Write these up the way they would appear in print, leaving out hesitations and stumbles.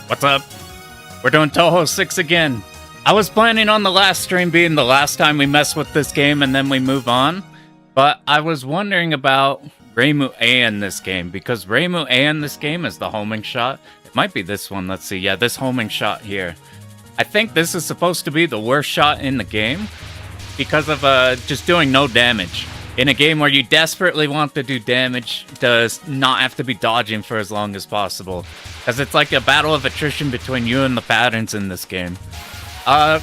What's up? We're doing Touhou 6 again. I was planning on the last stream being the last time we mess with this game and then we move on. But I was wondering about Reimu A in this game, because Reimu A in this game is the homing shot. It might be this one. Let's see. Yeah, this homing shot here. I think this is supposed to be the worst shot in the game because of just doing no damage. In a game where you desperately want to do damage, does not have to be dodging for as long as possible. Because it's like a battle of attrition between you and the patterns in this game. But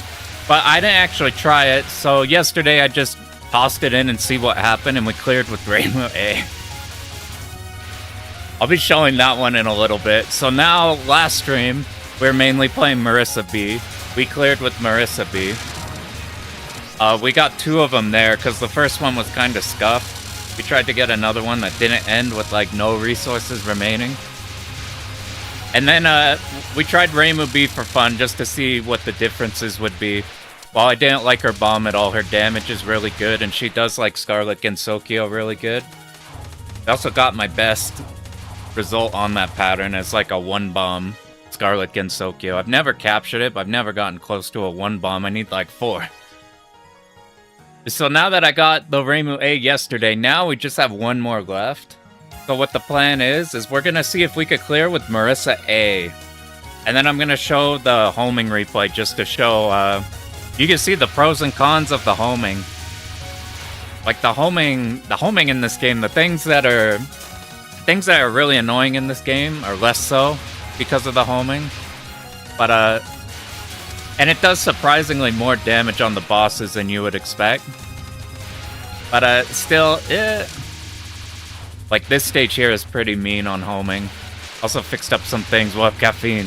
I didn't actually try it, so yesterday I just tossed it in and see what happened, and we cleared with Reimu A. I'll be showing that one in a little bit. So now, last stream, we were mainly playing Marissa B. We cleared with Marissa B. We got 2 of them there, because the first one was kind of scuffed. We tried to get another one that didn't end with, like, no resources remaining. And then, we tried Reimu B for fun, just to see what the differences would be. While I didn't like her bomb at all, her damage is really good, and she does like Scarlet Gensokyo really good. I also got my best result on that pattern as like a 1-bomb Scarlet Gensokyo. I've never captured it, but I've never gotten close to a 1-bomb. I need like 4. So now that I got the Reimu A yesterday, now we just have 1 more left. So what the plan is we're going to see if we could clear with Marissa A. And then I'm going to show the homing replay just to show, you can see the pros and cons of the homing. Like the homing in this game, the things that are really annoying in this game are less so because of the homing. But, and it does surprisingly more damage on the bosses than you would expect. But, still, like, this stage here is pretty mean on homing. Also fixed up some things. We'll have caffeine.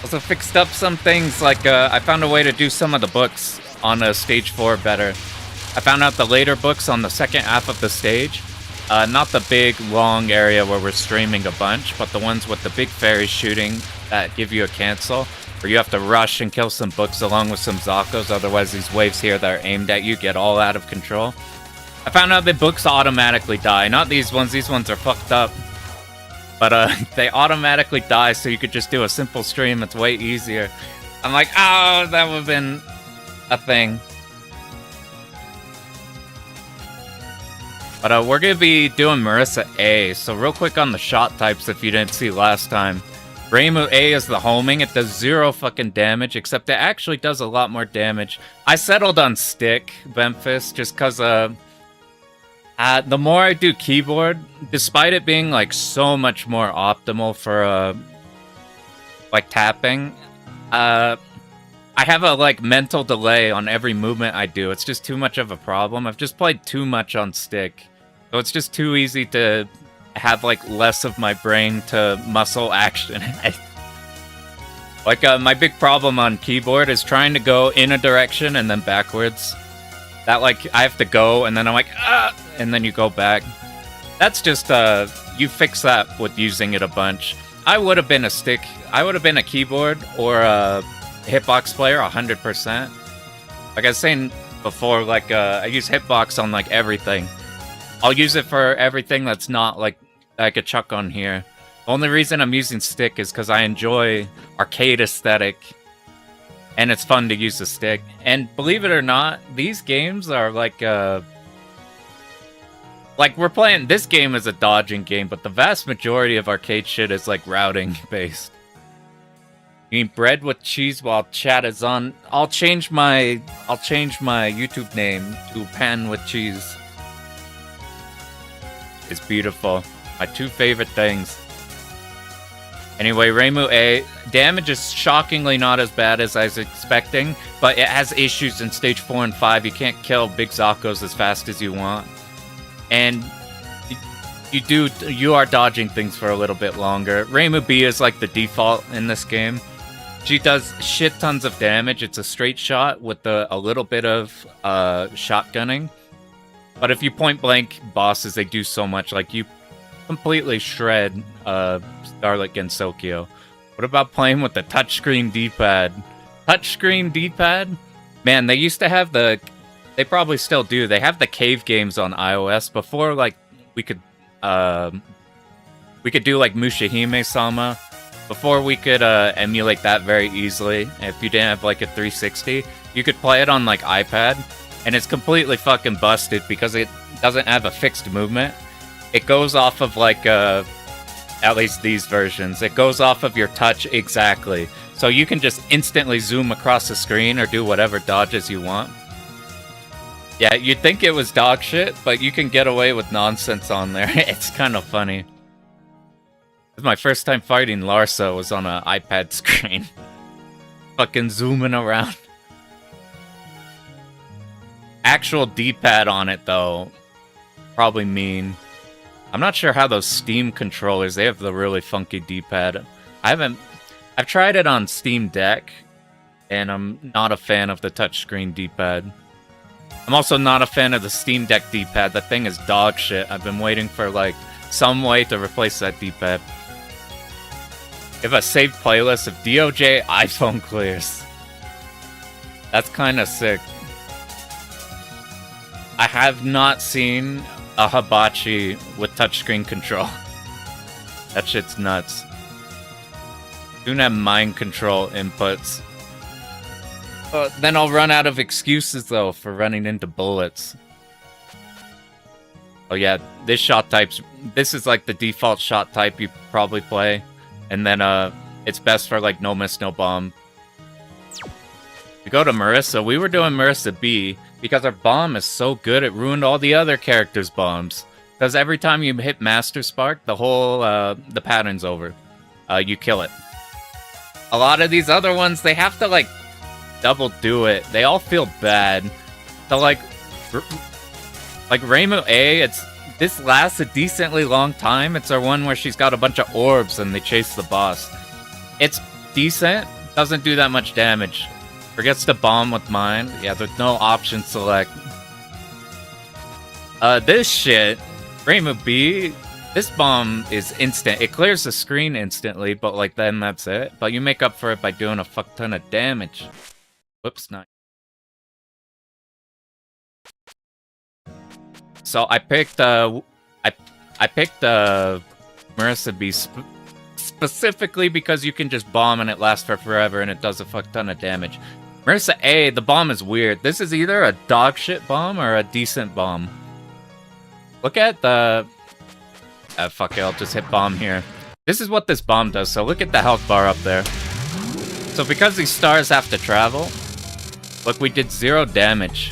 Also fixed up some things, like, I found a way to do some of the books on stage 4 better. I found out the later books on the second half of the stage. Not the big, long area where we're streaming a bunch, but the ones with the big fairies shooting that give you a cancel. Where you have to rush and kill some books along with some Zakos, otherwise these waves here that are aimed at you get all out of control. I found out that books automatically die. Not these ones are fucked up. But they automatically die, so you could just do a simple stream. It's way easier. I'm like, oh, that would have been a thing. But we're going to be doing Marissa A. So real quick on the shot types, if you didn't see last time. Reimu A is the homing. It does 0 fucking damage, except it actually does a lot more damage. I settled on stick, Memphis, just because the more I do keyboard, despite it being like so much more optimal for like tapping, I have a like mental delay on every movement I do. It's just too much of a problem. I've just played too much on stick, so it's just too easy to have like less of my brain to muscle action. Like my big problem on keyboard is trying to go in a direction and then backwards. That like I have to go and then I'm like ah, and then you go back. That's just you fix that with using it a bunch. I would have been a stick. I would have been a keyboard or a hitbox player 100%. Like I was saying before, like I use hitbox on like everything. I'll use it for everything that's not like I could chuck on here. The only reason I'm using stick is because I enjoy arcade aesthetic. And it's fun to use the stick. And believe it or not, these games are like we're playing, this game is a dodging game, but the vast majority of arcade shit is like routing based. You eat bread with cheese while chat is on. I'll change my YouTube name to Pan with Cheese. It's beautiful. My 2 favorite things. Anyway, Reimu A. Damage is shockingly not as bad as I was expecting, but it has issues in stage 4 and 5. You can't kill big Zakos as fast as you want. And you are dodging things for a little bit longer. Reimu B is like the default in this game. She does shit tons of damage. It's a straight shot with a little bit of shotgunning. But if you point blank bosses, they do so much. Like you completely shred Scarlet Gensokyo. What about playing with the touchscreen D-pad? Touchscreen D-pad? Man, they used to have they probably still do. They have the cave games on iOS before, like, we could do, like, Mushihime-sama. Before we could emulate that very easily, if you didn't have like a 360, you could play it on like iPad, and it's completely fucking busted because it doesn't have a fixed movement. It goes off of like, at least these versions, it goes off of your touch exactly. So you can just instantly zoom across the screen or do whatever dodges you want. Yeah, you'd think it was dog shit, but you can get away with nonsense on there. It's kind of funny. My first time fighting Larsa was on an iPad screen. Fucking zooming around. Actual D-pad on it, though. Probably mean. I'm not sure how those Steam controllers, they have the really funky D-pad. I've tried it on Steam Deck, and I'm not a fan of the touchscreen D-pad. I'm also not a fan of the Steam Deck D-pad. That thing is dog shit. I've been waiting for, like, some way to replace that D-pad. If a saved playlist of DOJ iPhone clears. That's kind of sick. I have not seen a hibachi with touchscreen control. That shit's nuts. Soon have mind control inputs. Then I'll run out of excuses, though, for running into bullets. Oh yeah, this shot type's... This is like the default shot type you probably play. And then, it's best for, like, no miss, no bomb. We go to Marissa. We were doing Marissa B, because our bomb is so good, it ruined all the other characters' bombs. Because every time you hit Master Spark, the whole, the pattern's over. You kill it. A lot of these other ones, they have to, like, double do it. They all feel bad. So, like Reimu A, this lasts a decently long time. It's our one where she's got a bunch of orbs and they chase the boss. It's decent, doesn't do that much damage. Forgets to bomb with mine. Yeah, there's no option select. This shit, Reimu B, this bomb is instant. It clears the screen instantly, but like then that's it. But you make up for it by doing a fuck ton of damage. Whoops, not. So I picked Marissa B specifically because you can just bomb and it lasts for forever and it does a fuck ton of damage. Marissa A, the bomb is weird. This is either a dog shit bomb or a decent bomb. Look at the... fuck it, I'll just hit bomb here. This is what this bomb does, so look at the health bar up there. So because these stars have to travel, look, we did 0 damage.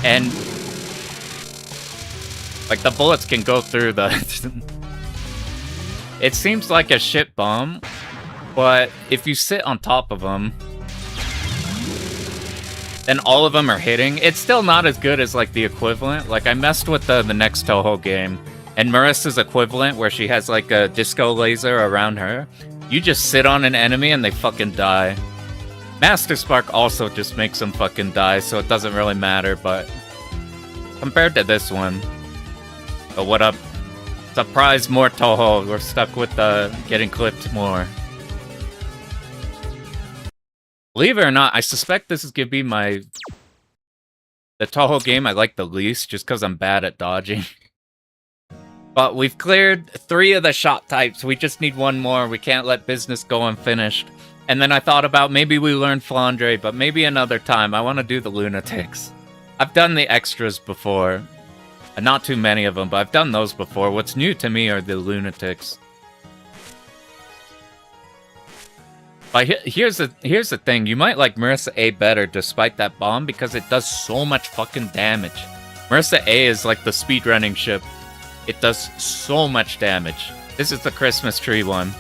And... like, the bullets can go through the... It seems like a shit bomb, but if you sit on top of them, then all of them are hitting. It's still not as good as, like, the equivalent. Like, I messed with the next Touhou game, and Marissa's equivalent, where she has, like, a disco laser around her. You just sit on an enemy and they fucking die. Master Spark also just makes them fucking die, so it doesn't really matter, but... compared to this one... But what up? Surprise, more Touhou. We're stuck with getting clipped more. Believe it or not, I suspect this is gonna be the Touhou game I like the least, just because I'm bad at dodging. But we've cleared 3 of the shot types. We just need 1 more. We can't let business go unfinished. And then I thought about maybe we learn Flandre, but maybe another time. I want to do the Lunatics. I've done the extras before. Not too many of them, but I've done those before. What's new to me are the Lunatics. But here's the thing. You might like Marissa A better despite that bomb because it does so much fucking damage. Marissa A is like the speedrunning ship. It does so much damage. This is the Christmas tree one.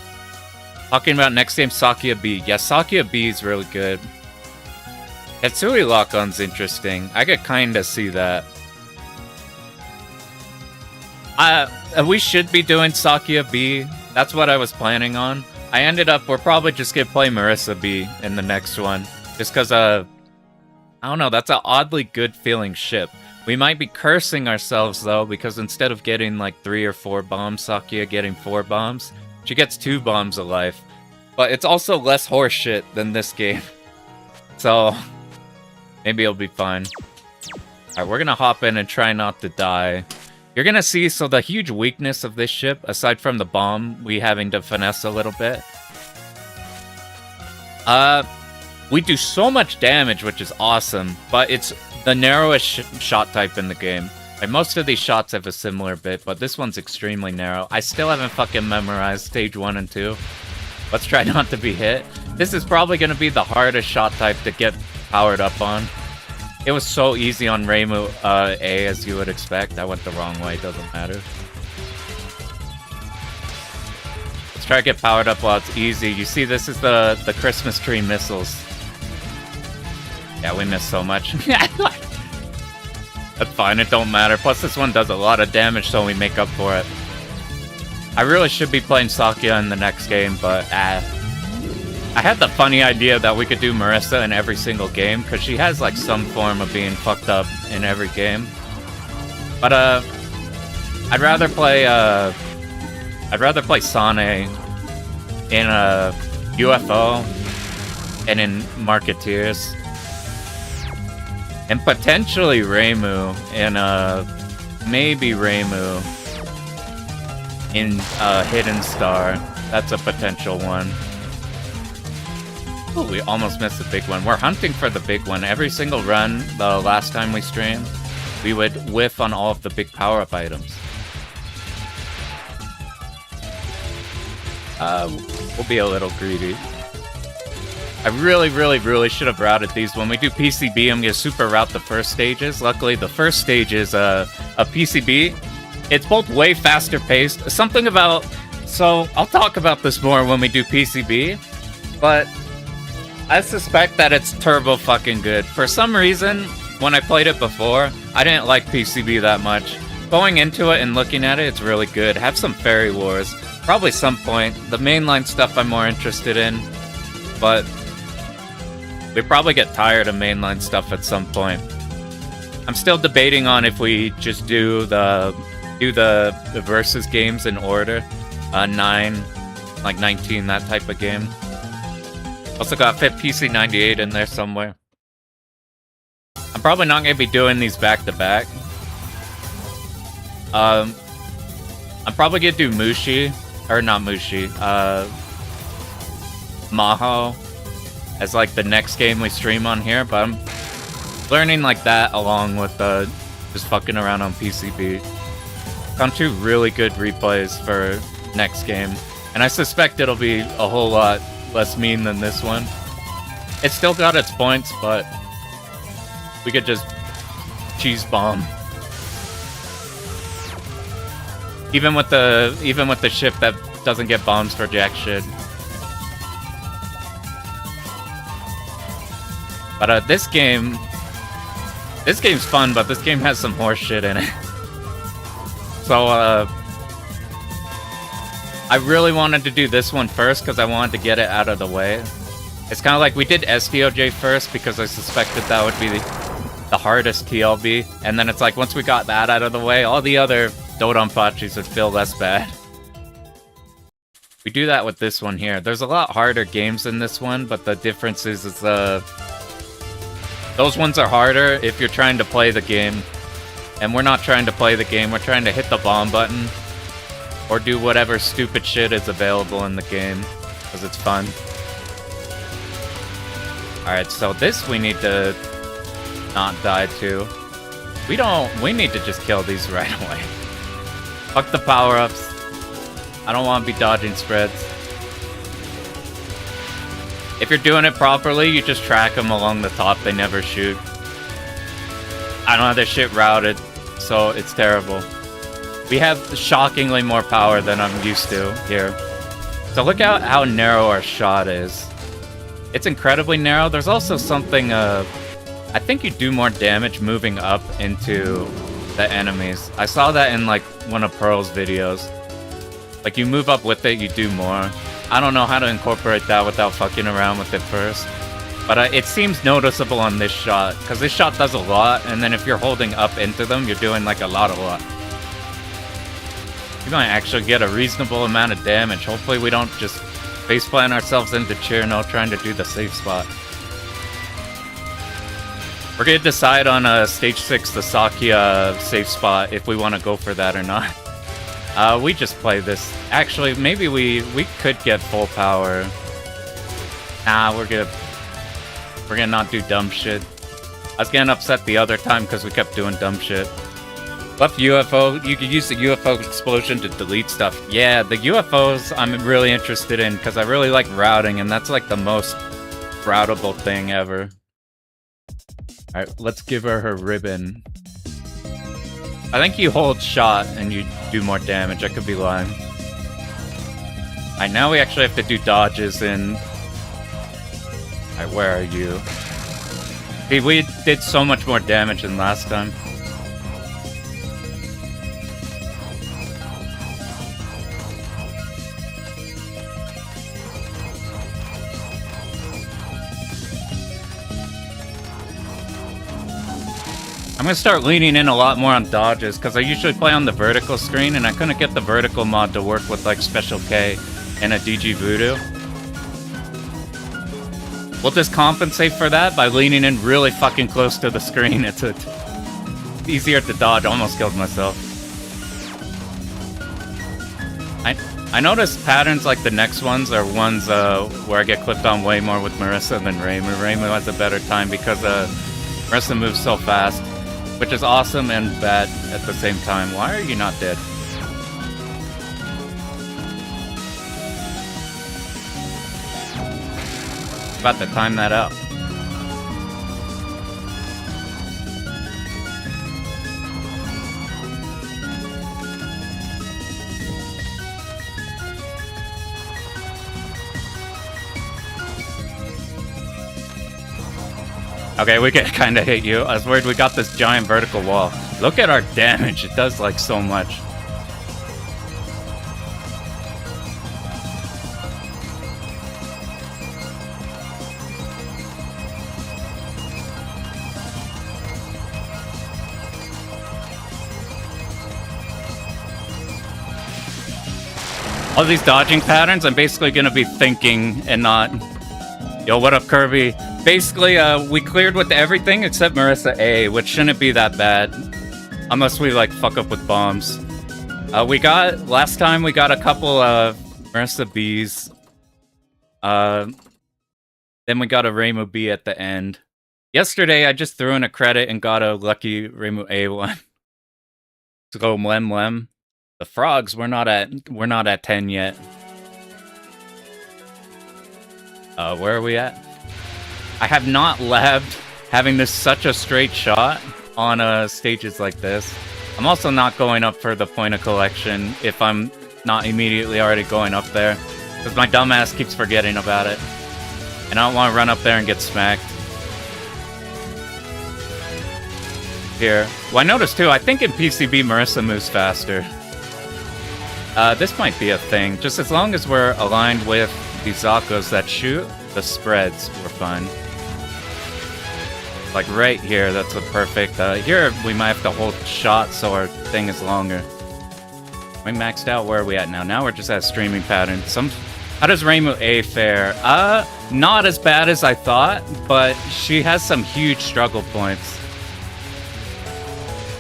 Talking about next game, Sakia B. Yeah, Sakia B is really good. Katsui Lock-on's interesting. I could kinda see that. We should be doing Sakia B. That's what I was planning on. I ended up, we're probably just gonna play Marissa B in the next one. Just because, I don't know, that's an oddly good feeling ship. We might be cursing ourselves, though, because instead of getting, like, 3 or 4 bombs, Sakia getting 4 bombs, she gets 2 bombs a life. But it's also less horseshit than this game. So, maybe it'll be fine. Alright, we're gonna hop in and try not to die. You're gonna see, so the huge weakness of this ship, aside from the bomb, we having to finesse a little bit. We do so much damage, which is awesome, but it's the narrowest shot type in the game. Like, most of these shots have a similar bit, but this one's extremely narrow. I still haven't fucking memorized stage 1 and 2. Let's try not to be hit. This is probably gonna be the hardest shot type to get powered up on. It was so easy on Reimu A, as you would expect. I went the wrong way, doesn't matter. Let's try to get powered up while it's easy. You see, this is the Christmas tree missiles. Yeah, we missed so much. That's fine, it don't matter. Plus, this one does a lot of damage, so we make up for it. I really should be playing Sakya in the next game, but I had the funny idea that we could do Marissa in every single game, because she has like some form of being fucked up in every game. But I'd rather play Sane in a UFO and in Marketeers. And potentially Reimu in maybe Reimu in Hidden Star. That's a potential one. Ooh, we almost missed the big one. We're hunting for the big one. Every single run, the last time we streamed, we would whiff on all of the big power-up items. We'll be a little greedy. I really should have routed these. When we do PCB, I'm gonna super route the first stages. Luckily, the first stage is a PCB. It's both way faster paced. Something about... So, I'll talk about this more when we do PCB, but I suspect that it's turbo fucking good. For some reason, when I played it before, I didn't like PCB that much. Going into it and looking at it, it's really good. Have some Fairy Wars. Probably some point. The mainline stuff I'm more interested in, but we probably get tired of mainline stuff at some point. I'm still debating on if we just do the versus games in order. 9, like 19, that type of game. Also got Fit PC98 in there somewhere. I'm probably not going to be doing these back to back. I'm probably going to do Mushi, or not Mushi, Maho as like the next game we stream on here, but I'm learning like that along with just fucking around on PCB. Found 2 really good replays for next game, and I suspect it'll be a whole lot less mean than this one. It's still got its points, but we could just cheese bomb. Even with the ship that doesn't get bombs for jack shit. But this game's fun, but this game has some horse shit in it. So I really wanted to do this one first because I wanted to get it out of the way. It's kind of like we did SDOJ first because I suspected that would be the hardest TLB, and then it's like once we got that out of the way, all the other Dodonpachis would feel less bad. We do that with this one here. There's a lot harder games in this one, but the difference is those ones are harder if you're trying to play the game. And we're not trying to play the game, we're trying to hit the bomb button. Or do whatever stupid shit is available in the game. Because it's fun. Alright, so this we need to not die to. We need to just kill these right away. Fuck the power-ups. I don't want to be dodging spreads. If you're doing it properly, you just track them along the top, they never shoot. I don't have this shit routed, so it's terrible. We have shockingly more power than I'm used to here. So look at how narrow our shot is. It's incredibly narrow. There's also something, I think you do more damage moving up into the enemies. I saw that in like one of Pearl's videos. Like you move up with it, you do more. I don't know how to incorporate that without fucking around with it first. But it seems noticeable on this shot, because this shot does a lot, and then if you're holding up into them, you're doing like a lot. You might actually get a reasonable amount of damage. Hopefully we don't just faceplant ourselves into Chirno trying to do the safe spot. We're gonna decide on stage 6, the Sakya safe spot, if we want to go for that or not. We just play this. Actually, maybe we could get full power. Nah, we're good. We're gonna not do dumb shit. I was getting upset the other time because we kept doing dumb shit. Left UFO. You could use the UFO explosion to delete stuff. Yeah, the UFOs I'm really interested in because I really like routing, and that's like the most routable thing ever. Alright, let's give her ribbon. I think you hold shot and you do more damage. I could be lying. Alright, now we actually have to do dodges in... Alright, where are you? See, we did so much more damage than last time. I'm gonna start leaning in a lot more on dodges, because I usually play on the vertical screen, and I couldn't get the vertical mod to work with, like, Special K and a DG Voodoo. We'll just compensate for that by leaning in really fucking close to the screen. It's easier to dodge. Almost killed myself. I noticed patterns like the next ones are ones where I get clipped on way more with Marissa than Reimu. Reimu has a better time because Marissa moves so fast. Which is awesome and bad at the same time. Why are you not dead? About to time that out. Okay, we can kind of hit you. I was worried we got this giant vertical wall. Look at our damage. It does, like, so much. All these dodging patterns, I'm basically going to be thinking and not... Yo, what up, Kirby? Basically, we cleared with everything except Marissa A, which shouldn't be that bad. Unless we, like, fuck up with bombs. Last time we got a couple of Marissa Bs. Then we got a Reimu B at the end. Yesterday, I just threw in a credit and got a lucky Reimu A one. To go Mlem Mlem. The frogs, we're not at 10 yet. Where are we at? I have not labbed having this such a straight shot on stages like this. I'm also not going up for the point of collection if I'm not immediately already going up there. Because my dumbass keeps forgetting about it. And I don't want to run up there and get smacked. Here. Well, I noticed too, I think in PCB Marissa moves faster. This might be a thing. Just as long as we're aligned with the Zakos that shoot, the spreads, we're fine. Like right here, that's a perfect... here, we might have to hold shot so our thing is longer. We maxed out. Where are we at now? Now we're just at streaming pattern. How does Reimu A fare? Not as bad as I thought, but she has some huge struggle points.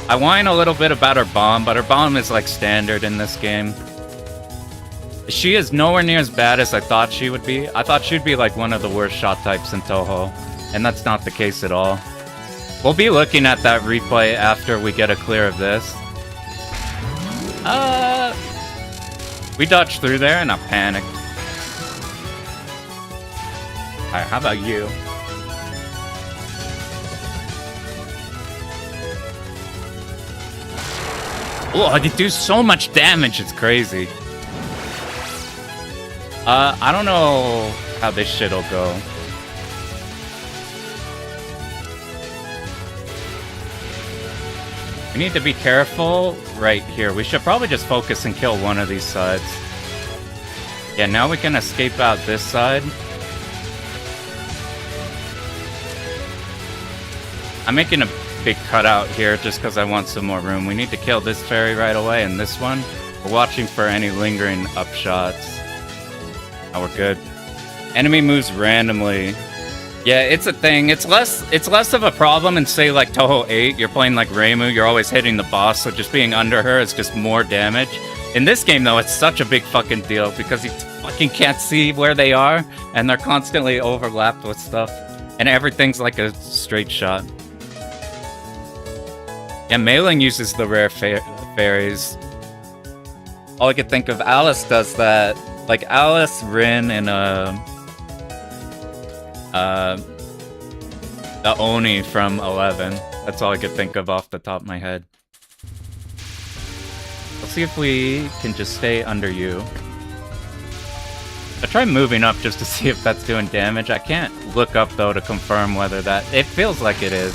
I whine a little bit about her bomb, but her bomb is like standard in this game. She is nowhere near as bad as I thought she would be. I thought she'd be like one of the worst shot types in Touhou, and that's not the case at all. We'll be looking at that replay after we get a clear of this. We dodged through there and I panicked. Alright, how about you? Oh, they do so much damage, it's crazy. I don't know how this shit'll go. We need to be careful right here. We should probably just focus and kill one of these sides. Yeah, now we can escape out this side. I'm making a big cutout here just because I want some more room. We need to kill this fairy right away and this one. We're watching for any lingering upshots. Oh, we're good. Enemy moves randomly. Yeah, it's a thing. It's less of a problem in, say, like Touhou 8. You're playing like Reimu, you're always hitting the boss, so just being under her is just more damage. In this game, though, it's such a big fucking deal because you fucking can't see where they are, and they're constantly overlapped with stuff. And everything's like a straight shot. Yeah, Mailing uses the rare fairies. All I could think of, Alice does that. Like Alice, Rin, and the Oni from 11. That's all I could think of off the top of my head. Let's see if we can just stay under you. I try moving up just to see if that's doing damage. I can't look up though to confirm whether that... It feels like it is.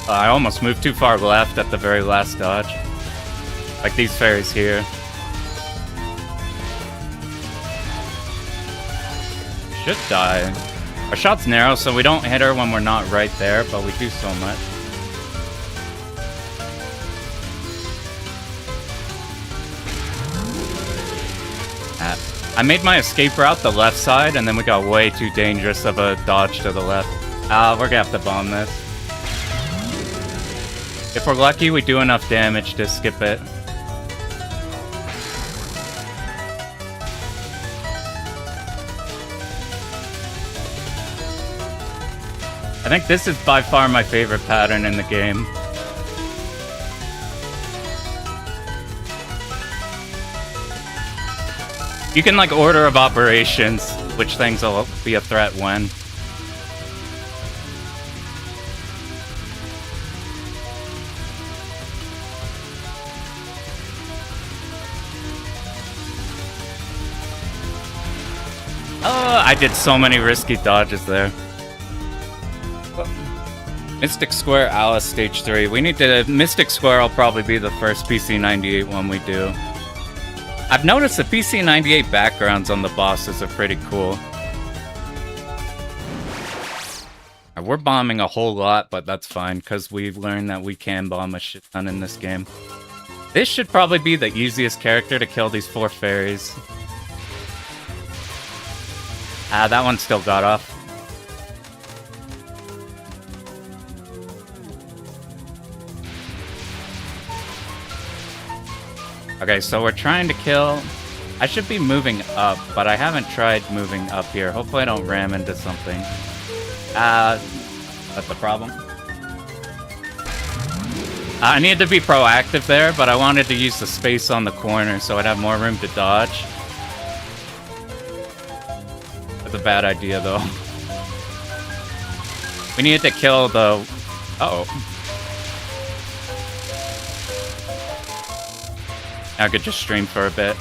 I almost moved too far left at the very last dodge. Like these fairies here. Should die. Our shot's narrow, so we don't hit her when we're not right there, but we do so much. I made my escape route the left side, and then we got way too dangerous of a dodge to the left. We're gonna have to bomb this. If we're lucky, we do enough damage to skip it. I think this is by far my favorite pattern in the game. You can like order of operations, which things will be a threat when. I did so many risky dodges there. Mystic Square Alice Stage 3. We need to... Mystic Square will probably be the first PC98 one we do. I've noticed the PC98 backgrounds on the bosses are pretty cool. We're bombing a whole lot, but that's fine, because we've learned that we can bomb a shit ton in this game. This should probably be the easiest character to kill these 4 fairies. That one still got off. Okay, so we're trying to kill... I should be moving up, but I haven't tried moving up here. Hopefully I don't ram into something. That's the problem. I needed to be proactive there, but I wanted to use the space on the corner so I'd have more room to dodge. That's a bad idea, though. We needed to kill the... Uh-oh. Now I could just stream for a bit.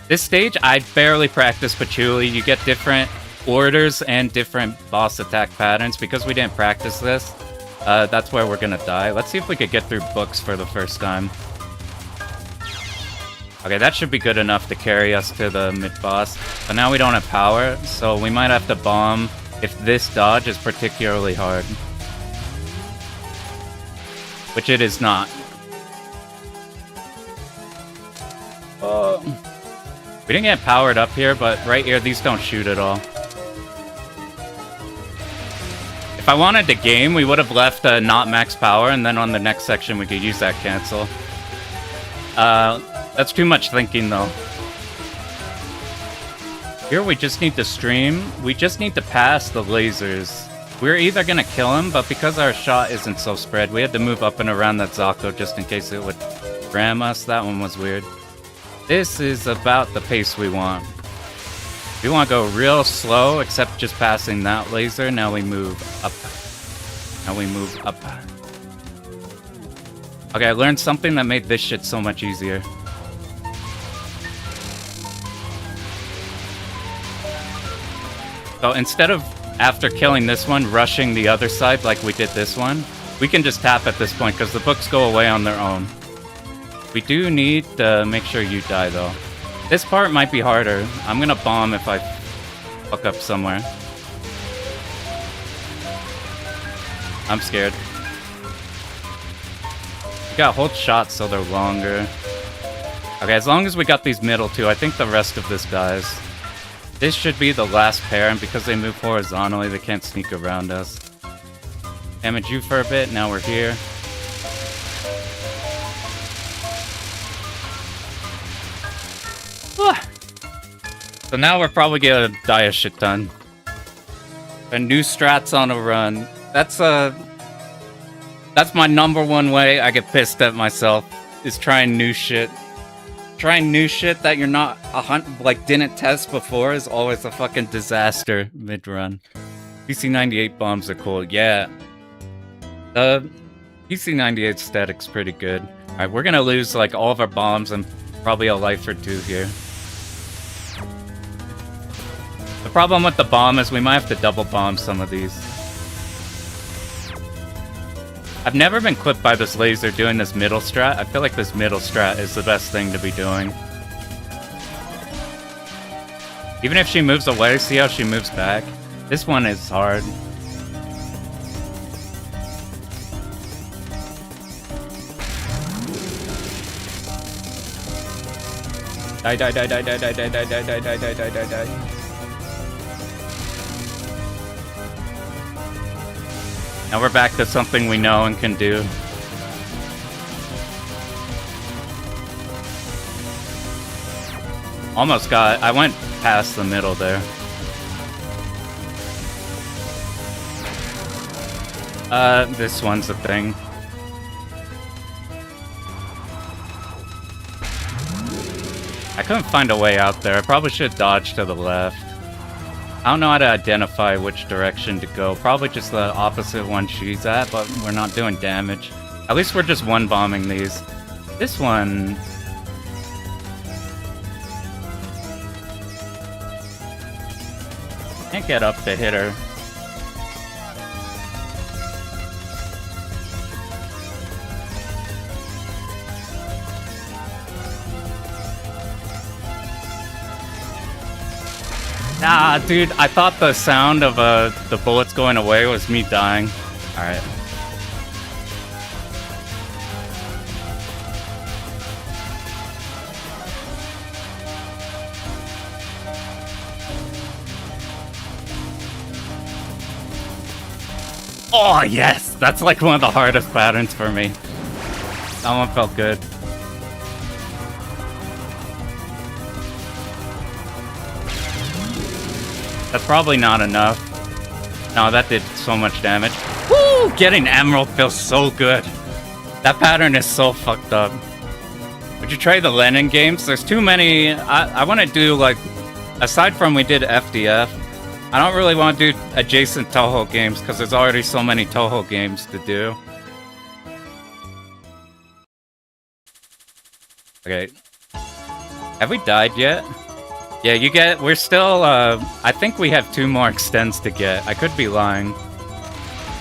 This stage, I barely practice Patchouli. You get different orders and different boss attack patterns. Because we didn't practice this, that's where we're gonna die. Let's see if we could get through books for the first time. Okay, that should be good enough to carry us to the mid-boss. But now we don't have power, so we might have to bomb if this dodge is particularly hard. Which it is not. We didn't get powered up here, but right here, these don't shoot at all. If I wanted to game, we would have left not max power, and then on the next section, we could use that cancel. That's too much thinking, though. Here, we just need to stream. We just need to pass the lasers. We're either gonna kill him, but because our shot isn't so spread, we had to move up and around that Zako just in case it would ram us. That one was weird. This is about the pace we want. We want to go real slow, except just passing that laser. Now we move up. Now we move up. Okay, I learned something that made this shit so much easier. So instead of, after killing this one, rushing the other side like we did this one, we can just tap at this point because the books go away on their own. We do need to make sure you die, though. This part might be harder. I'm gonna bomb if I fuck up somewhere. I'm scared. We got hold shots so they're longer. Okay, as long as we got these middle two, I think the rest of this dies. This should be the last pair, and because they move horizontally, they can't sneak around us. Damage you for a bit, now we're here. So now we're probably gonna die a shit ton. A new strats on a run. That's my number one way I get pissed at myself, is trying new shit. Trying new shit that you're not didn't test before is always a fucking disaster mid-run. PC-98 bombs are cool, yeah. The PC-98 static's pretty good. Alright, we're gonna lose like all of our bombs and probably a life or two here. The problem with the bomb is we might have to double bomb some of these. I've never been clipped by this laser doing this middle strat. I feel like this middle strat is the best thing to be doing. Even if she moves away, see how she moves back? This one is hard. Die, die, die, die, die, die, die, die, die, die, die, die, die, die, die. Now we're back to something we know and can do. Almost got... I went past the middle there. This one's a thing. I couldn't find a way out there. I probably should dodge to the left. I don't know how to identify which direction to go. Probably just the opposite one she's at, but we're not doing damage. At least we're just one-bombing these. This one... Can't get up to hit her. Nah, dude, I thought the sound of the bullets going away was me dying. Alright. Oh, yes! That's like one of the hardest patterns for me. That one felt good. That's probably not enough. No, that did so much damage. Woo! Getting Emerald feels so good. That pattern is so fucked up. Would you try the Lenin games? There's too many... I want to do, like... Aside from we did FDF, I don't really want to do adjacent Touhou games, because there's already so many Touhou games to do. Okay. Have we died yet? Yeah, you get... We're still, I think we have 2 more extends to get. I could be lying.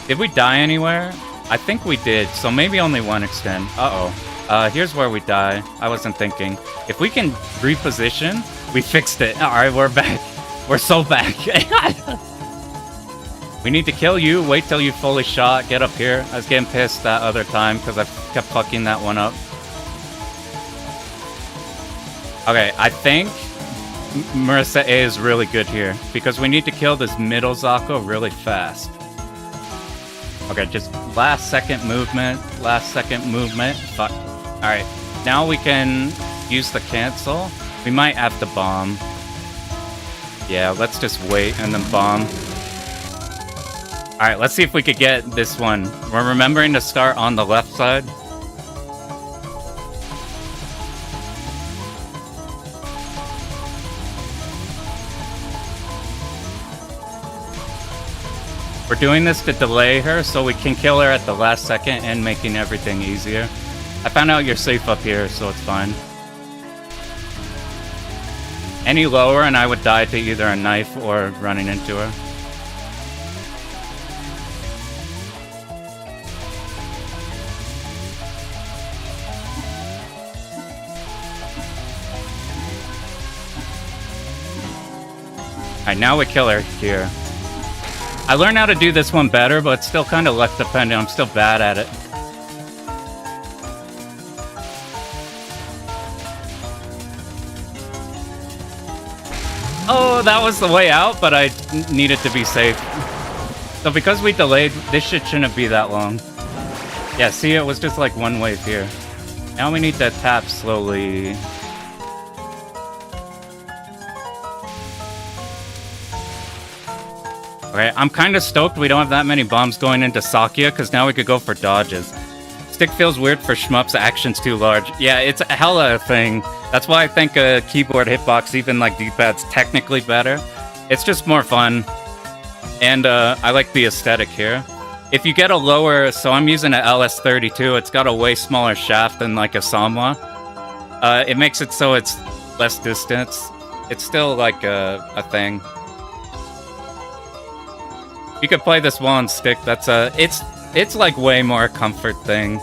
Did we die anywhere? I think we did, so maybe only 1 extend. Uh-oh. Here's where we die. I wasn't thinking. If we can reposition, we fixed it. Alright, we're back. We're so back. We need to kill you. Wait till you fully shot. Get up here. I was getting pissed that other time because I kept fucking that one up. Okay, I think... Marissa A is really good here, because we need to kill this middle Zako really fast. Okay, just last second movement, fuck. Alright, now we can use the cancel. We might have to bomb. Yeah, let's just wait and then bomb. Alright, let's see if we could get this one. We're remembering to start on the left side. We're doing this to delay her so we can kill her at the last second and making everything easier. I found out you're safe up here, so it's fine. Any lower and I would die to either a knife or running into her. Alright, now we kill her here. I learned how to do this one better, but it's still kind of luck dependent. I'm still bad at it. Oh, that was the way out, but I needed to be safe. So because we delayed, this shit shouldn't be that long. Yeah, see, it was just like one wave here. Now we need to tap slowly. Okay, I'm kind of stoked we don't have that many bombs going into Sakya, because now we could go for dodges. Stick feels weird for shmups, action's too large. Yeah, it's a hella thing. That's why I think a keyboard hitbox, even like D-pad's technically better. It's just more fun. And I like the aesthetic here. If you get a lower, so I'm using an LS32, it's got a way smaller shaft than like a Samwa. It makes it so it's less distance. It's still like a thing. You could play this while on stick. That's it's like way more a comfort thing.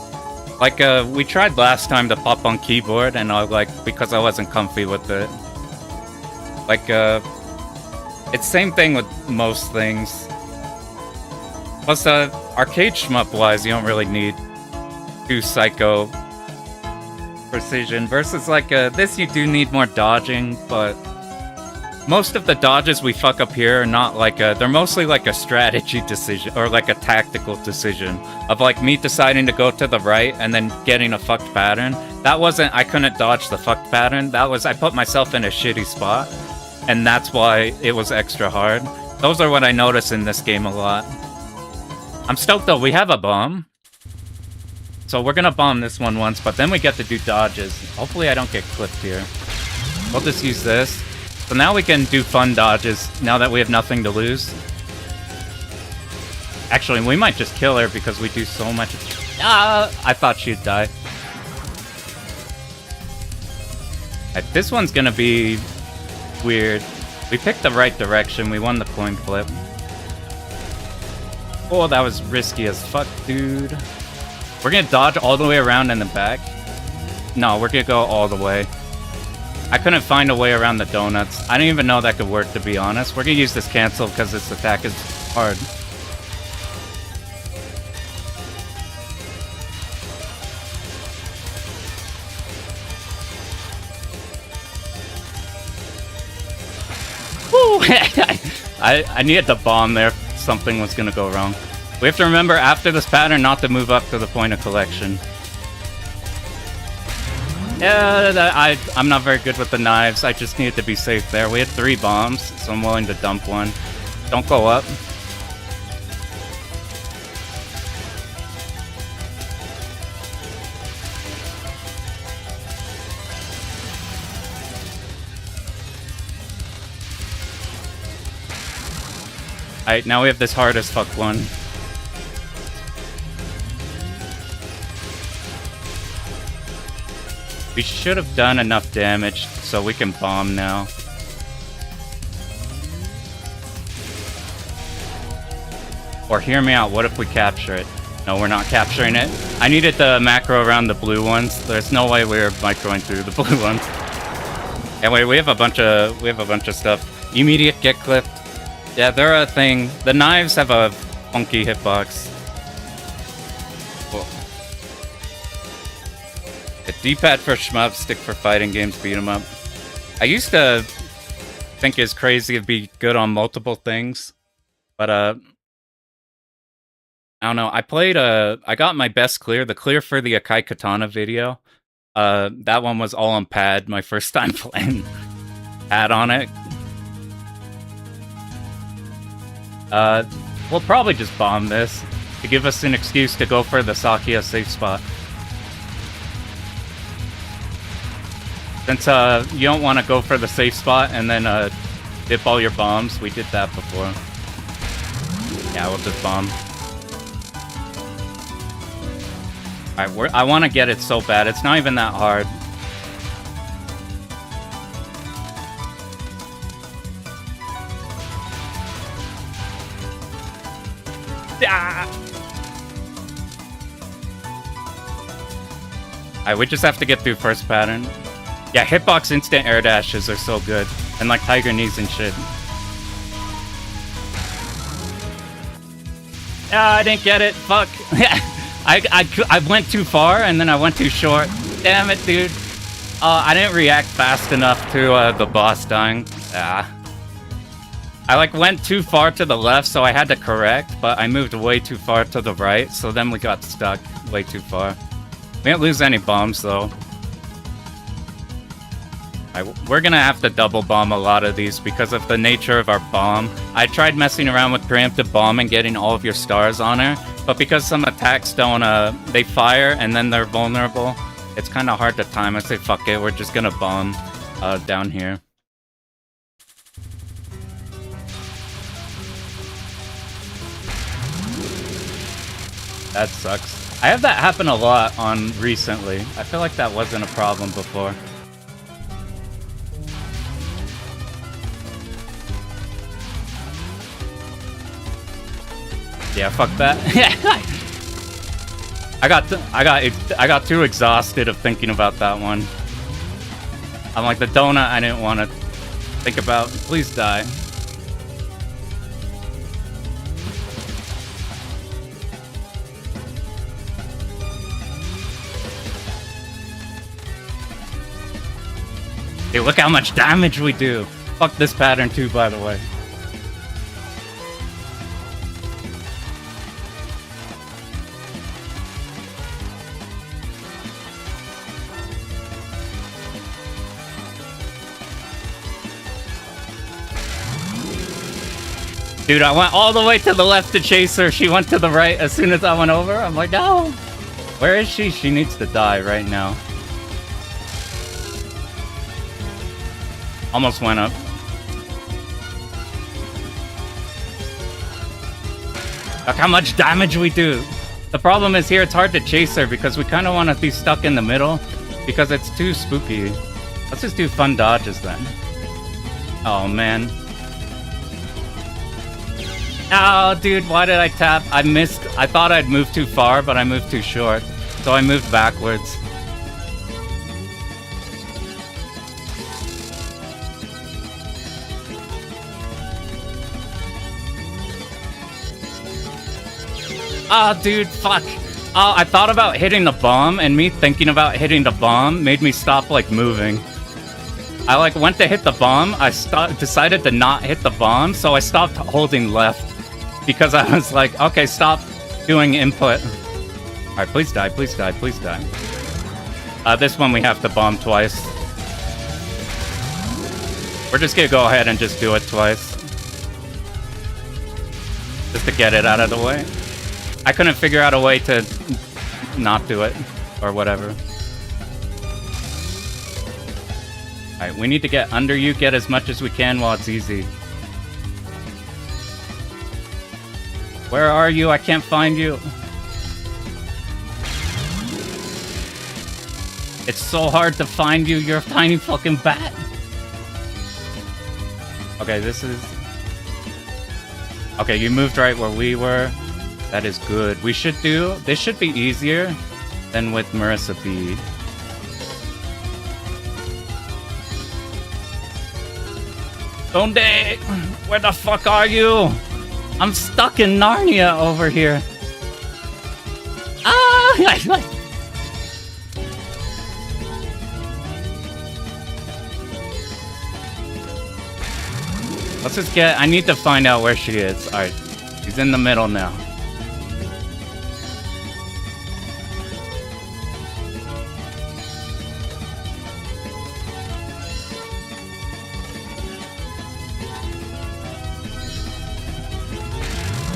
Like we tried last time to pop on keyboard, and I because I wasn't comfy with it. Like it's same thing with most things. Plus, arcade shmup wise, you don't really need too psycho precision. Versus like this, you do need more dodging, but most of the dodges we fuck up here are not like they're mostly like a strategy decision or like a tactical decision of like me deciding to go to the right and then getting a fucked pattern. That wasn't, I couldn't dodge the fucked pattern. That was, I put myself in a shitty spot, and that's why it was extra hard. Those are what I notice in this game a lot. I'm stoked though, we have a bomb. So we're gonna bomb this one once, but then we get to do dodges. Hopefully I don't get clipped here. We'll just use this. So now we can do fun dodges, now that we have nothing to lose. Actually, we might just kill her because we do so much. I thought she'd die. This one's gonna be weird. We picked the right direction, we won the coin flip. Oh, that was risky as fuck, dude. We're gonna dodge all the way around in the back. No, we're gonna go all the way. I couldn't find a way around the donuts. I didn't even know that could work, to be honest. We're gonna use this cancel because this attack is hard. Woo! I needed the bomb there. Something was gonna go wrong. We have to remember after this pattern not to move up to the point of collection. Yeah, I'm not very good with the knives. I just needed to be safe there. We had 3 bombs, so I'm willing to dump one. Don't go up. Alright, now we have this hard as fuck one. We should have done enough damage so we can bomb now. Or hear me out, what if we capture it? No, we're not capturing it. I needed the macro around the blue ones. There's no way we're microing through the blue ones. Anyway, we have a bunch of stuff. Immediate get clipped. Yeah, they're a thing. The knives have a funky hitbox. Cool. A D-pad for shmup, stick for fighting games, beat 'em up. I used to think it's crazy to be good on multiple things, but I don't know. I got my best clear, the clear for the Akai Katana video. That one was all on pad, my first time playing pad on it. We'll probably just bomb this to give us an excuse to go for the Sakya safe spot. Since you don't want to go for the safe spot and then dip all your bombs, we did that before. Yeah, we'll just bomb. Alright, I want to get it so bad. It's not even that hard. Ah! Alright, we just have to get through first pattern. Yeah, hitbox instant air dashes are so good. And like tiger knees and shit. Ah, I didn't get it. Fuck. I went too far and then I went too short. Damn it, dude. I didn't react fast enough to the boss dying. Ah. I like went too far to the left, so I had to correct, but I moved way too far to the right, so then we got stuck way too far. We didn't lose any bombs though. We're gonna have to double bomb a lot of these because of the nature of our bomb. I tried messing around with preemptive bomb and getting all of your stars on her, but because some attacks don't, they fire and then they're vulnerable, it's kind of hard to time. I say fuck it, we're just gonna bomb down here. That sucks. I have that happen a lot on recently. I feel like that wasn't a problem before. Yeah, fuck that. I got too exhausted of thinking about that one. I'm like the donut I didn't want to think about. Please die. Dude, look how much damage we do. Fuck this pattern too, by the way. Dude, I went all the way to the left to chase her. She went to the right as soon as I went over. I'm like, no. Where is she? She needs to die right now. Almost went up. Look how much damage we do. The problem is here, it's hard to chase her because we kind of want to be stuck in the middle because it's too spooky. Let's just do fun dodges then. Oh, man. Oh, dude, why did I tap? I missed. I thought I'd moved too far, but I moved too short. So I moved backwards. Oh, dude, fuck. Oh, I thought about hitting the bomb, and me thinking about hitting the bomb made me stop, like, moving. I, like, went to hit the bomb. I decided to not hit the bomb, so I stopped holding left. Because I was like, okay, stop doing input. Alright, please die, please die, please die. This one we have to bomb twice. We're just gonna go ahead and just do it twice. Just to get it out of the way. I couldn't figure out a way to not do it, or whatever. Alright, we need to get under you, get as much as we can while it's easy. Where are you? I can't find you. It's so hard to find you, you're a tiny fucking bat. Okay, this is... Okay, you moved right where we were. That is good. We should do... This should be easier than with Marissa B. Donde? Where the fuck are you? I'm stuck in Narnia over here. Ah! Let's just get... I need to find out where she is. Alright. She's in the middle now.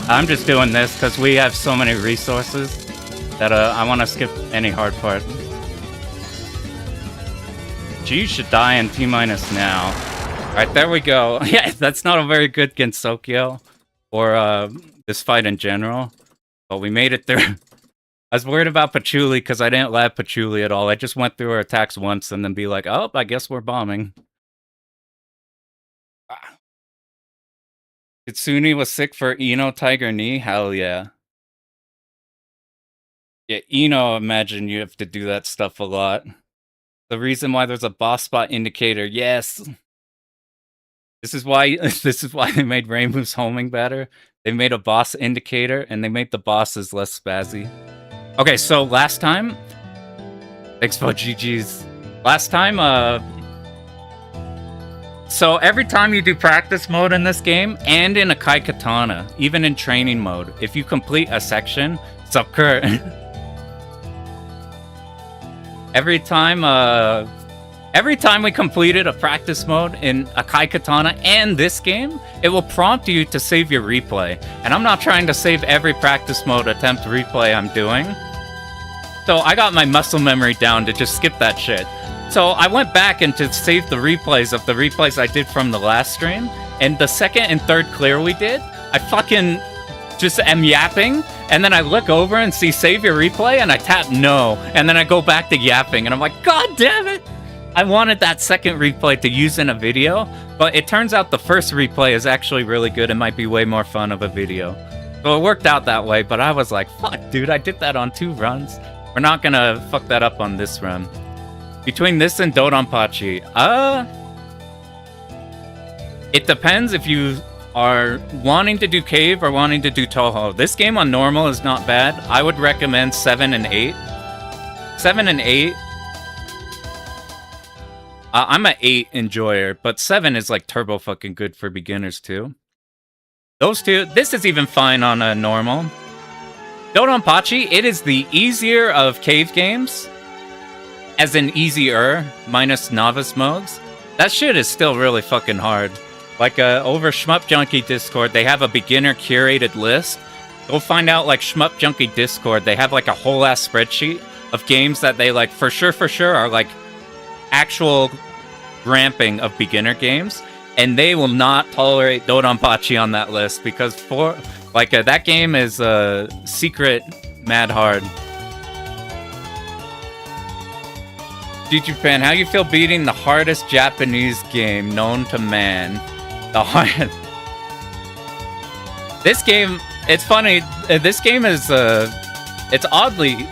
I'm just doing this because we have so many resources that I want to skip any hard part. G should die in T-minus now. Alright, there we go. Yeah, that's not a very good Gensokyo or this fight in general. But we made it through. I was worried about Patchouli because I didn't lab Patchouli at all. I just went through her attacks once and then be like, oh, I guess we're bombing. Kitsune was sick for Eno Tiger Knee? Hell yeah. Yeah, Eno, imagine you have to do that stuff a lot. The reason why there's a boss spot indicator, yes. This is why they made Rainbow's homing better. They made a boss indicator, and they made the bosses less spazzy. Okay, so last time... Thanks for GG's. Last time, So every time you do practice mode in this game, and in Akai Katana, even in training mode, if you complete a section... Sup, Kurt? Every time we completed a practice mode in Akai Katana and this game, it will prompt you to save your replay. And I'm not trying to save every practice mode attempt replay I'm doing. So I got my muscle memory down to just skip that shit. So I went back and to save the replays of the replays I did from the last stream. And the second and third clear we did, I fucking just am yapping. And then I look over and see save your replay and I tap no. And then I go back to yapping and I'm like, God damn it! I wanted that second replay to use in a video, but it turns out the first replay is actually really good and might be way more fun of a video. So it worked out that way, but I was like, fuck, dude, I did that on 2 runs. We're not gonna fuck that up on this run. Between this and Dodonpachi, it depends if you are wanting to do Cave or wanting to do Touhou. This game on normal is not bad. I would recommend 7 and 8. 7 and 8. I'm an 8 enjoyer, but 7 is like turbo fucking good for beginners too. Those two, this is even fine on a normal. Dodonpachi, it is the easier of cave games. As in easier, minus novice modes. That shit is still really fucking hard. Like over Shmup Junkie Discord, they have a beginner curated list. Go find out like Shmup Junkie Discord, they have like a whole ass spreadsheet of games that they like for sure are like actual ramping of beginner games, and they will not tolerate Dodonpachi on that list because for like that game is secret mad hard. Japan, how you feel beating the hardest Japanese game known to man? The hard. This game, it's funny. This game is it's oddly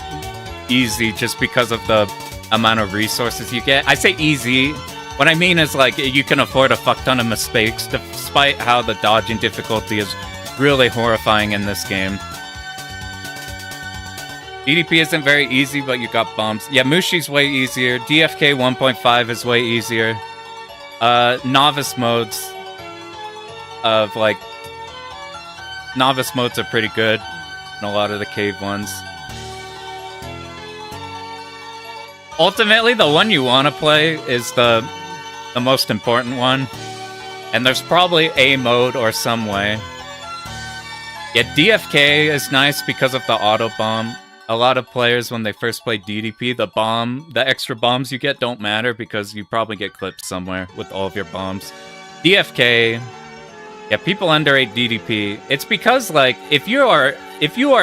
easy just because of the amount of resources you get. I say easy. What I mean is like you can afford a fuck ton of mistakes despite how the dodging difficulty is really horrifying in this game. DDP isn't very easy, but you got bombs. Yeah, Mushi's way easier. DFK 1.5 is way easier. Novice modes of like novice modes are pretty good in a lot of the cave ones. Ultimately, the one you want to play is the most important one. And there's probably a mode or some way. Yeah, DFK is nice because of the auto bomb. A lot of players, when they first play DDP, the extra bombs you get don't matter because you probably get clipped somewhere with all of your bombs. DFK, yeah, people underrate DDP. It's because, like, if you are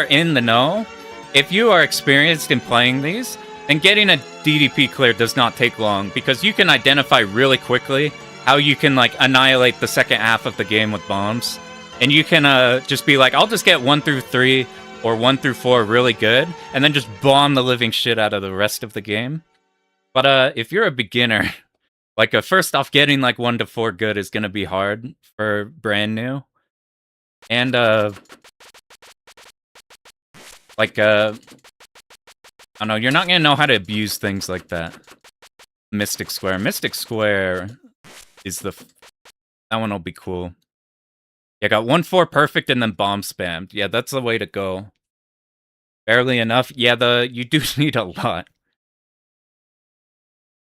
in the know, if you are experienced in playing these, then getting a DDP clear does not take long because you can identify really quickly how you can, like, annihilate the second half of the game with bombs. And you can just be like, I'll just get 1 through 3 or 1 through 4 really good, and then just bomb the living shit out of the rest of the game. But if you're a beginner, like first off, getting like 1 to 4 good is gonna be hard for brand new. And like I don't know, you're not gonna know how to abuse things like that. Mystic Square. Mystic Square is that one will be cool. Yeah, got 1-4 perfect and then bomb spammed. Yeah, that's the way to go. Barely enough. Yeah, you do need a lot.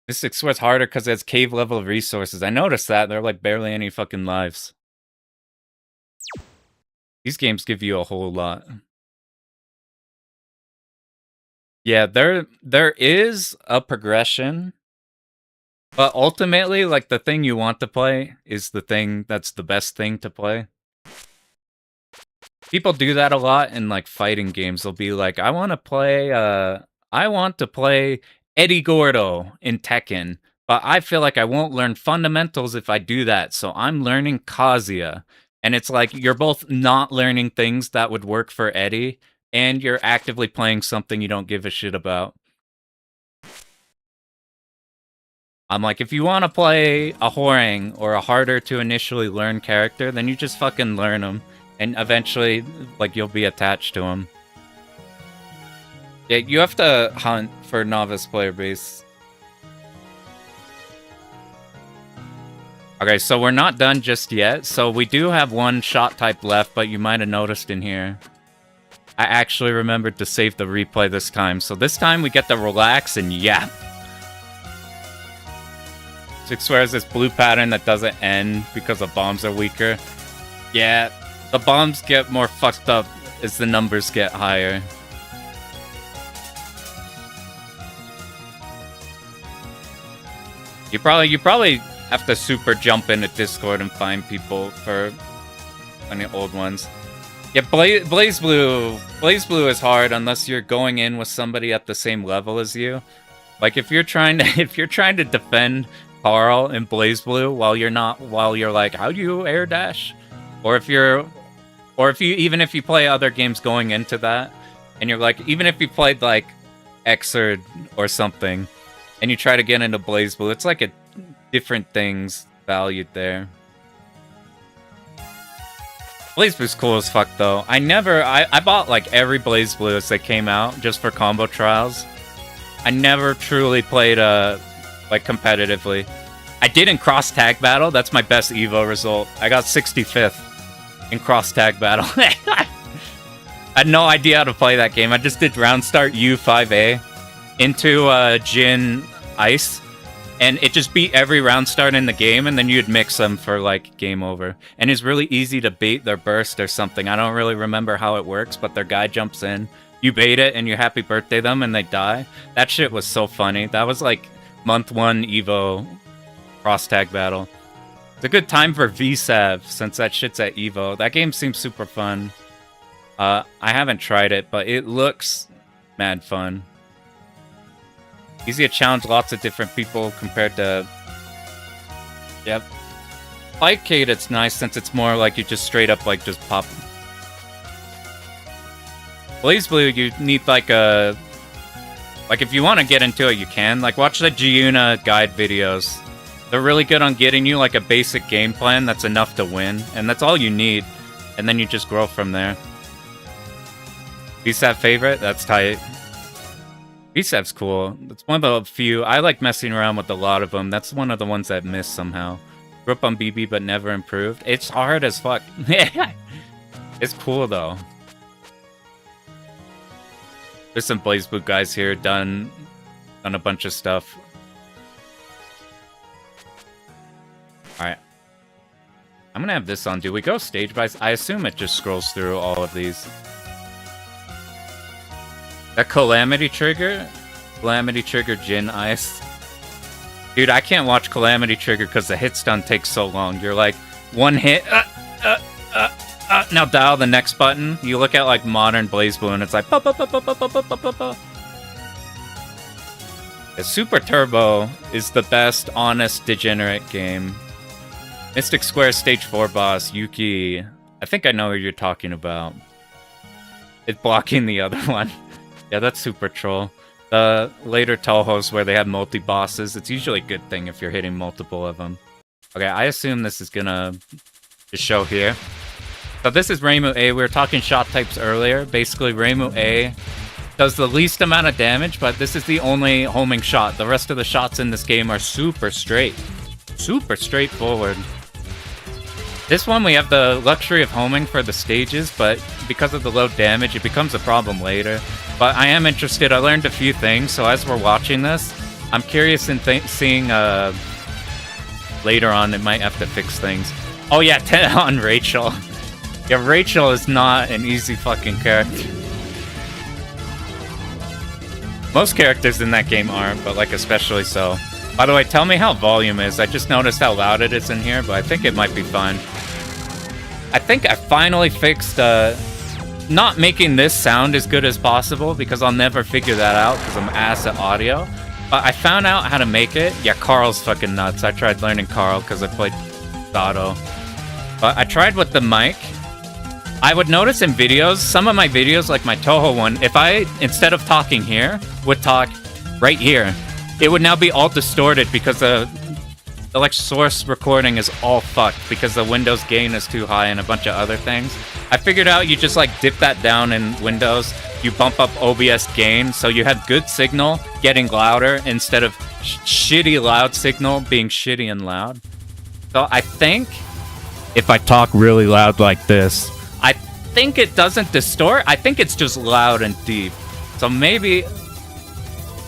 Mystic Square's harder because it has cave level resources. I noticed that. There are like barely any fucking lives. These games give you a whole lot. Yeah, there is a progression. But ultimately, like, the thing you want to play is the thing that's the best thing to play. People do that a lot in, like, fighting games. They'll be like, I want to play Eddie Gordo in Tekken, but I feel like I won't learn fundamentals if I do that, so I'm learning Kazuya. And it's like, you're both not learning things that would work for Eddie, and you're actively playing something you don't give a shit about. I'm like, if you want to play a Horang or a harder to initially learn character, then you just fucking learn them. And eventually, like, you'll be attached to them. Yeah, you have to hunt for novice player base. Okay, so we're not done just yet. So we do have one shot type left, but you might have noticed in here, I actually remembered to save the replay this time. So this time we get to relax and yap. Six squares this blue pattern that doesn't end because the bombs are weaker. Yeah, the bombs get more fucked up as the numbers get higher. You probably have to super jump into Discord and find people for any old ones. Yeah, Blaze Blue is hard unless you're going in with somebody at the same level as you. Like if you're trying to defend Carl in Blaze Blue while you're like, how do you air dash? Or if you play other games going into that, and you're like, even if you played like Xrd or something, and you try to get into Blaze Blue, it's like a different things valued there. Blaze Blue's cool as fuck though. I bought like every Blaze Blue as they came out just for combo trials. I never truly played like competitively. I did in cross tag battle. That's my best Evo result. I got 65th in cross tag battle. I had no idea how to play that game. I just did round start U5A into Jin Ice, and it just beat every round start in the game, and then you'd mix them for like game over. And it's really easy to bait their burst or something. I don't really remember how it works, but their guy jumps in. You bait it and you happy birthday them and they die. That shit was so funny. That was like month 1 Evo cross tag battle. It's a good time for VSAV since that shit's at Evo. That game seems super fun. I haven't tried it, but it looks mad fun. Easy to challenge lots of different people compared to... Yep. Spikecade, it's nice since it's more like you just straight up like just pop... Blaze Blue, you need like a... Like if you want to get into it, you can. Like watch the Giuna guide videos. They're really good on getting you like a basic game plan that's enough to win. And that's all you need. And then you just grow from there. VSAV favorite? That's tight. VSAV's cool. It's one of the few. I like messing around with a lot of them. That's one of the ones that missed somehow. Grew up on BB but never improved. It's hard as fuck. It's cool though. There's some Blaze Blue guys here done a bunch of stuff. Alright. I'm gonna have this on. Do we go stage by? I assume it just scrolls through all of these. That Calamity Trigger? Calamity Trigger Jin Ice. Dude, I can't watch Calamity Trigger because the hit stun takes so long. You're like, one hit, now dial the next button. You look at like modern Blaze Blue and it's like, Super Turbo is the best honest degenerate game. Mystic Square Stage 4 boss, Yuki. I think I know who you're talking about. It's blocking the other one. Yeah, that's super troll. The later Touhous where they have multi-bosses, it's usually a good thing if you're hitting multiple of them. Okay, I assume this is gonna just show here. So this is Reimu A. We were talking shot types earlier. Basically, Reimu A does the least amount of damage, but this is the only homing shot. The rest of the shots in this game are super straight. Super straightforward. This one, we have the luxury of homing for the stages, but because of the low damage, it becomes a problem later. But I am interested. I learned a few things, so as we're watching this, I'm curious in seeing later on, it might have to fix things. Oh yeah, 10 on Rachel. Yeah, Rachel is not an easy fucking character. Most characters in that game aren't, but like especially so. By the way, tell me how volume is. I just noticed how loud it is in here, but I think it might be fine. I think I finally fixed not making this sound as good as possible because I'll never figure that out because I'm ass at audio. But I found out how to make it. Yeah, Carl's fucking nuts. I tried learning Carl because I played Dotto. But I tried with the mic. I would notice in videos, some of my videos, like my Touhou one, if I, instead of talking here, would talk right here, it would now be all distorted because the the like source recording is all fucked because the Windows gain is too high and a bunch of other things. I figured out you just like dip that down in Windows, you bump up OBS gain, so you have good signal getting louder instead of shitty loud signal being shitty and loud. So I think if I talk really loud like this, I think it doesn't distort. I think it's just loud and deep. So maybe,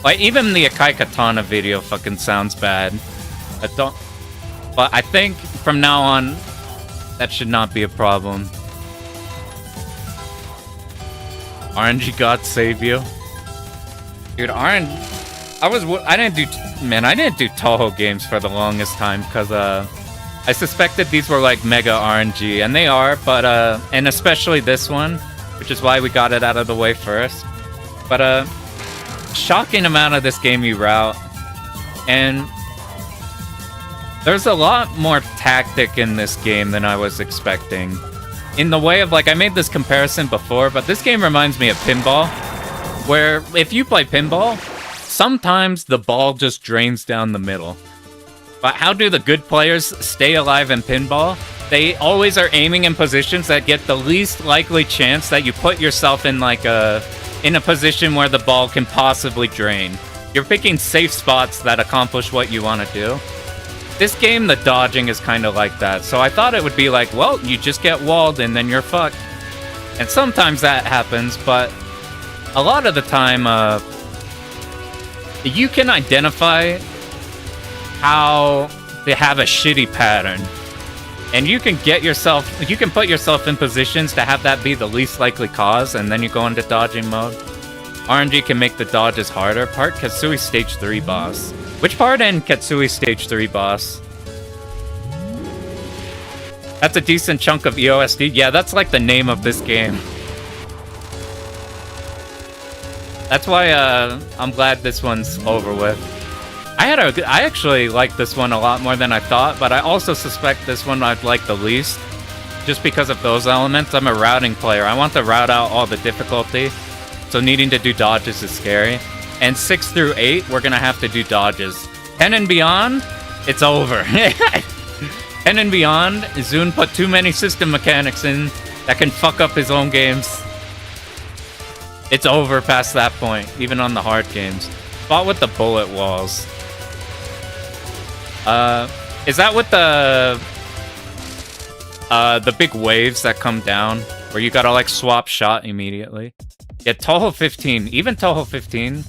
like, even the Akai Katana video fucking sounds bad. But I think from now on, that should not be a problem. RNG God save you. Dude, I didn't do Touhou games for the longest time because I suspected these were like mega RNG, and they are, but and especially this one, which is why we got it out of the way first. But shocking amount of this game you route, and there's a lot more tactic in this game than I was expecting. In the way of, like, I made this comparison before, but this game reminds me of pinball, where if you play pinball, sometimes the ball just drains down the middle. But how do the good players stay alive in pinball? They always are aiming in positions that get the least likely chance that you put yourself in, like, in a position where the ball can possibly drain. You're picking safe spots that accomplish what you want to do. This game, the dodging is kind of like that, so I thought it would be like, well, you just get walled and then you're fucked. And sometimes that happens, but a lot of the time, you can identify how they have a shitty pattern. And you can put yourself in positions to have that be the least likely cause, and then you go into dodging mode. RNG can make the dodges harder. Part Katsui Stage 3 boss. Which part in Katsui Stage 3 boss? That's a decent chunk of EOSD. Yeah, that's like the name of this game. That's why I'm glad this one's over with. I actually like this one a lot more than I thought, but I also suspect this one I'd like the least, just because of those elements. I'm a routing player. I want to route out all the difficulty, so needing to do dodges is scary. And 6 through 8, we're gonna have to do dodges. 10 and beyond, it's over. 10 and beyond, Zune put too many system mechanics in that can fuck up his own games. It's over past that point, even on the hard games. Fought with the bullet walls. Is that with the big waves that come down, where you gotta like swap shot immediately? Yeah, Touhou 15, even Touhou 15.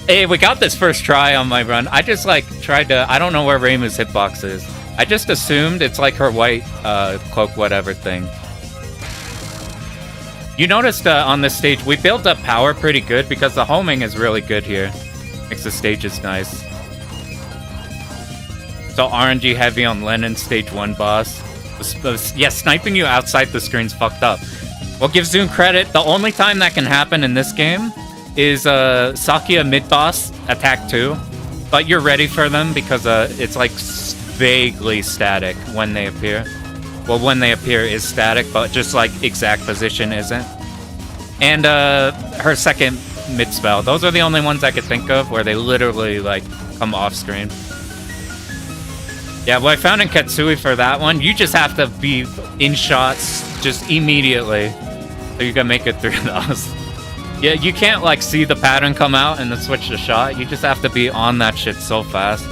Hey, we got this first try on my run. I just like tried to, I don't know where Reimu's hitbox is. I just assumed it's like her white cloak whatever thing. You noticed on this stage, we built up power pretty good because the homing is really good here. Makes the stages nice. So RNG heavy on Lennon stage 1 boss. Yeah, sniping you outside the screen's fucked up. We'll give Zune credit. The only time that can happen in this game is Sakia mid-boss attack 2. But you're ready for them because it's like vaguely static when they appear. Well, when they appear is static, but just like exact position isn't. And her second mid-spell. Those are the only ones I could think of where they literally like come off screen. Yeah, what I found in Katsui for that one, you just have to be in shots just immediately so you can make it through those. Yeah, you can't like see the pattern come out and then switch the shot. You just have to be on that shit so fast.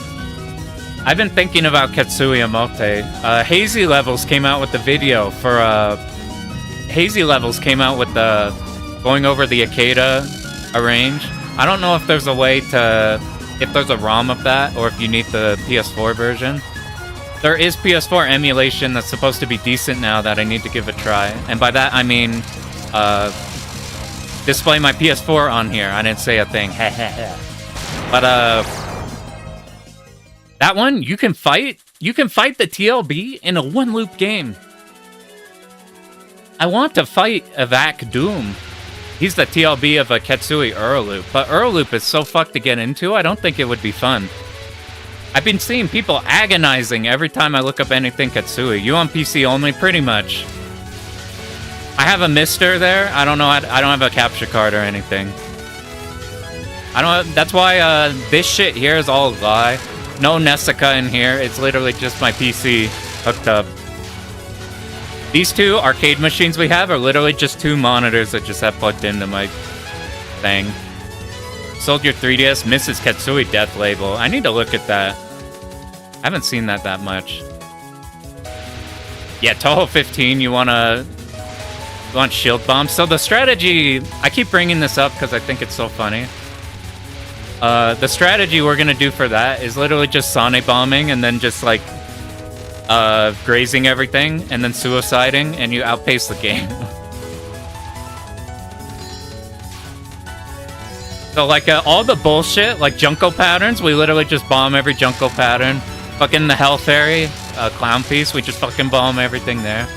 I've been thinking about Katsui Emote. Hazy Levels came out with the video for Hazy Levels came out with the going over the Akeda arrange. I don't know if there's a way to, if there's a ROM of that or if you need the PS4 version. There is PS4 emulation that's supposed to be decent now that I need to give a try. And by that I mean display my PS4 on here. I didn't say a thing. But that one, you can fight the TLB in a one-loop game. I want to fight Evac Doom. He's the TLB of a Katsui Urloop, but Urloop is so fucked to get into, I don't think it would be fun. I've been seeing people agonizing every time I look up anything Katsui. You on PC only, pretty much. I have a mister there. I don't know. I don't have a capture card or anything. I don't. That's why this shit here is all a lie. No Nessica in here. It's literally just my PC hooked up. These two arcade machines we have are literally just two monitors that just have plugged into my thing. Sold your 3DS, Mrs. Katsui Death Label. I need to look at that. I haven't seen that much. Yeah, Touhou 15, you want Shield Bomb. So the strategy, I keep bringing this up because I think it's so funny. The strategy we're going to do for that is literally just Sane bombing and then just like grazing everything and then suiciding, and you outpace the game. So like all the bullshit, like Junko patterns, we literally just bomb every Junko pattern. Fucking the health fairy, clown piece, we just fucking bomb everything there.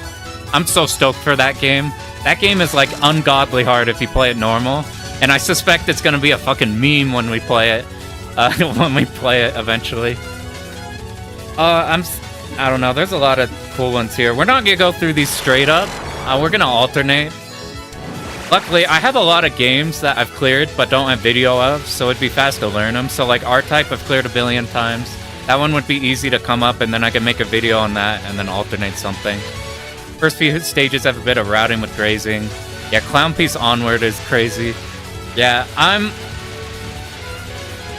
I'm so stoked for that game. That game is like ungodly hard if you play it normal, and I suspect it's gonna be a fucking meme when we play it. When we play it eventually. I don't know. There's a lot of cool ones here. We're not gonna go through these straight up. We're gonna alternate. Luckily, I have a lot of games that I've cleared but don't have video of, so it'd be fast to learn them. So like R-Type I've cleared a billion times. That one would be easy to come up, and then I can make a video on that and then alternate something. First few stages have a bit of routing with grazing. Yeah, Clown Piece Onward is crazy. Yeah,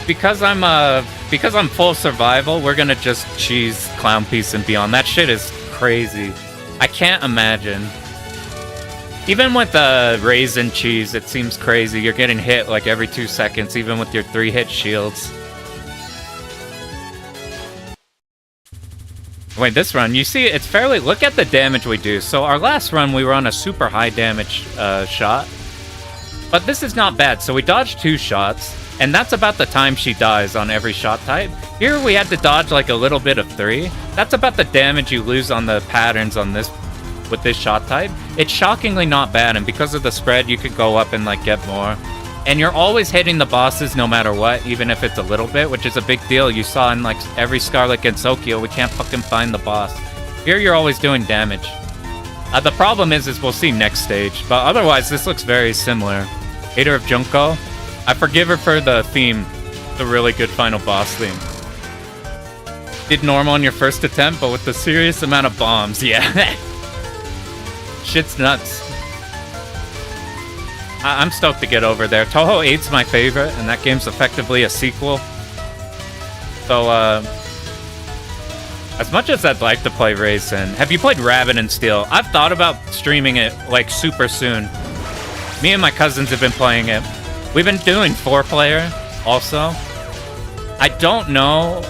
because I'm full survival, we're gonna just cheese Clown Piece and Beyond. That shit is crazy. I can't imagine. Even with Raisin Cheese, it seems crazy. You're getting hit like every 2 seconds, even with your 3-hit shields. Wait, this run, you see, it's fairly... Look at the damage we do. So our last run, we were on a super high damage shot. But this is not bad. So we dodged 2 shots, and that's about the time she dies on every shot type. Here we had to dodge like a little bit of 3. That's about the damage you lose on the patterns on this with this shot type. It's shockingly not bad, and because of the spread, you could go up and like get more. And you're always hitting the bosses no matter what, even if it's a little bit, which is a big deal. You saw in like every Scarlet Gensokyo, we can't fucking find the boss. Here you're always doing damage. The problem is we'll see next stage, but otherwise this looks very similar. Hater of Junko. I forgive her for the theme. It's a really good final boss theme. Did normal on your first attempt, but with a serious amount of bombs. Yeah. Shit's nuts. I'm stoked to get over there. Touhou 8's my favorite, and that game's effectively a sequel. So, as much as I'd like to play Raisin, have you played Rabbit and Steel? I've thought about streaming it, like, super soon. Me and my cousins have been playing it. We've been doing 4-player, also. I don't know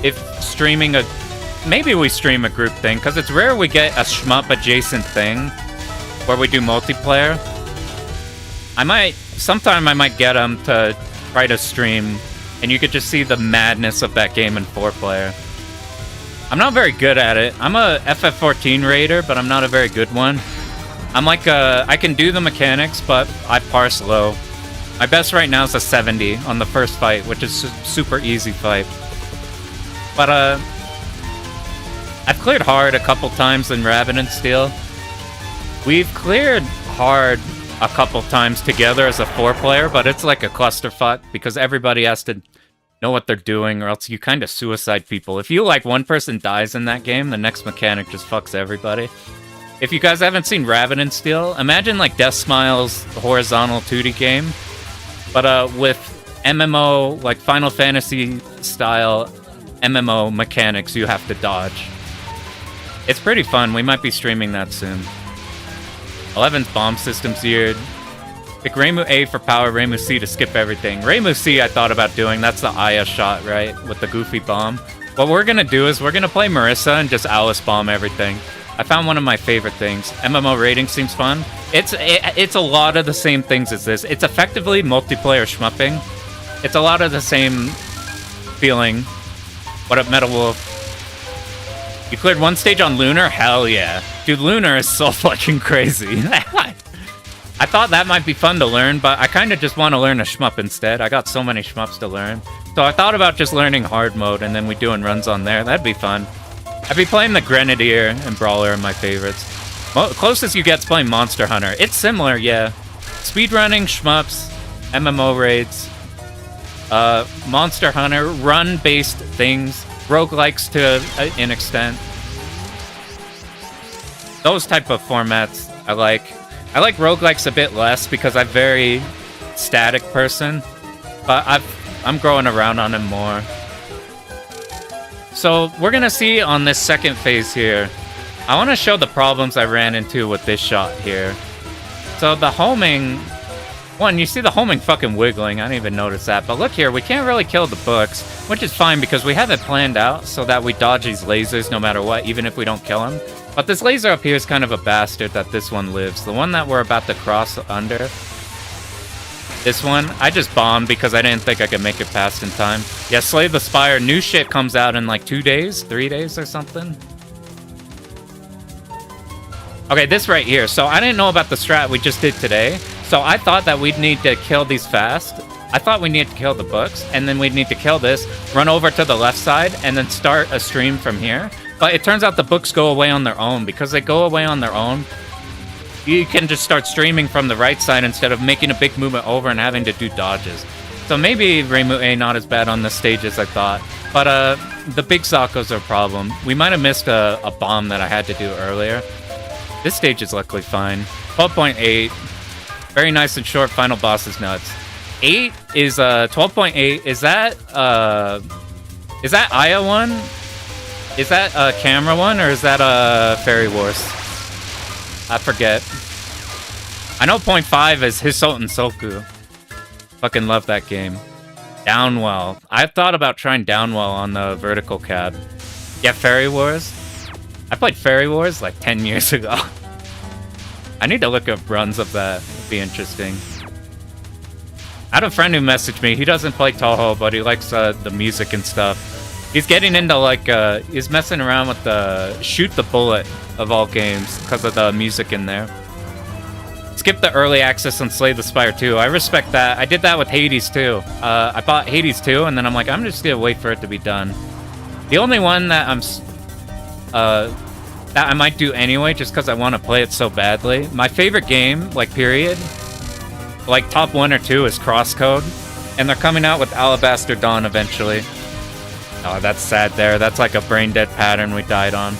if streaming a... Maybe we stream a group thing, because it's rare we get a shmup-adjacent thing where we do multiplayer. Sometime I might get them to try to stream, and you could just see the madness of that game in 4-player. I'm not very good at it. I'm a FF14 raider, but I'm not a very good one. I'm like I can do the mechanics, but I parse low. My best right now is a 70 on the first fight, which is a super easy fight. But I've cleared hard a couple times in Rabbit and Steel. We've cleared hard a couple times together as a 4-player, but it's like a clusterfuck because everybody has to know what they're doing, or else you kind of suicide people. If you like one person dies in that game, the next mechanic just fucks everybody. If you guys haven't seen Rabbit and Steel, imagine like Death Smile's horizontal 2D game, but with MMO, like Final Fantasy style MMO mechanics you have to dodge. It's pretty fun. We might be streaming that soon. 11's bomb system's geared. Pick Reimu A for power, Reimu C to skip everything. Reimu C I thought about doing. That's the Aya shot, right? With the goofy bomb. What we're gonna do is we're gonna play Marissa and just Alice bomb everything. I found one of my favorite things. MMO rating seems fun. It's a lot of the same things as this. It's effectively multiplayer shmupping. It's a lot of the same feeling. What up, Metal Wolf? You cleared one stage on Lunar? Hell yeah. Dude, Lunar is so fucking crazy. I thought that might be fun to learn, but I kind of just want to learn a shmup instead. I got so many shmups to learn. So I thought about just learning hard mode and then we doing runs on there. That'd be fun. I'd be playing the Grenadier and Brawler are my favorites. Closest you get's playing Monster Hunter. It's similar, yeah. Speedrunning, shmups, MMO raids. Monster Hunter, run-based things, roguelikes to an extent. Those type of formats I like. I like roguelikes a bit less because I'm a very static person, but I'm growing around on them more. So we're gonna see on this second phase here, I want to show the problems I ran into with this shot here. So the homing, one, you see the homing fucking wiggling, I didn't even notice that, but look here, we can't really kill the books, which is fine because we have it planned out so that we dodge these lasers no matter what, even if we don't kill him. But this laser up here is kind of a bastard that this one lives. The one that we're about to cross under, this one, I just bombed because I didn't think I could make it past in time. Yeah, Slay the Spire, new shit comes out in like 2 days, 3 days or something. Okay, this right here. So I didn't know about the strat we just did today. So I thought that we'd need to kill these fast. I thought we needed to kill the books, and then we'd need to kill this, run over to the left side, and then start a stream from here. But it turns out the books go away on their own. Because they go away on their own, you can just start streaming from the right side instead of making a big movement over and having to do dodges. So maybe Reimu A not as bad on this stage as I thought. But the big Zakos are a problem. We might have missed a bomb that I had to do earlier. This stage is luckily fine. 12.8. Very nice and short. Final boss is nuts. 8 is 12.8. Is that Aya one? Is that a camera one or is that a Fairy Wars? I forget. I know 0.5 is Hisoten Soku. Fucking love that game. Downwell. I've thought about trying Downwell on the vertical cab. Yeah, Fairy Wars. I played Fairy Wars like 10 years ago. I need to look up runs of that. It'd be interesting. I had a friend who messaged me. He doesn't play Touhou, but he likes the music and stuff. He's getting into like, he's messing around with the Shoot the Bullet of all games because of the music in there. Skip the early access on Slay the Spire 2. I respect that. I did that with Hades 2. I bought Hades 2 and then I'm like, I'm just gonna wait for it to be done. The only one that that I might do anyway, just because I want to play it so badly. My favorite game, like period, like top 1 or 2 is Crosscode, and they're coming out with Alabaster Dawn eventually. Oh, that's sad there. That's like a brain dead pattern we died on.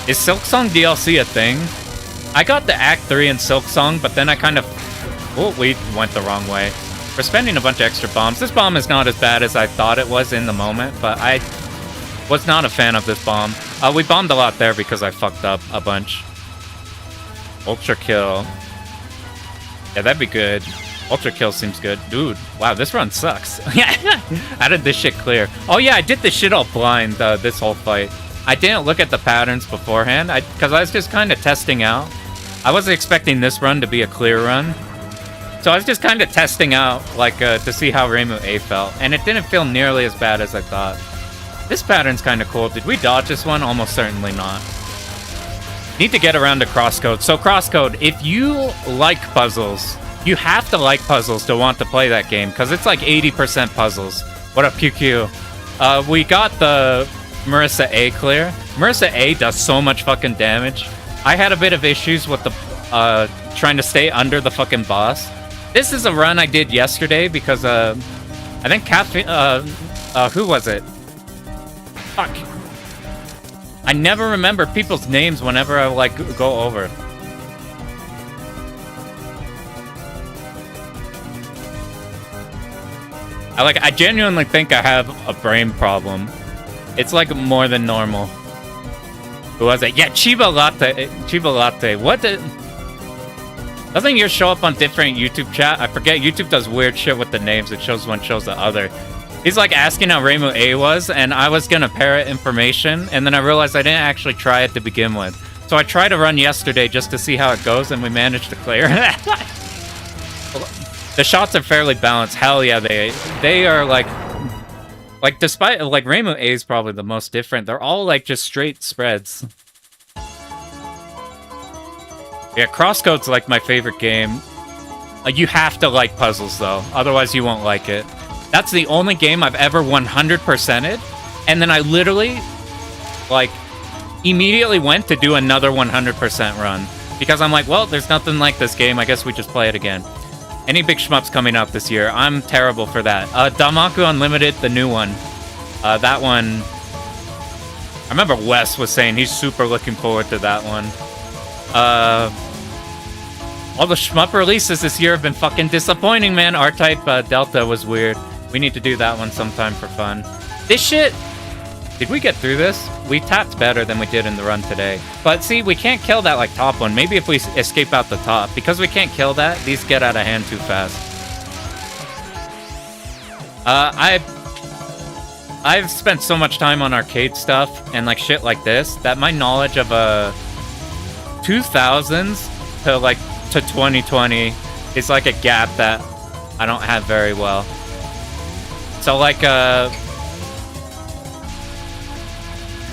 Is Silksong DLC a thing? I got the Act 3 in Silksong, but then I kind of... Oh, we went the wrong way. We're spending a bunch of extra bombs. This bomb is not as bad as I thought it was in the moment, but I was not a fan of this bomb. We bombed a lot there because I fucked up a bunch. Ultra Kill. Yeah, that'd be good. Ultra Kill seems good. Dude, wow, this run sucks. How did this shit clear? Oh yeah, I did this shit all blind this whole fight. I didn't look at the patterns beforehand because I was just kind of testing out. I wasn't expecting this run to be a clear run. So I was just kind of testing out, like, to see how Reimu A felt. And it didn't feel nearly as bad as I thought. This pattern's kind of cool. Did we dodge this one? Almost certainly not. Need to get around to Crosscode. So Crosscode, if you like puzzles, you have to like puzzles to want to play that game, because it's like 80% puzzles. What up, QQ? We got the Marissa A clear. Marissa A does so much fucking damage. I had a bit of issues with the trying to stay under the fucking boss. This is a run I did yesterday because I think who was it? Fuck. I never remember people's names whenever I like go over. I genuinely think I have a brain problem. It's like more than normal. Who was it? Yeah, Chiba Latte. Chiba Latte. What the? Doesn't yours show up on different YouTube chat? I forget. YouTube does weird shit with the names. It shows one, shows the other. He's like asking how Reimu A was, and I was gonna parrot information, and then I realized I didn't actually try it to begin with. So I tried to run yesterday just to see how it goes, and we managed to clear. The shots are fairly balanced. Hell yeah, they are like despite like Reimu A is probably the most different. They're all like just straight spreads. Yeah, Crosscode's like my favorite game. You have to like puzzles though, otherwise you won't like it. That's the only game I've ever 100%ed, and then I literally, like, immediately went to do another 100% run. Because I'm like, well, there's nothing like this game, I guess we just play it again. Any big shmups coming out this year? I'm terrible for that. Damaku Unlimited, the new one. That one... I remember Wes was saying he's super looking forward to that one. All the shmup releases this year have been fucking disappointing, man. R-Type Delta was weird. We need to do that one sometime for fun. This shit... Did we get through this? We tapped better than we did in the run today. But see, we can't kill that like top one. Maybe if we escape out the top. Because we can't kill that, these get out of hand too fast. I've spent so much time on arcade stuff and like shit like this that my knowledge of 2000s to 2020 is like a gap that I don't have very well. So like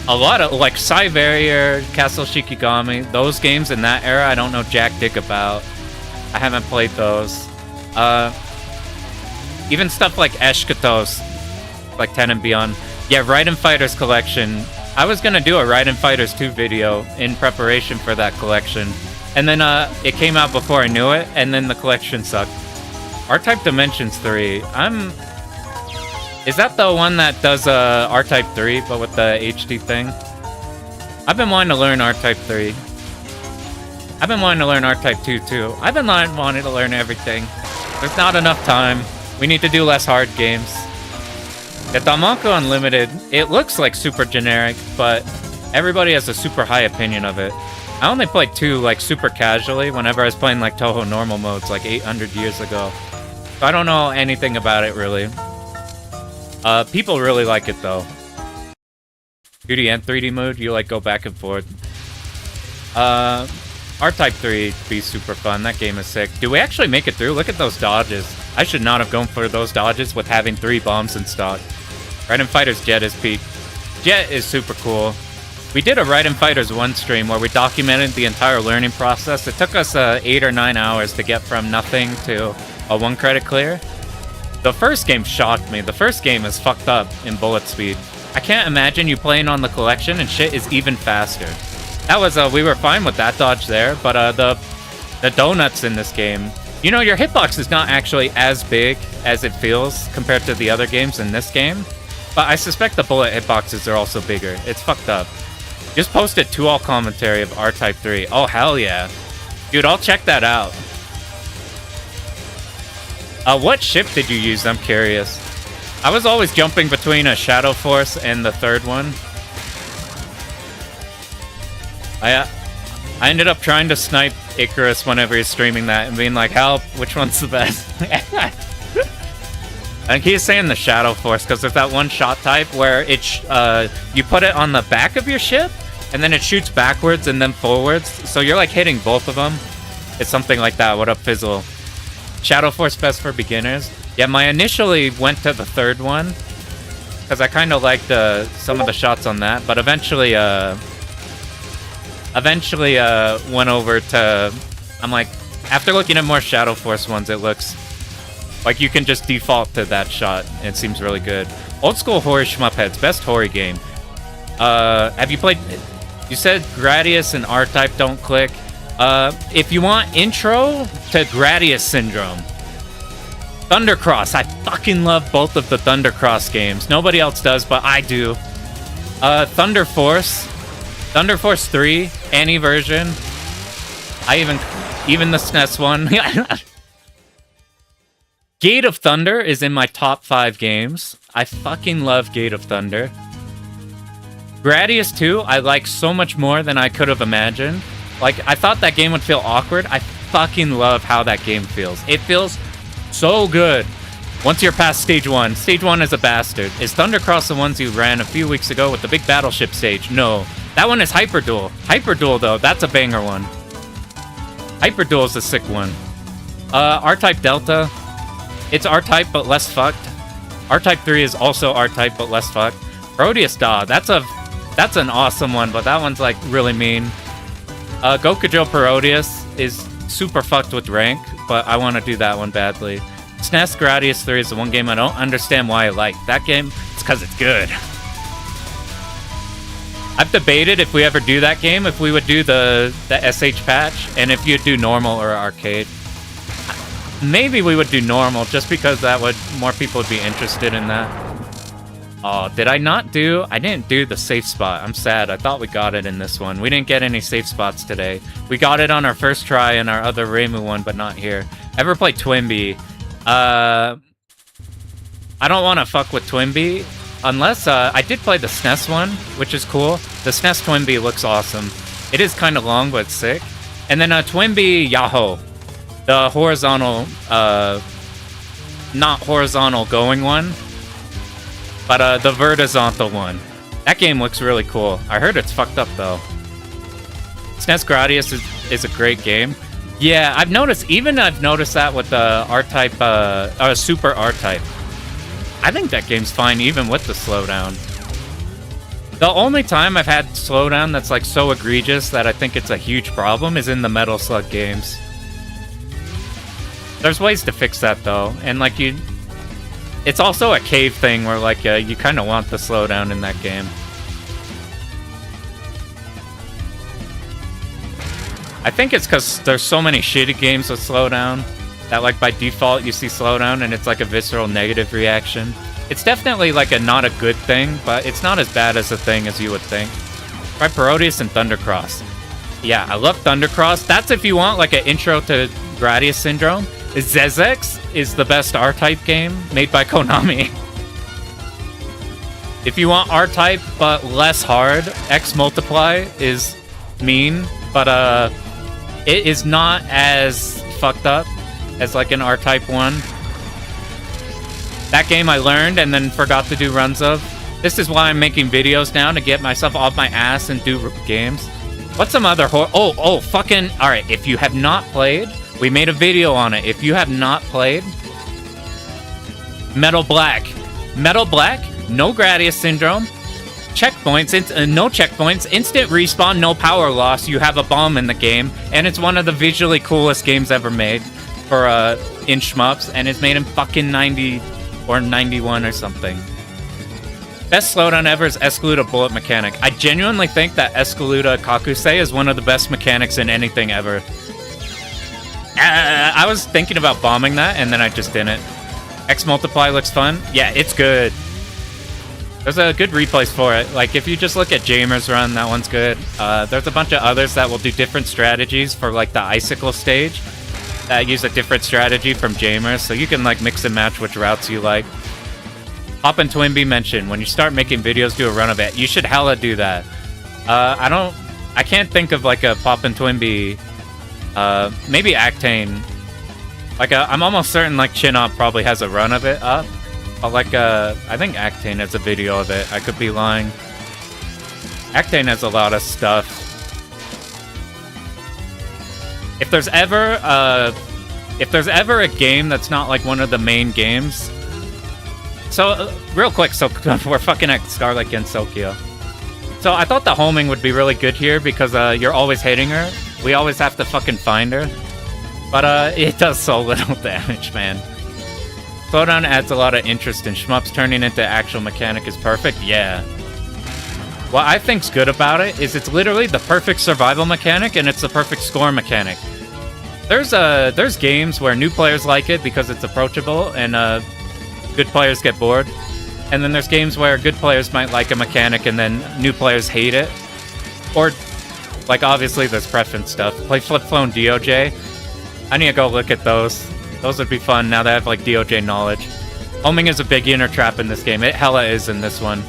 a lot of, like, Cyberrier, Castle Shikigami, those games in that era, I don't know jack dick about. I haven't played those. Even stuff like Eshkatos, like 10 and Beyond. Yeah, Raiden Fighters collection. I was gonna do a Raiden Fighters 2 video in preparation for that collection. And then it came out before I knew it, and then the collection sucked. R-Type Dimensions 3. Is that the one that does R-Type 3, but with the HD thing? I've been wanting to learn R-Type 3. I've been wanting to learn R-Type 2, too. I've been wanting to learn everything. There's not enough time. We need to do less hard games. The Damaku Unlimited, it looks like super generic, but everybody has a super high opinion of it. I only played 2, like, super casually whenever I was playing, like, Touhou normal modes, like, 800 years ago. So I don't know anything about it, really. People really like it, though. 2D and 3D mode, you, like, go back and forth. R-Type 3 be super fun. That game is sick. Do we actually make it through? Look at those dodges. I should not have gone for those dodges with having 3 bombs in stock. Raiden Fighters Jet is peak. Jet is super cool. We did a Raiden Fighters 1 stream where we documented the entire learning process. It took us 8 or 9 hours to get from nothing to a 1 credit clear. The first game shocked me. The first game is fucked up in bullet speed. I can't imagine you playing on the collection and shit is even faster. That was, we were fine with that dodge there, but the donuts in this game, you know, your hitbox is not actually as big as it feels compared to the other games in this game, but I suspect the bullet hitboxes are also bigger. It's fucked up. Just posted 2-all commentary of R-Type 3. Oh, hell yeah. Dude, I'll check that out. What ship did you use? I'm curious. I was always jumping between a Shadow Force and the third one. I ended up trying to snipe Icarus whenever he's streaming that and being like, help, which one's the best? I think he's saying the Shadow Force because there's that one shot type where you put it on the back of your ship and then it shoots backwards and then forwards. So you're like hitting both of them. It's something like that. What up, Fizzle? Shadow Force best for beginners. Yeah, my initially went to the third one because I kind of liked some of the shots on that, but eventually went over to. I'm like, after looking at more Shadow Force ones, it looks like you can just default to that shot. It seems really good. Old school Hori Shmup Heads, best Hori game. Have you played? You said Gradius and R-Type don't click. If you want intro to Gradius Syndrome, Thundercross. I fucking love both of the Thundercross games. Nobody else does, but I do. Thunder Force 3, any version. Even the SNES one. Gate of Thunder is in my top 5 games. I fucking love Gate of Thunder. Gradius 2, I like so much more than I could have imagined. Like, I thought that game would feel awkward. I fucking love how that game feels. It feels so good. Once you're past stage 1. Stage 1 is a bastard. Is Thundercross the ones you ran a few weeks ago with the big battleship stage? No. That one is Hyperduel. Hyperduel, though, that's a banger one. Hyperduel is a sick one. R-Type Delta. It's R-Type, but less fucked. R-Type 3 is also R-Type, but less fucked. Proteus Da. That's an awesome one, but that one's, like, really mean. Gokujo Parodius is super fucked with rank, but I want to do that one badly. SNES Gradius 3 is the one game I don't understand why I like. That game, it's because it's good. I've debated if we ever do that game, if we would do the SH patch, and if you'd do normal or arcade. Maybe we would do normal, just because that would more people would be interested in that. Oh, did I not do? I didn't do the safe spot. I'm sad. I thought we got it in this one. We didn't get any safe spots today. We got it on our first try in our other Reimu one, but not here. Ever play Twinbee? I don't want to fuck with Twinbee. Unless, I did play the SNES one, which is cool. The SNES Twinbee looks awesome. It is kind of long, but sick. And then, Twinbee Yahoo. The horizontal, not horizontal going one, but, the vertical one. That game looks really cool. I heard it's fucked up, though. SNES Gradius is a great game. Yeah, I've noticed that with the R-Type, Super R-Type. I think that game's fine even with the slowdown. The only time I've had slowdown that's like so egregious that I think it's a huge problem is in the Metal Slug games. There's ways to fix that though, and like it's also a cave thing where like you kind of want the slowdown in that game. I think it's because there's so many shitty games with slowdown that like by default you see slowdown and it's like a visceral negative reaction. It's definitely like not a good thing, but it's not as bad as a thing as you would think. Try Parodius and Thundercross. Yeah, I love Thundercross. That's if you want like an intro to Gradius Syndrome. Zezex is the best R-Type game made by Konami. If you want R-Type but less hard, X Multiply is mean, but it is not as fucked up as like an R-Type one. That game I learned and then forgot to do runs of. This is why I'm making videos now, to get myself off my ass and do games. What's some other fucking... Alright, if you have not played, we made a video on it. If you have not played... Metal Black. Metal Black, no Gradius Syndrome. Checkpoints, no checkpoints, instant respawn, no power loss. You have a bomb in the game, and it's one of the visually coolest games ever made for in shmups, and it's made in fucking 90 or 91 or something. Best slowdown ever is Escaluda Bullet Mechanic. I genuinely think that Escaluda Kakusei is one of the best mechanics in anything ever. I was thinking about bombing that, and then I just didn't. X Multiply looks fun. Yeah, it's good. There's a good replays for it. Like, if you just look at Jamer's Run, that one's good. There's a bunch of others that will do different strategies for, like, the Icicle stage that use a different strategy from Jamer's, so you can, like, mix and match which routes you like. Pop and Twinbee mentioned, when you start making videos, do a run of it. You should hella do that. I can't think of, like, a Pop and Twinbee, maybe Actane. Like, I'm almost certain, like, Chinop probably has a run of it up. But, like, I think Actane has a video of it. I could be lying. Actane has a lot of stuff. If there's ever a game that's not, like, one of the main games... So, real quick, so we're fucking at Scarlet Gensokyo. So, I thought the homing would be really good here because, you're always hitting her. We always have to fucking find her. But, it does so little damage, man. Slowdown adds a lot of interest in shmups. Turning into actual mechanic is perfect. Yeah. What I think's good about it is it's literally the perfect survival mechanic and it's the perfect score mechanic. There's games where new players like it because it's approachable and good players get bored. And then there's games where good players might like a mechanic and then new players hate it. Or, like, obviously there's preference stuff. Play Flip Phone DOJ. I need to go look at those. Those would be fun now that I have, like, DOJ knowledge. Homing is a big inner trap in this game. It hella is in this one.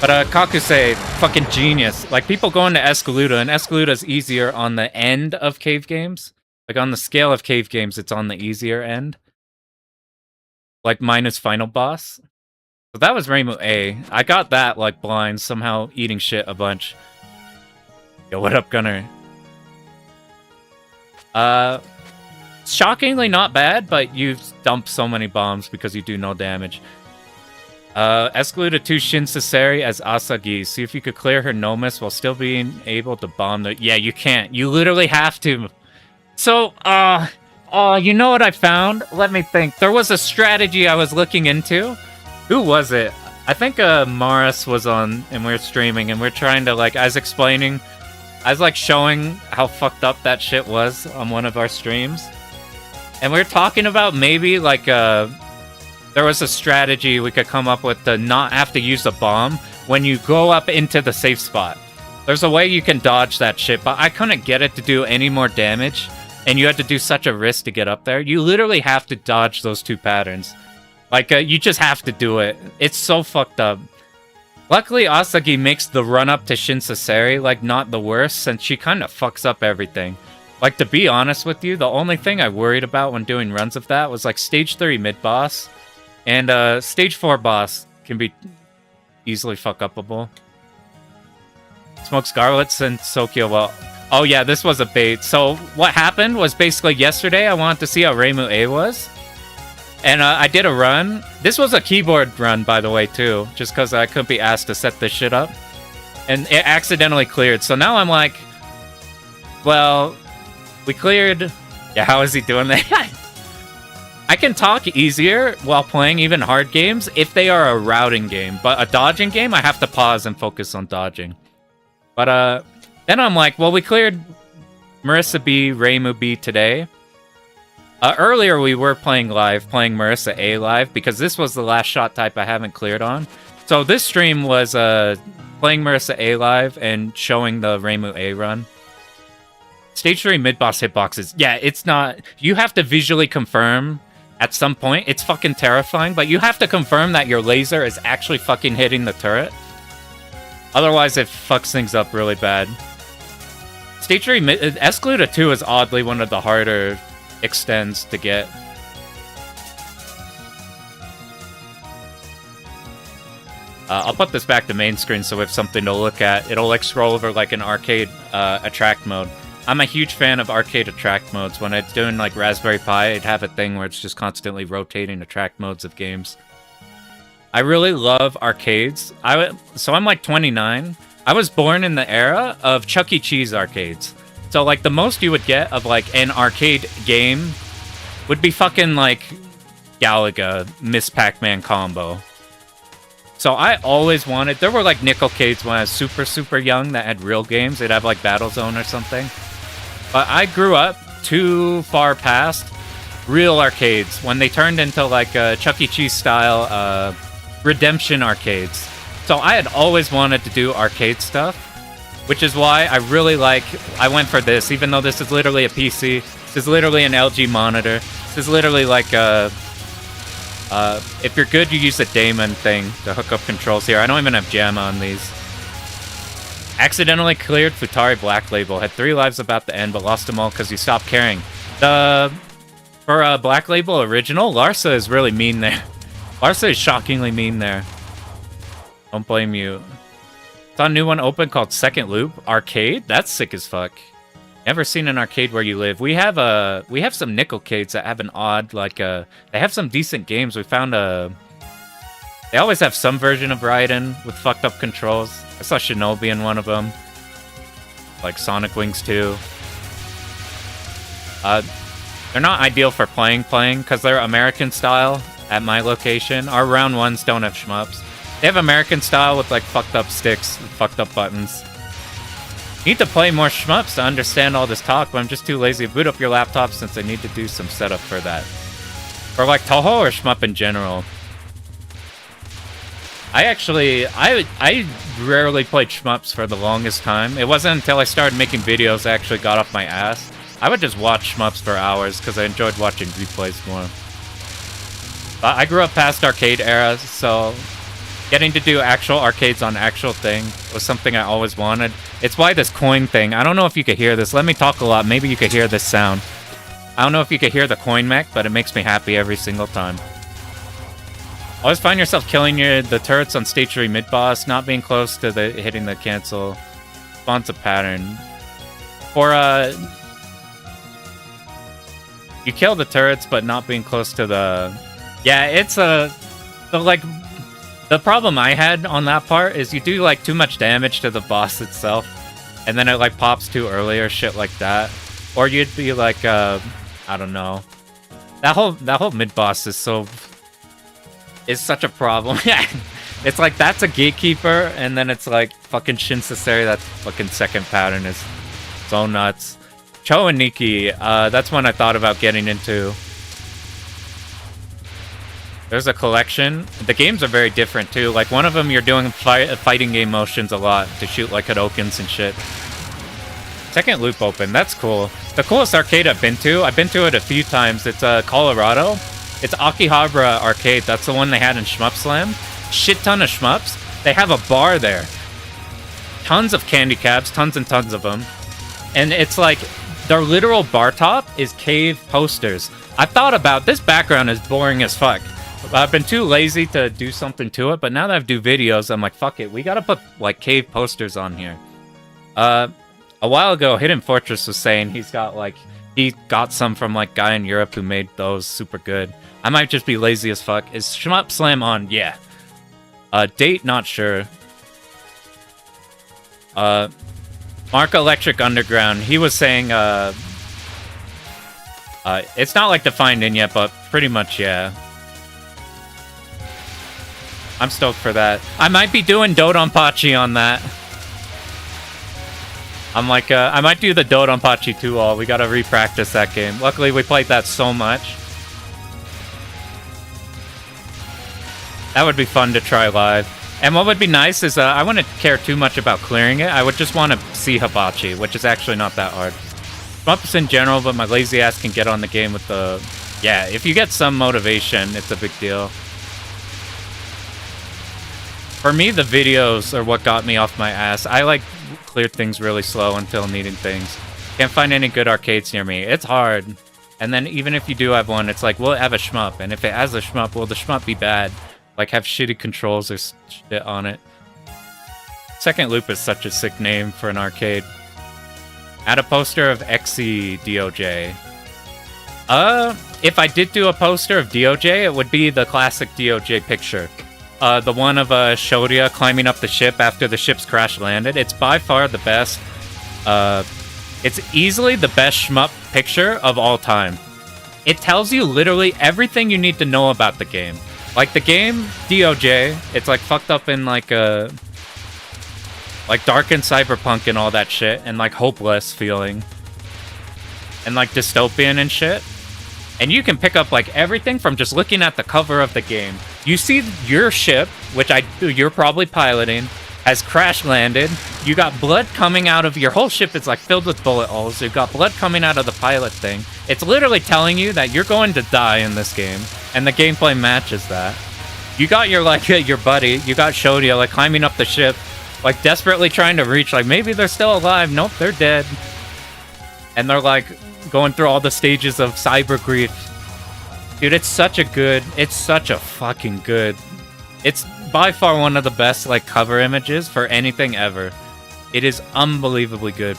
But, Kakusei, fucking genius. Like, people go into Escaluda, and Escaluda's easier on the end of cave games. Like, on the scale of cave games, it's on the easier end. Like, minus Final Boss. So that was Reimu A. I got that, like, blind, somehow eating shit a bunch. Yo, what up, Gunner? Shockingly not bad, but you've dumped so many bombs because you do no damage. Escaluda 2 Shinsaseri as Asagi. See if you could clear her Nomus while still being able to bomb the... Yeah, you can't. You literally have to. So, you know what I found? Let me think. There was a strategy I was looking into. Who was it? I think Maris was on, and we were streaming, and we're trying to, like, I was, like, showing how fucked up that shit was on one of our streams. And we're talking about maybe like there was a strategy we could come up with to not have to use a bomb when you go up into the safe spot. There's a way you can dodge that shit, but I couldn't get it to do any more damage, and you had to do such a risk to get up there. You literally have to dodge those two patterns. Like, you just have to do it. It's so fucked up. Luckily, Asagi makes the run-up to Shinsaseri, like, not the worst, since she kind of fucks up everything. Like, to be honest with you, the only thing I worried about when doing runs of that was, like, Stage 3 mid-boss, and Stage 4 boss can be easily fuck-upable. Smoke Scarlets and Sokyo, well... Oh yeah, this was a bait. So, what happened was basically yesterday I wanted to see how Reimu A was. And I did a run. This was a keyboard run, by the way, too. Just because I couldn't be asked to set this shit up. And it accidentally cleared. So now I'm like... Well, we cleared... Yeah, how is he doing that? I can talk easier while playing even hard games if they are a routing game. But a dodging game, I have to pause and focus on dodging. But then I'm like, well, we cleared Marissa B, Reimu B today. Earlier we were playing Marissa A live, because this was the last shot type I haven't cleared on. So this stream was playing Marissa A live and showing the Reimu A run. Stage 3 mid-boss hitboxes. Yeah, it's not... You have to visually confirm at some point. It's fucking terrifying, but you have to confirm that your laser is actually fucking hitting the turret. Otherwise, it fucks things up really bad. Stage 3, Escluda 2 is oddly one of the harder extends to get. I'll put this back to main screen so we have something to look at. It'll like scroll over like an arcade attract mode. I'm a huge fan of arcade attract modes. When it's doing like Raspberry Pi, it'd have a thing where it's just constantly rotating attract modes of games. I really love arcades. So I'm like 29. I was born in the era of Chuck E. Cheese arcades. So like the most you would get of like an arcade game would be fucking like Galaga Miss Pac-Man combo. So I always wanted... There were like nickelcades when I was super young that had real games. They'd have like Battlezone or something. But I grew up too far past real arcades when they turned into like Chuck E. Cheese style redemption arcades. So I had always wanted to do arcade stuff, which is why I really I went for this, even though this is literally a PC. This is literally an LG monitor. This is literally like if you're good, you use the Daemon thing to hook up controls here. I don't even have jam on these. Accidentally cleared Futari Black Label. Had 3 lives about to end, but lost them all because you stopped caring. For Black Label original, Larsa is really mean there. Larsa is shockingly mean there. Don't blame you. Saw a new one open called Second Loop Arcade. That's sick as fuck. Never seen an arcade where you live. We have some nickelcades that have an odd they have some decent games. We found they always have some version of Raiden with fucked up controls. I saw Shinobi in one of them. Like Sonic Wings 2. They're not ideal for playing because they're American style at my location. Our round ones don't have shmups. They have American style with like fucked up sticks and fucked up buttons. You need to play more shmups to understand all this talk, but I'm just too lazy to boot up your laptop since I need to do some setup for that. For like Touhou or shmup in general. I rarely played shmups for the longest time. It wasn't until I started making videos I actually got off my ass. I would just watch shmups for hours because I enjoyed watching replays more. But I grew up past arcade era, so getting to do actual arcades on actual thing was something I always wanted. It's why this coin thing, I don't know if you could hear this. Let me talk a lot. Maybe you could hear this sound. I don't know if you could hear the coin mech, but it makes me happy every single time. Always find yourself killing the turrets on stage 3 mid-boss, not being close to hitting the cancel. Spawns a pattern. For, you kill the turrets, but not being close to the... Yeah, it's the problem I had on that part is you do, like, too much damage to the boss itself, and then it, like, pops too early or shit like that. Or you'd be, like, I don't know. That whole mid-boss is such a problem. It's like, that's a gatekeeper, and then it's like, fucking Shinsaseri, that fucking second pattern is so nuts. Cho and Nikki, that's one I thought about getting into. There's a collection. The games are very different too. Like one of them, you're doing fighting game motions a lot to shoot like Hadokens and shit. Second loop open. That's cool. The coolest arcade I've been to it a few times. It's Colorado. It's Akihabara Arcade. That's the one they had in Shmup Slam. Shit ton of shmups. They have a bar there. Tons of candy cabs. Tons and tons of them. And it's like their literal bar top is cave posters. I thought about this background is boring as fuck. I've been too lazy to do something to it, but now that I do videos, I'm like, fuck it. We gotta put like cave posters on here. A while ago, Hidden Fortress was saying he got some from like guy in Europe who made those super good. I might just be lazy as fuck. Is Shmup Slam on? Yeah. Date, not sure. Mark Electric Underground, he was saying, it's not like defined in yet, but pretty much, yeah. I'm stoked for that. I might be doing Dodonpachi on that. I'm like, I might do the Dodonpachi 2-all. We gotta re-practice that game. Luckily, we played that so much. That would be fun to try live. And what would be nice is, I wouldn't care too much about clearing it. I would just want to see Hibachi, which is actually not that hard. Shmups in general, but my lazy ass can get on the game with the... Yeah, if you get some motivation, it's a big deal. For me, the videos are what got me off my ass. I like clear things really slow until needing things. Can't find any good arcades near me. It's hard. And then even if you do have one, it's like, will it have a shmup? And if it has a shmup, will the shmup be bad? Like, have shitty controls or shit on it. Second Loop is such a sick name for an arcade. Add a poster of Exy DOJ. If I did do a poster of DOJ, it would be the classic DOJ picture. The one of Shoria climbing up the ship after the ship's crash landed. It's by far the best. It's easily the best shmup picture of all time. It tells you literally everything you need to know about the game. Like the game DOJ, it's like fucked up in like like dark and cyberpunk and all that shit, and like hopeless feeling, and like dystopian and shit. And you can pick up like everything from just looking at the cover of the game. You see your ship, which you're probably piloting, has crash landed. You got blood coming out of your whole ship. Is like filled with bullet holes. You've got blood coming out of the pilot thing. It's literally telling you that you're going to die in this game, and the gameplay matches that. You got your like your buddy, you got Shoria like climbing up the ship, like desperately trying to reach. Like maybe they're still alive. Nope, they're dead. And they're like going through all the stages of cyber grief. Dude, it's such a fucking good. It's by far one of the best like cover images for anything ever. It is unbelievably good.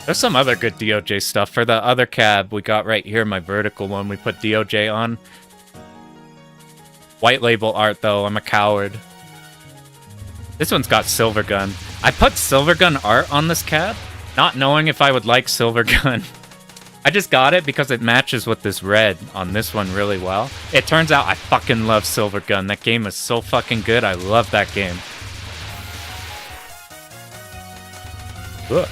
There's some other good DOJ stuff. For the other cab we got right here, my vertical one, we put DOJ on. White label art though, I'm a coward. This one's got Silvergun. I put Silvergun art on this cab, not knowing if I would like Silvergun. I just got it because it matches with this red on this one really well. It turns out I fucking love Silvergun. That game is so fucking good. I love that game. Ugh.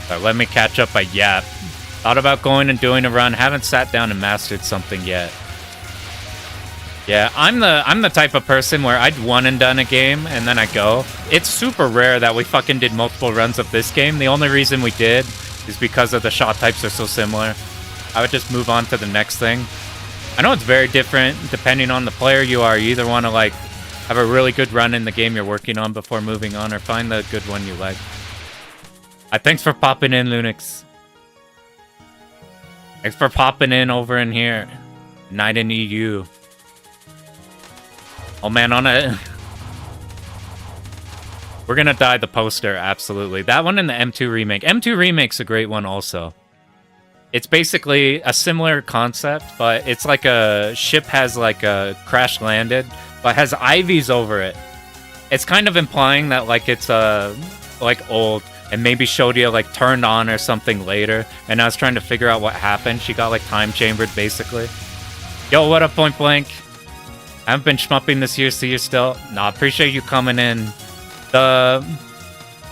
Right, let me catch up. Yap. Thought about going and doing a run. Haven't sat down and mastered something yet. Yeah, I'm the type of person where I'd one and done a game and then I go. It's super rare that we fucking did multiple runs of this game. The only reason we did is because of the shot types are so similar. I would just move on to the next thing. I know it's very different depending on the player you are. You either want to like have a really good run in the game you're working on before moving on, or find the good one you like. Thanks for popping in, Lunix. Thanks for popping in over in here. Night in EU. Oh man, on it. We're gonna dye the poster, absolutely. That one in the M2 remake. M2 remake's a great one also. It's basically a similar concept, but it's like a ship has like a crash landed, but has ivies over it. It's kind of implying that like it's like old. And maybe Shoria like turned on or something later, and I was trying to figure out what happened. She got like time chambered basically. Yo, what up, Point Blank? I haven't been shmupping this year, see you still. Nah, appreciate you coming in. The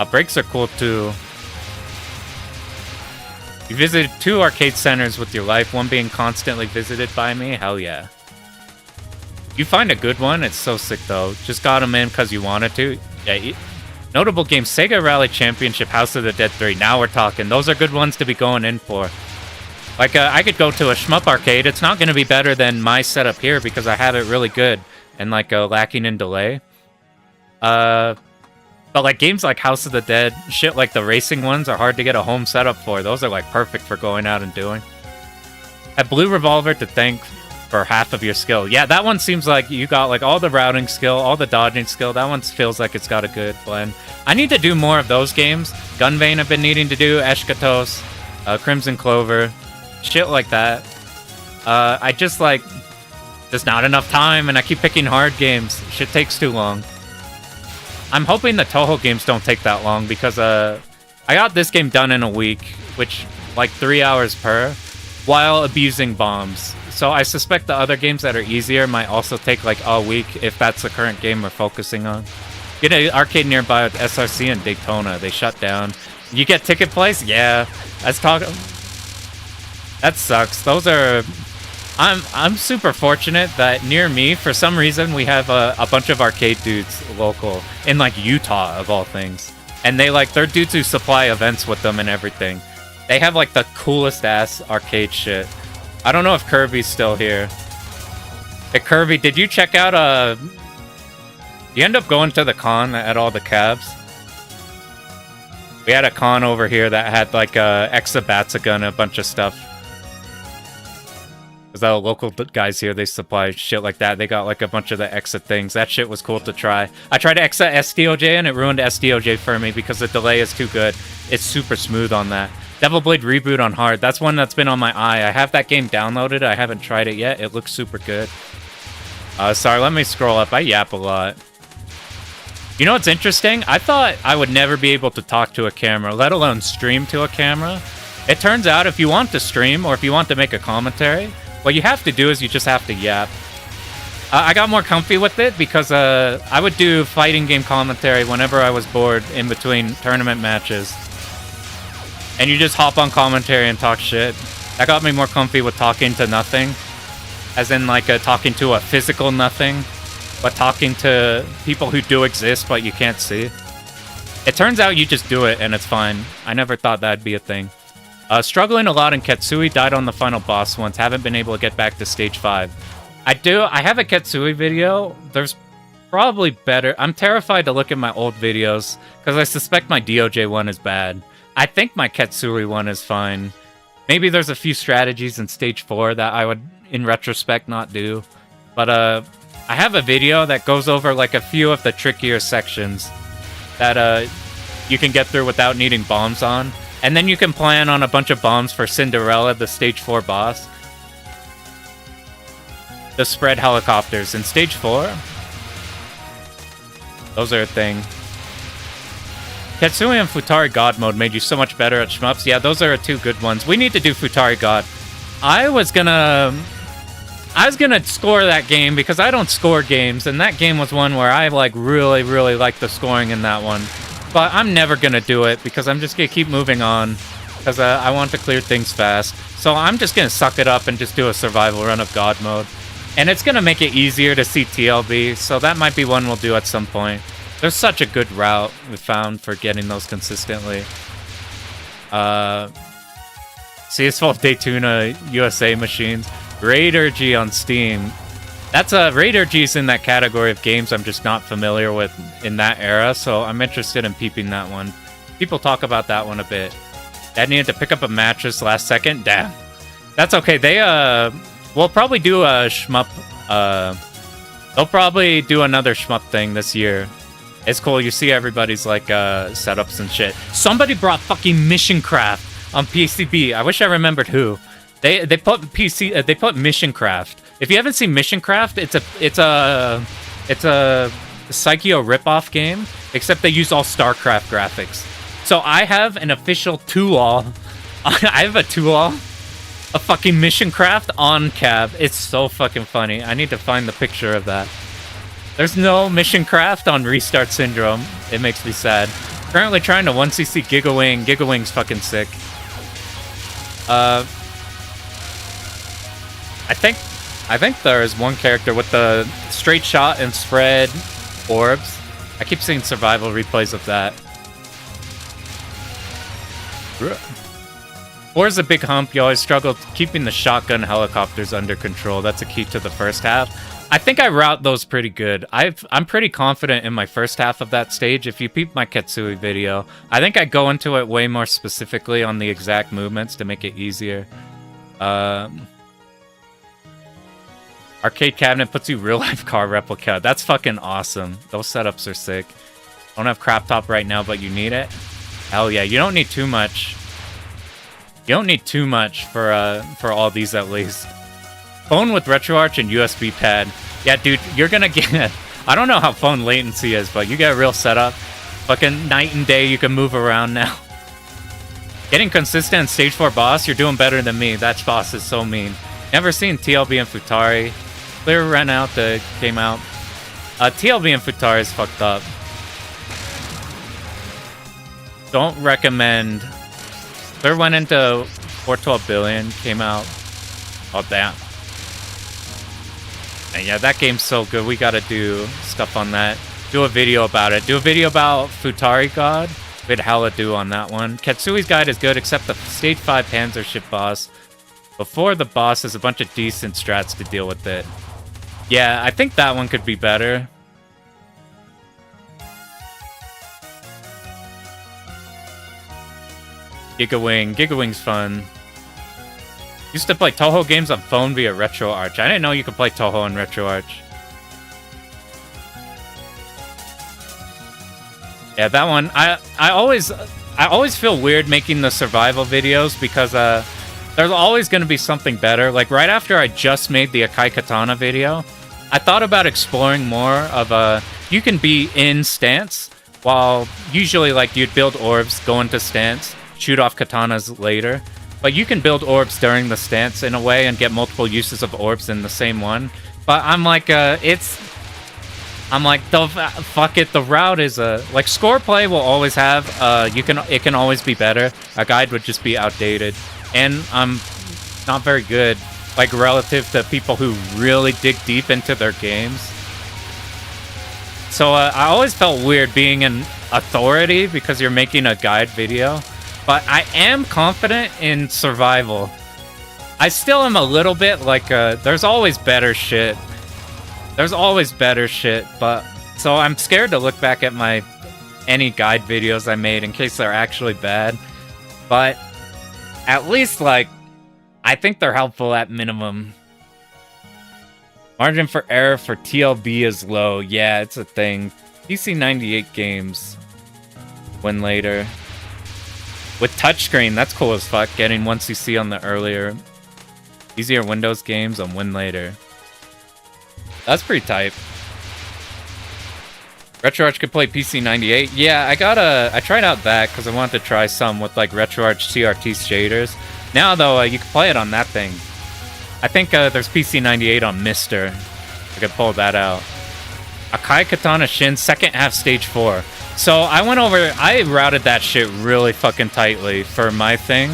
breaks are cool too. You visited 2 arcade centers with your life, one being constantly visited by me? Hell yeah. You find a good one? It's so sick though. Just got them in because you wanted to? Yeah. Notable games, Sega Rally Championship, House of the Dead 3. Now we're talking. Those are good ones to be going in for. Like, I could go to a shmup arcade. It's not going to be better than my setup here because I have it really good and, like, lacking in delay. But, like, games like House of the Dead, shit like the racing ones are hard to get a home setup for. Those are, like, perfect for going out and doing. Have Blue Revolver to thank for half of your skill. Yeah, that one seems like you got, like, all the routing skill, all the dodging skill. That one feels like it's got a good blend. I need to do more of those games. Gunvein I've been needing to do, Eshkatos, Crimson Clover, shit like that. I just, like, there's not enough time, and I keep picking hard games. Shit takes too long. I'm hoping the Touhou games don't take that long, because I got this game done in a week, which, like, 3 hours per, while abusing bombs. So I suspect the other games that are easier might also take, like, a week, if that's the current game we're focusing on. Get an arcade nearby with SRC and Daytona. They shut down. You get ticket place? Yeah. Let's talk. That sucks. Those are... I'm super fortunate that near me, for some reason, we have a bunch of arcade dudes local. In, like, Utah, of all things. And they're dudes who supply events with them and everything. They have, like, the coolest-ass arcade shit. I don't know if Kirby's still here. Hey, Kirby, did you check out, You end up going to the con at all the cabs? We had a con over here that had, like, Exabatsuga and a bunch of stuff. Because the local guys here, they supply shit like that. They got, like, a bunch of the Exa things. That shit was cool to try. I tried Exa SDOJ, and it ruined SDOJ for me because the delay is too good. It's super smooth on that. Devil Blade Reboot on hard. That's one that's been on my eye. I have that game downloaded. I haven't tried it yet. It looks super good. Sorry, let me scroll up. I yap a lot. You know what's interesting? I thought I would never be able to talk to a camera, let alone stream to a camera. It turns out if you want to stream or if you want to make a commentary, what you have to do is you just have to yap. I got more comfy with it because I would do fighting game commentary whenever I was bored in between tournament matches. And you just hop on commentary and talk shit. That got me more comfy with talking to nothing. As in, like, talking to a physical nothing. But talking to people who do exist, but you can't see. It turns out you just do it, and it's fine. I never thought that'd be a thing. Struggling a lot in Ketsui, died on the final boss once. Haven't been able to get back to stage 5. I have a Ketsui video. There's probably better. I'm terrified to look at my old videos, because I suspect my DOJ one is bad. I think my Ketsui one is fine. Maybe there's a few strategies in stage 4 that I would, in retrospect, not do. But, I have a video that goes over, like, a few of the trickier sections that, you can get through without needing bombs on. And then you can plan on a bunch of bombs for Cinderella, the stage 4 boss. The spread helicopters in stage 4. Those are a thing. Ketsui and Futari God mode made you so much better at shmups. Yeah, those are 2 good ones. We need to do Futari God. I was gonna score that game because I don't score games, and that game was one where I, like, really, really liked the scoring in that one. But I'm never gonna do it because I'm just gonna keep moving on because I want to clear things fast. So I'm just gonna suck it up and just do a survival run of God mode. And it's gonna make it easier to see TLB, so that might be one we'll do at some point. There's such a good route we found for getting those consistently. CS12 Daytona USA machines. Raider-G on Steam. That's Raider-G's in that category of games I'm just not familiar with in that era, so I'm interested in peeping that one. People talk about that one a bit. Dad needed to pick up a mattress last second. Damn. That's okay. We'll probably do a shmup. They'll probably do another shmup thing this year. It's cool. You see everybody's, like, setups and shit. Somebody brought fucking Mission Craft on PCB. I wish I remembered who. They put Mission Craft. If you haven't seen Mission Craft, it's a Psycho ripoff game, except they use all StarCraft graphics. So I have an official Touhou. I have a Touhou, a fucking Mission Craft on cab. It's so fucking funny. I need to find the picture of that. There's no Mission Craft on Restart Syndrome. It makes me sad. Currently trying to 1cc Gigawing. Gigawing's fucking sick. Uh, I think there is one character with the straight shot and spread orbs. I keep seeing survival replays of that. 4 is a big hump. You always struggle keeping the shotgun helicopters under control. That's a key to the first half. I think I route those pretty good. I'm pretty confident in my first half of that stage. If you peep my Ketsui video, I think I go into it way more specifically on the exact movements to make it easier. Arcade cabinet puts you real-life car replica. That's fucking awesome. Those setups are sick. Don't have crop top right now, but you need it. Hell yeah, you don't need too much. You don't need too much for all these at least. Phone with RetroArch and USB pad. Yeah, dude, you're gonna get... I don't know how phone latency is, but you get a real setup. Fucking night and day, you can move around now. Getting consistent in Stage 4 boss, you're doing better than me. That boss is so mean. Never seen TLB and Futari. Clear ran out, came out. TLB and Futari is fucked up. Don't recommend... Clear went into 412 billion, came out. Oh, damn. And yeah, that game's so good. We gotta do stuff on that. Do a video about it. Do a video about Futari God. We had hella do on that one. Ketsui's guide is good, except the Stage 5 Panzer ship boss. Before the boss, there's a bunch of decent strats to deal with it. Yeah, I think that one could be better. Gigawing's fun. Used to play Touhou games on phone via RetroArch. I didn't know you could play Touhou on RetroArch. Yeah, that one. I always feel weird making the survival videos because there's always going to be something better. Like right after I just made the Akai Katana video, I thought about exploring more of you can be in stance while usually like you'd build orbs, go into stance, shoot off katanas later. But you can build orbs during the stance in a way and get multiple uses of orbs in the same one. But I'm like, fuck it. The route is like score play will always have. It can always be better. A guide would just be outdated, and I'm not very good, like relative to people who really dig deep into their games. So I always felt weird being an authority because you're making a guide video. But I am confident in survival. I still am a little bit like, there's always better shit. There's always better shit, but... So I'm scared to look back at any guide videos I made in case they're actually bad. But at least, like, I think they're helpful at minimum. Margin for error for TLB is low. Yeah, it's a thing. PC 98 games. Win later. With touchscreen, that's cool as fuck. Getting 1cc on the easier Windows games on win later. That's pretty tight. RetroArch could play PC 98. Yeah, I tried out that because I wanted to try some with like RetroArch CRT shaders. Now though, you can play it on that thing. I think there's PC 98 on Mister. I could pull that out. Akai Katana Shin, second half stage 4. So I routed that shit really fucking tightly for my thing.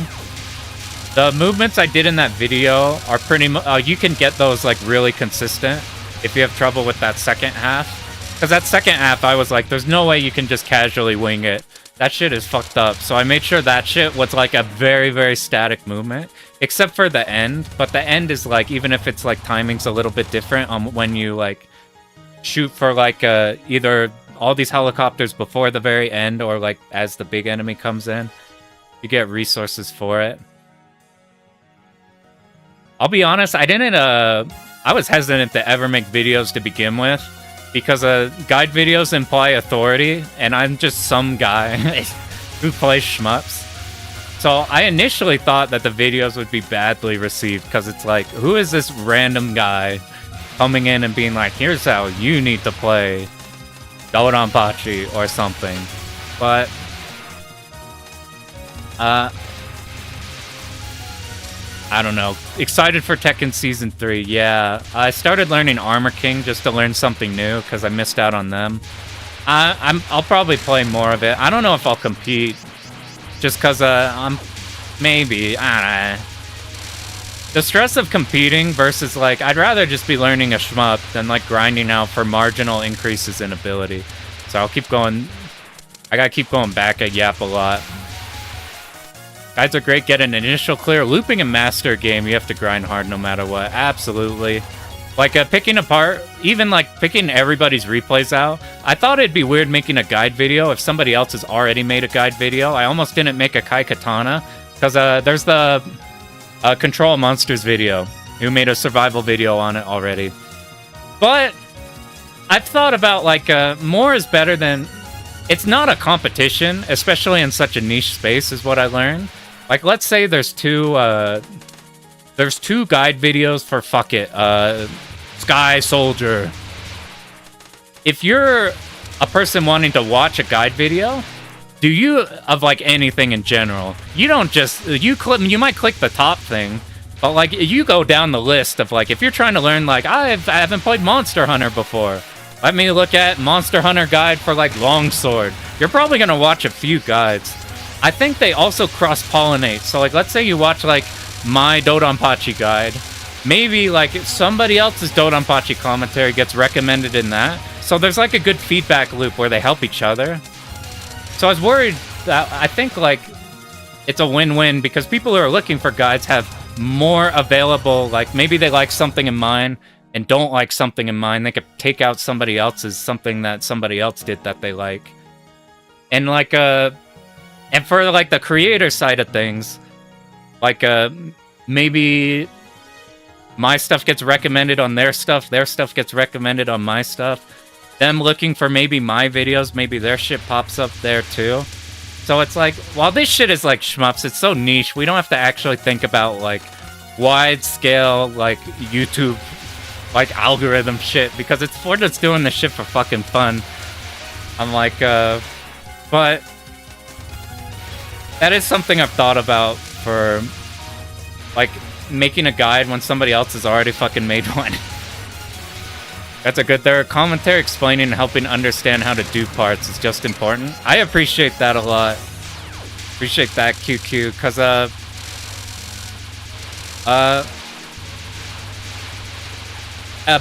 The movements I did in that video are pretty you can get those like really consistent if you have trouble with that second half. Because that second half, I was like, there's no way you can just casually wing it. That shit is fucked up. So I made sure that shit was like a very, very static movement. Except for the end. But the end is like, even if it's like timing's a little bit different on when you like shoot for like either all these helicopters before the very end or like as the big enemy comes in, you get resources for it. I'll be honest, I was hesitant to ever make videos to begin with because guide videos imply authority and I'm just some guy who plays shmups. So I initially thought that the videos would be badly received because it's like, who is this random guy coming in and being like, here's how you need to play Doranpachi or something. But I don't know. Excited for Tekken Season 3. Yeah, I started learning Armor King just to learn something new because I missed out on them. I'll probably play more of it. I don't know if I'll compete just because I'm Maybe. I don't know. The stress of competing versus, like, I'd rather just be learning a shmup than, like, grinding out for marginal increases in ability. So I'll keep going. I gotta keep going back. I yap a lot. Guides are great. Get an initial clear. Looping and master a game, you have to grind hard no matter what. Absolutely. Like, picking apart, even, like, picking everybody's replays out. I thought it'd be weird making a guide video if somebody else has already made a guide video. I almost didn't make a Kai Katana, because there's the Control Monsters video, who made a survival video on it already. But I've thought about, like, more is better than... It's not a competition, especially in such a niche space, is what I learned. Like, let's say there's two guide videos for, fuck it, Sky Soldier. If you're a person wanting to watch a guide video, do you, of like anything in general, you don't just, you might click the top thing, but like you go down the list of like, if you're trying to learn, like, I haven't played Monster Hunter before, let me look at Monster Hunter guide for like Longsword. You're probably gonna watch a few guides. I think they also cross-pollinate. So like, let's say you watch like my Dodonpachi guide, maybe like somebody else's Dodonpachi commentary gets recommended in that. So there's like a good feedback loop where they help each other. So I was worried that I think like it's a win-win because people who are looking for guides have more available, like maybe they like something in mine and don't like something in mine. They could take out somebody else's something that somebody else did that they like. And like and for like the creator side of things, like maybe my stuff gets recommended on their stuff gets recommended on my stuff. Them looking for maybe my videos, maybe their shit pops up there too. So it's like, while this shit is like shmups, it's so niche, we don't have to actually think about like wide scale like YouTube like algorithm shit, because we're just doing this shit for fucking fun. I'm like, but that is something I've thought about for like making a guide when somebody else has already fucking made one. That's a good there. Commentary explaining and helping understand how to do parts is just important. I appreciate that a lot. Appreciate that, QQ, because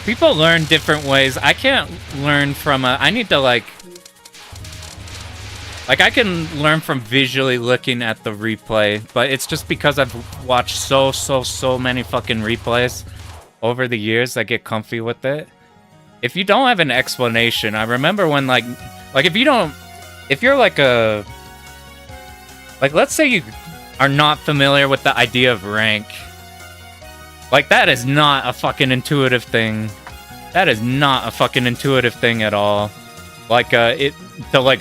people learn different ways. I can't learn from I need to like I can learn from visually looking at the replay, but it's just because I've watched so many fucking replays over the years. I get comfy with it. If you don't have an explanation, I remember when like if you're like let's say you are not familiar with the idea of rank, like that is not a fucking intuitive thing. That is not a fucking intuitive thing at all. Like it to like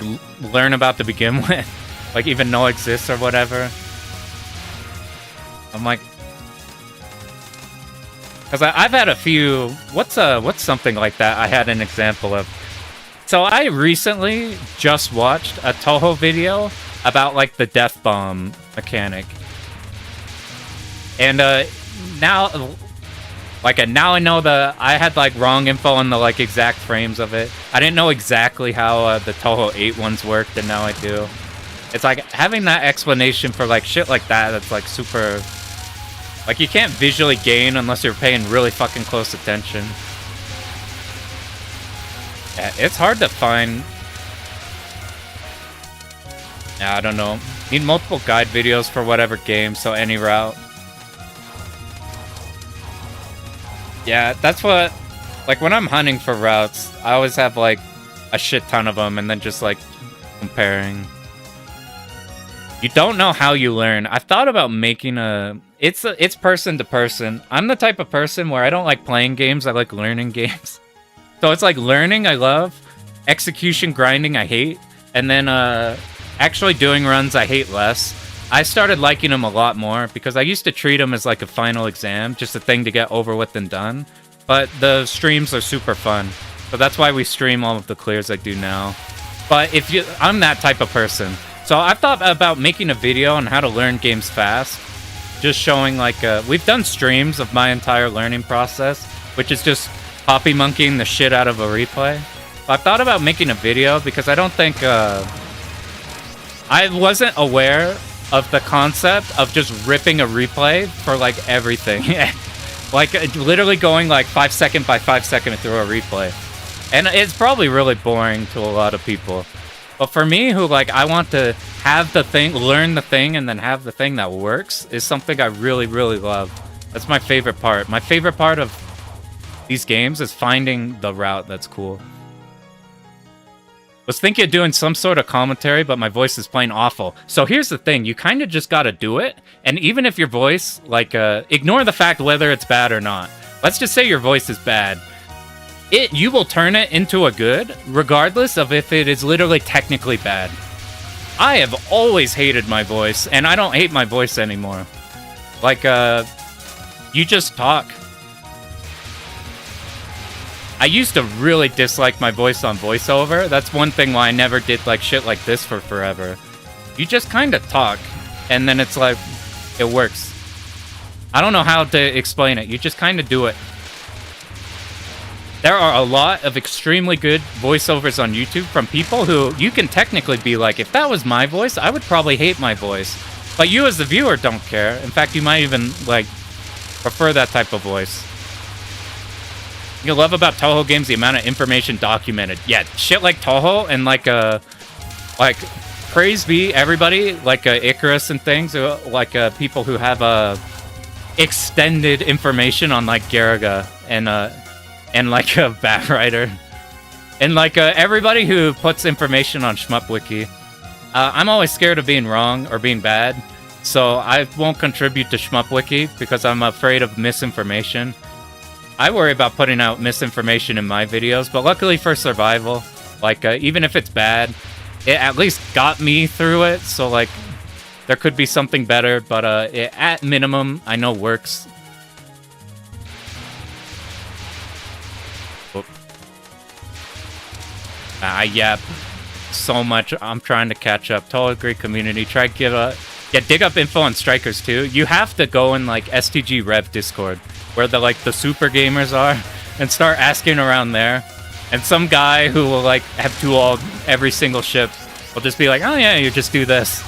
learn about to begin with, like even know exists or whatever. I'm like, because I've had a few. What's something like that? I had an example of. So I recently just watched a Touhou video about like the death bomb mechanic, and now I know I had like wrong info on the like exact frames of it. I didn't know exactly how the Touhou 8 ones worked, and now I do. It's like having that explanation for like shit like that. That's like super. Like, you can't visually gain unless you're paying really fucking close attention. Yeah, it's hard to find... Yeah, I don't know. Need multiple guide videos for whatever game, so any route. Yeah, that's what... Like, when I'm hunting for routes, I always have, like, a shit ton of them, and then just, like, comparing. You don't know how you learn. I've thought about making a... It's person to person. I'm the type of person where I don't like playing games, I like learning games. So it's like learning I love, execution grinding I hate, and then actually doing runs I hate less. I started liking them a lot more because I used to treat them as like a final exam, just a thing to get over with and done. But the streams are super fun. So that's why we stream all of the clears I do now. But I'm that type of person. So I've thought about making a video on how to learn games fast. Just showing like, we've done streams of my entire learning process, which is just poppy monkeying the shit out of a replay. But I've thought about making a video because I don't think, I wasn't aware of the concept of just ripping a replay for like everything. Like literally going like 5 second by 5 second through a replay. And it's probably really boring to a lot of people. But for me, who like I want to have the thing, learn the thing, and then have the thing that works is something I really, really love. That's my favorite part. My favorite part of these games is finding the route that's cool. Was thinking of doing some sort of commentary, but my voice is plain awful. So here's the thing, you kind of just gotta do it, and even if your voice, like, ignore the fact whether it's bad or not. Let's just say your voice is bad. You will turn it into a good, regardless of if it is literally technically bad. I have always hated my voice, and I don't hate my voice anymore. Like, you just talk. I used to really dislike my voice on voiceover. That's one thing why I never did like shit like this for forever. You just kind of talk, and then it's like, it works. I don't know how to explain it. You just kind of do it. There are a lot of extremely good voiceovers on YouTube from people who you can technically be like, if that was my voice, I would probably hate my voice. But you as the viewer don't care. In fact, you might even like prefer that type of voice. You love about Touhou games the amount of information documented. Yeah, shit like Touhou and like praise be everybody like Icarus and things, like people who have extended information on like Garaga and like a Batrider and like everybody who puts information on Shmup Wiki. I'm always scared of being wrong or being bad, so I won't contribute to Shmup Wiki because I'm afraid of misinformation. I worry about putting out misinformation in my videos, but luckily for survival, like, even if it's bad, it at least got me through it, so, like, there could be something better, but, it, at minimum, I know works. Oop. I yap so much. I'm trying to catch up. Totally great community. Try to give dig up info on strikers, too. You have to go in, like, STG Rev Discord, where the super gamers are, and start asking around there. And some guy who will like have two-all every single ship will just be like, oh yeah, you just do this.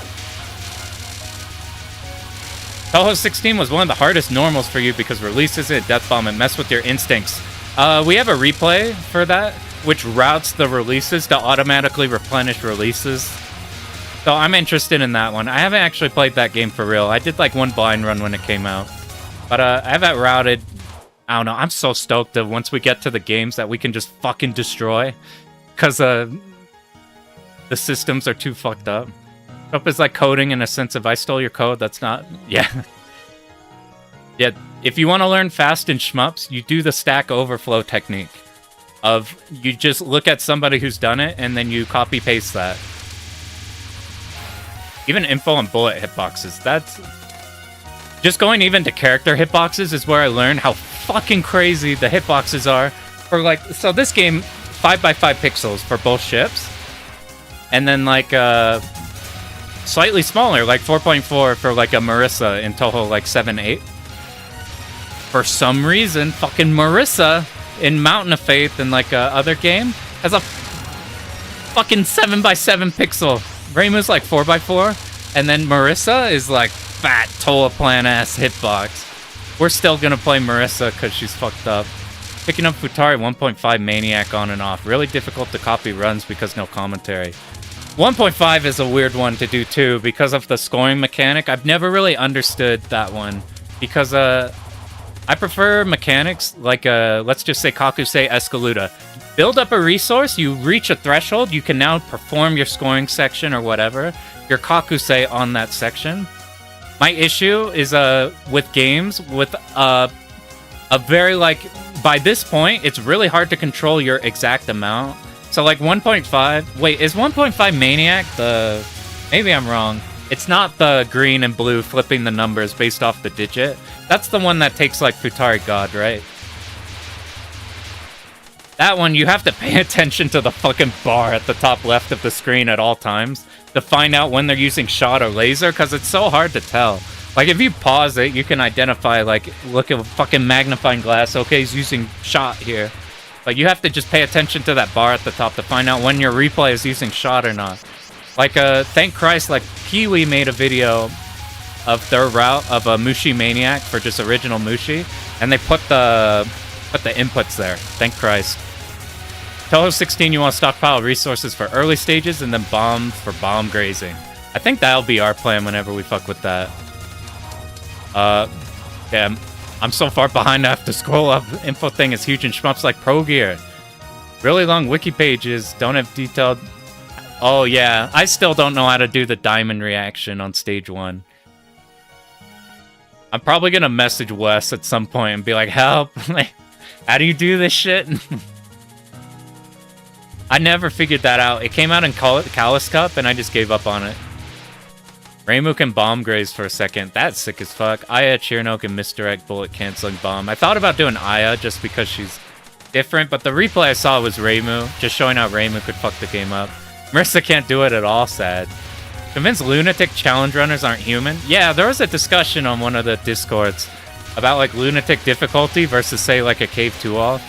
Touhou 16 was one of the hardest normals for you because releases it, death bomb, and mess with your instincts. We have a replay for that, which routes the releases to automatically replenish releases. So I'm interested in that one. I haven't actually played that game for real. I did like one blind run when it came out. But I have that routed. I don't know. I'm so stoked that once we get to the games that we can just fucking destroy. Because the systems are too fucked up. Up is like coding in a sense of I stole your code. That's not... Yeah. Yeah. If you want to learn fast in shmups, you do the Stack Overflow technique. Of you just look at somebody who's done it and then you copy paste that. Even info on bullet hitboxes. That's... Just going even to character hitboxes is where I learned how fucking crazy the hitboxes are. For like, so this game, 5x5 pixels for both ships. And then like, slightly smaller, like 4.4 for like a Marissa in Touhou, like 7.8. For some reason, fucking Marissa in Mountain of Faith and like other game has a fucking 7x7 pixel. Reimu's like 4x4. And then Marissa is like fat Toaplan ass hitbox. We're still gonna play Marissa because she's fucked up. Picking up Futari 1.5 Maniac on and off. Really difficult to copy runs because no commentary. 1.5 is a weird one to do too because of the scoring mechanic. I've never really understood that one because I prefer mechanics like let's just say Kakusei Escaluda. Build up a resource, you reach a threshold, you can now perform your scoring section or whatever, your Kakusei on that section. My issue is with games with a very like by this point it's really hard to control your exact amount. So like 1.5, wait, is 1.5 Maniac the... Maybe I'm wrong. It's not the green and blue flipping the numbers based off the digit. That's the one that takes like Futari God, right? That one, you have to pay attention to the fucking bar at the top left of the screen at all times to find out when they're using shot or laser, because it's so hard to tell. Like, if you pause it, you can identify, like, look at a fucking magnifying glass, okay, he's using shot here. But you have to just pay attention to that bar at the top to find out when your replay is using shot or not. Like, thank Christ, like, Pee-wee made a video of their route of a Mushi Maniac for just original Mushi, and they put the inputs there. Thank Christ. Touhou 16, you want to stockpile resources for early stages and then bomb for bomb grazing. I think that'll be our plan whenever we fuck with that. Damn. I'm so far behind I have to scroll up. The info thing is huge and shmups like Pro Gear. Really long wiki pages, don't have detailed... Oh yeah, I still don't know how to do the diamond reaction on stage 1. I'm probably gonna message Wes at some point and be like, help! How do you do this shit? I never figured that out. It came out in Callus Cup and I just gave up on it. Reimu can bomb graze for a second. That's sick as fuck. Aya Chirno can misdirect bullet canceling bomb. I thought about doing Aya just because she's different, but the replay I saw was Reimu, just showing how Reimu could fuck the game up. Marissa can't do it at all, sad. Convinced Lunatic challenge runners aren't human? Yeah, there was a discussion on one of the Discords about like Lunatic difficulty versus say like a Cave 2-all.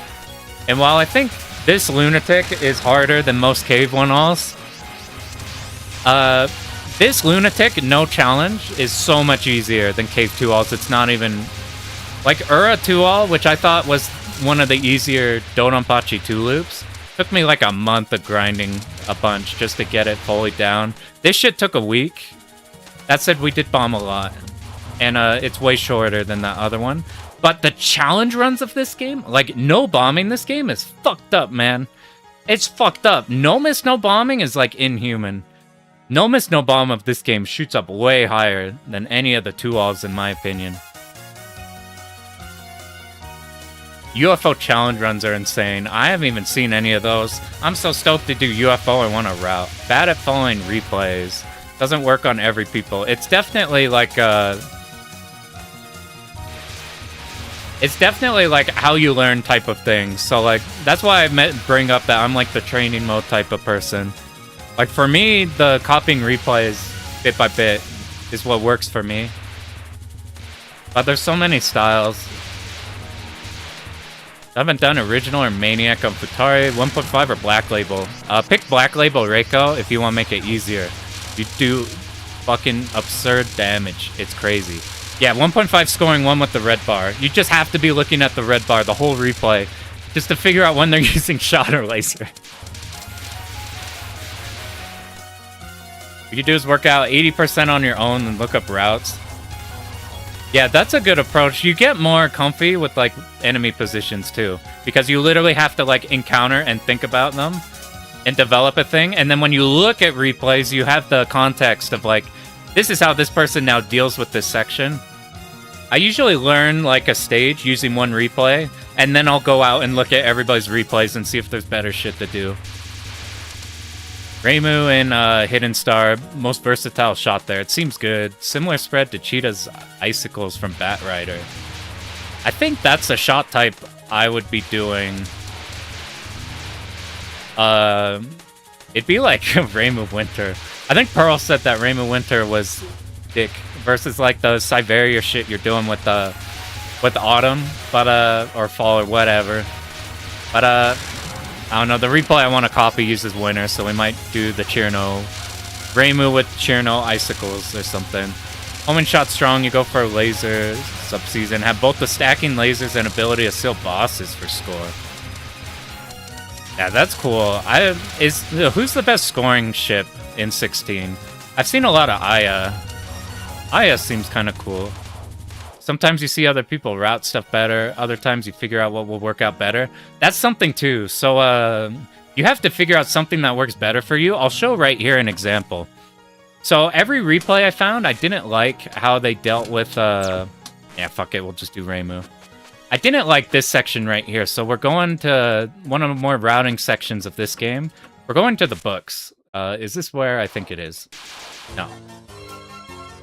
And while I think this Lunatic is harder than most Cave 1-alls, this Lunatic, no challenge, is so much easier than Cave 2-alls. It's not even... Like, Ura 2-all, which I thought was one of the easier Dononpachi 2 loops, took me like a month of grinding a bunch just to get it fully down. This shit took a week. That said, we did bomb a lot. And it's way shorter than that other one. But the challenge runs of this game, like, no bombing this game is fucked up, man. It's fucked up. No miss, no bombing is, like, inhuman. No miss, no bomb of this game shoots up way higher than any of the 2-alls, in my opinion. UFO challenge runs are insane. I haven't even seen any of those. I'm so stoked to do UFO, I want to route. Bad at following replays. Doesn't work on every people. It's definitely like it's definitely like how you learn type of thing. So like that's why I bring up that I'm like the training mode type of person. Like for me, the copying replays bit by bit is what works for me. But there's so many styles. I haven't done original or Maniac on Futari, 1.5 or Black Label. Pick Black Label Reiko if you want to make it easier. You do fucking absurd damage. It's crazy. Yeah, 1.5 scoring 1 with the red bar. You just have to be looking at the red bar the whole replay just to figure out when they're using shot or laser. What you do is work out 80% on your own and look up routes. Yeah, that's a good approach. You get more comfy with, like, enemy positions, too. Because you literally have to, like, encounter and think about them and develop a thing. And then when you look at replays, you have the context of, like, this is how this person now deals with this section. I usually learn, like, a stage using one replay, and then I'll go out and look at everybody's replays and see if there's better shit to do. Reimu and Hidden Star, most versatile shot there. It seems good. Similar spread to Cheetah's Icicles from Bat Rider. I think that's a shot type I would be doing. It'd be like Reimu Winter. I think Pearl said that Reimu Winter was dick versus like the Siberia shit you're doing with Autumn, but or Fall or whatever. But I don't know, the replay I want to copy uses Winter, so we might do the Chirno. Reimu with Chirno Icicles or something. Homing shot strong, you go for a laser subseason. Have both the stacking lasers and ability to seal bosses for score. Yeah, that's cool. Who's the best scoring ship in 16? I've seen a lot of Aya. Aya seems kind of cool. Sometimes you see other people route stuff better. Other times you figure out what will work out better. That's something too. So you have to figure out something that works better for you. I'll show right here an example. So every replay I found, I didn't like how they dealt with... yeah, fuck it. We'll just do Reimu. I didn't like this section right here. So we're going to one of the more routing sections of this game. We're going to the books. Is this where I think it is? No.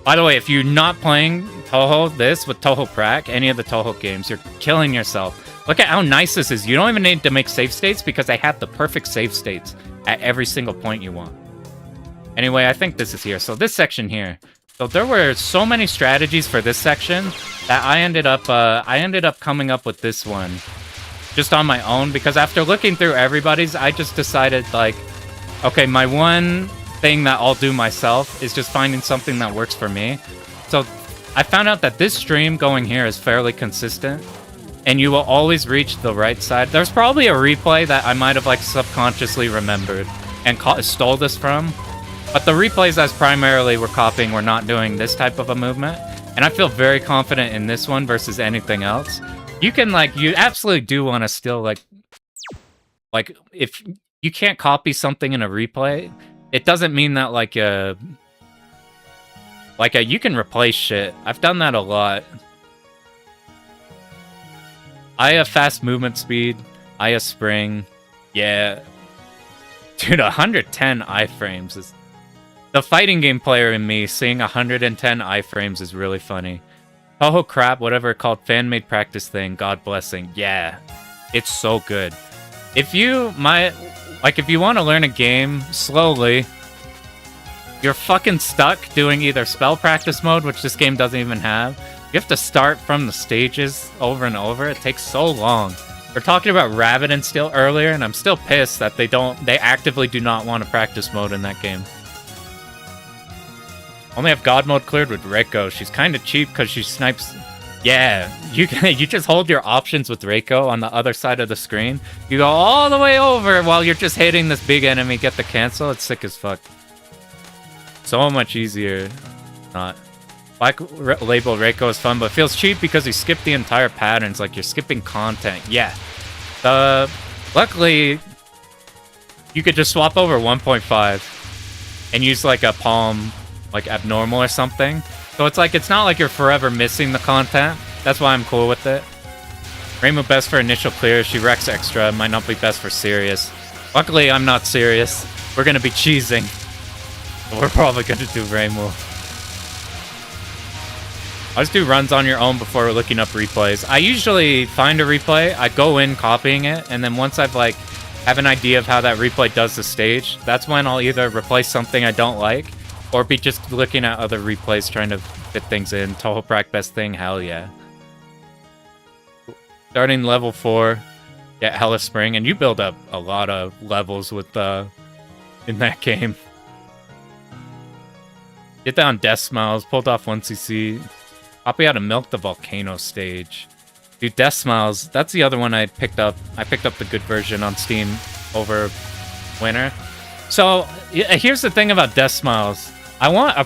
By the way, if you're not playing Touhou this with Touhou Prac, any of the Touhou games, you're killing yourself. Look at how nice this is. You don't even need to make save states because they have the perfect save states at every single point you want. Anyway, I think this is here. So this section here. So there were so many strategies for this section that I ended up coming up with this one just on my own because after looking through everybody's, I just decided like, okay, my one thing that I'll do myself is just finding something that works for me. So I found out that this stream going here is fairly consistent, and you will always reach the right side. There's probably a replay that I might have like subconsciously remembered and stole this from, but the replays as primarily we're copying, we're not doing this type of a movement, and I feel very confident in this one versus anything else. You can like, you absolutely do want to still like if you can't copy something in a replay, it doesn't mean that you can replace shit. I've done that a lot. I have fast movement speed. I have spring. Yeah. Dude, 110 iframes is... The fighting game player in me seeing 110 iframes is really funny. Touhou crap, whatever it called, fan-made practice thing, God blessing. Yeah. It's so good. If you if you want to learn a game slowly, you're fucking stuck doing either spell practice mode, which this game doesn't even have. You have to start from the stages over and over. It takes so long. We're talking about Rabbit and Steel earlier, and I'm still pissed that they actively do not want a practice mode in that game. Only have God mode cleared with Reiko. She's kind of cheap because she snipes. Yeah, you just hold your options with Reiko on the other side of the screen. You go all the way over while you're just hitting this big enemy, get the cancel. It's sick as fuck. So much easier. Not. Black label Reiko is fun, but feels cheap because you skip the entire patterns, like you're skipping content. Yeah. Luckily, you could just swap over 1.5 and use like a palm, like abnormal or something. So it's like, it's not like you're forever missing the content. That's why I'm cool with it. Rainbow best for initial clear. She wrecks extra. Might not be best for serious. Luckily, I'm not serious. We're gonna be cheesing. We're probably gonna do Rainbow. I just do runs on your own before looking up replays. I usually find a replay, I go in copying it, and then once I've like have an idea of how that replay does the stage, that's when I'll either replace something I don't like, or be just looking at other replays trying to fit things in. Touhou Prac best thing, hell yeah. Starting level 4, get Hella Spring, and you build up a lot of levels with in that game. Get down Death Smiles, pulled off 1cc. Copy how to milk the volcano stage. Dude, Death Smiles, that's the other one I picked up. I picked up the good version on Steam over winter. So, here's the thing about Death Smiles. I want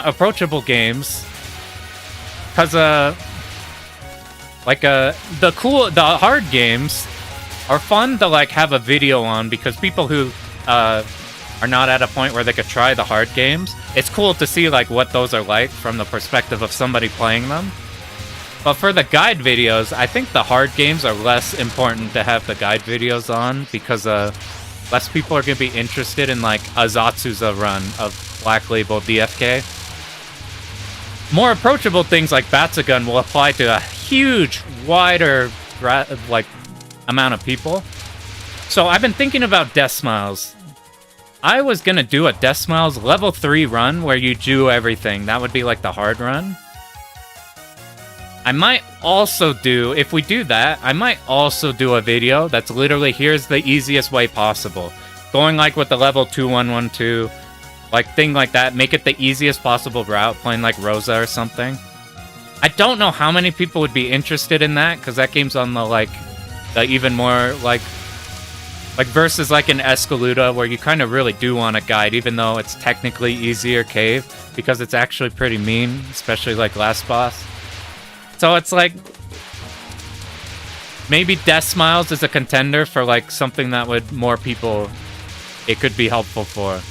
approachable games. Cause the hard games are fun to like have a video on, because people who are not at a point where they could try the hard games, it's cool to see like what those are like from the perspective of somebody playing them. But for the guide videos, I think the hard games are less important to have the guide videos on, because less people are going to be interested in like a Zatsuza run of Black Label DFK. More approachable things like Batsugun will apply to a huge, wider like amount of people. So I've been thinking about Death Smiles. I was gonna do a Death Smiles level 3 run where you do everything. That would be like the hard run. I might also do, if we do that, I might also do a video that's literally, here's the easiest way possible. Going like with the level 2112, like thing like that, make it the easiest possible route, playing like Rosa or something. I don't know how many people would be interested in that, because that game's on the even more like versus like an Escaluda, where you kind of really do want a guide, even though it's technically easier cave, because it's actually pretty mean, especially like last boss. So it's like, maybe Death Smiles is a contender for like something that would more people, it could be helpful for.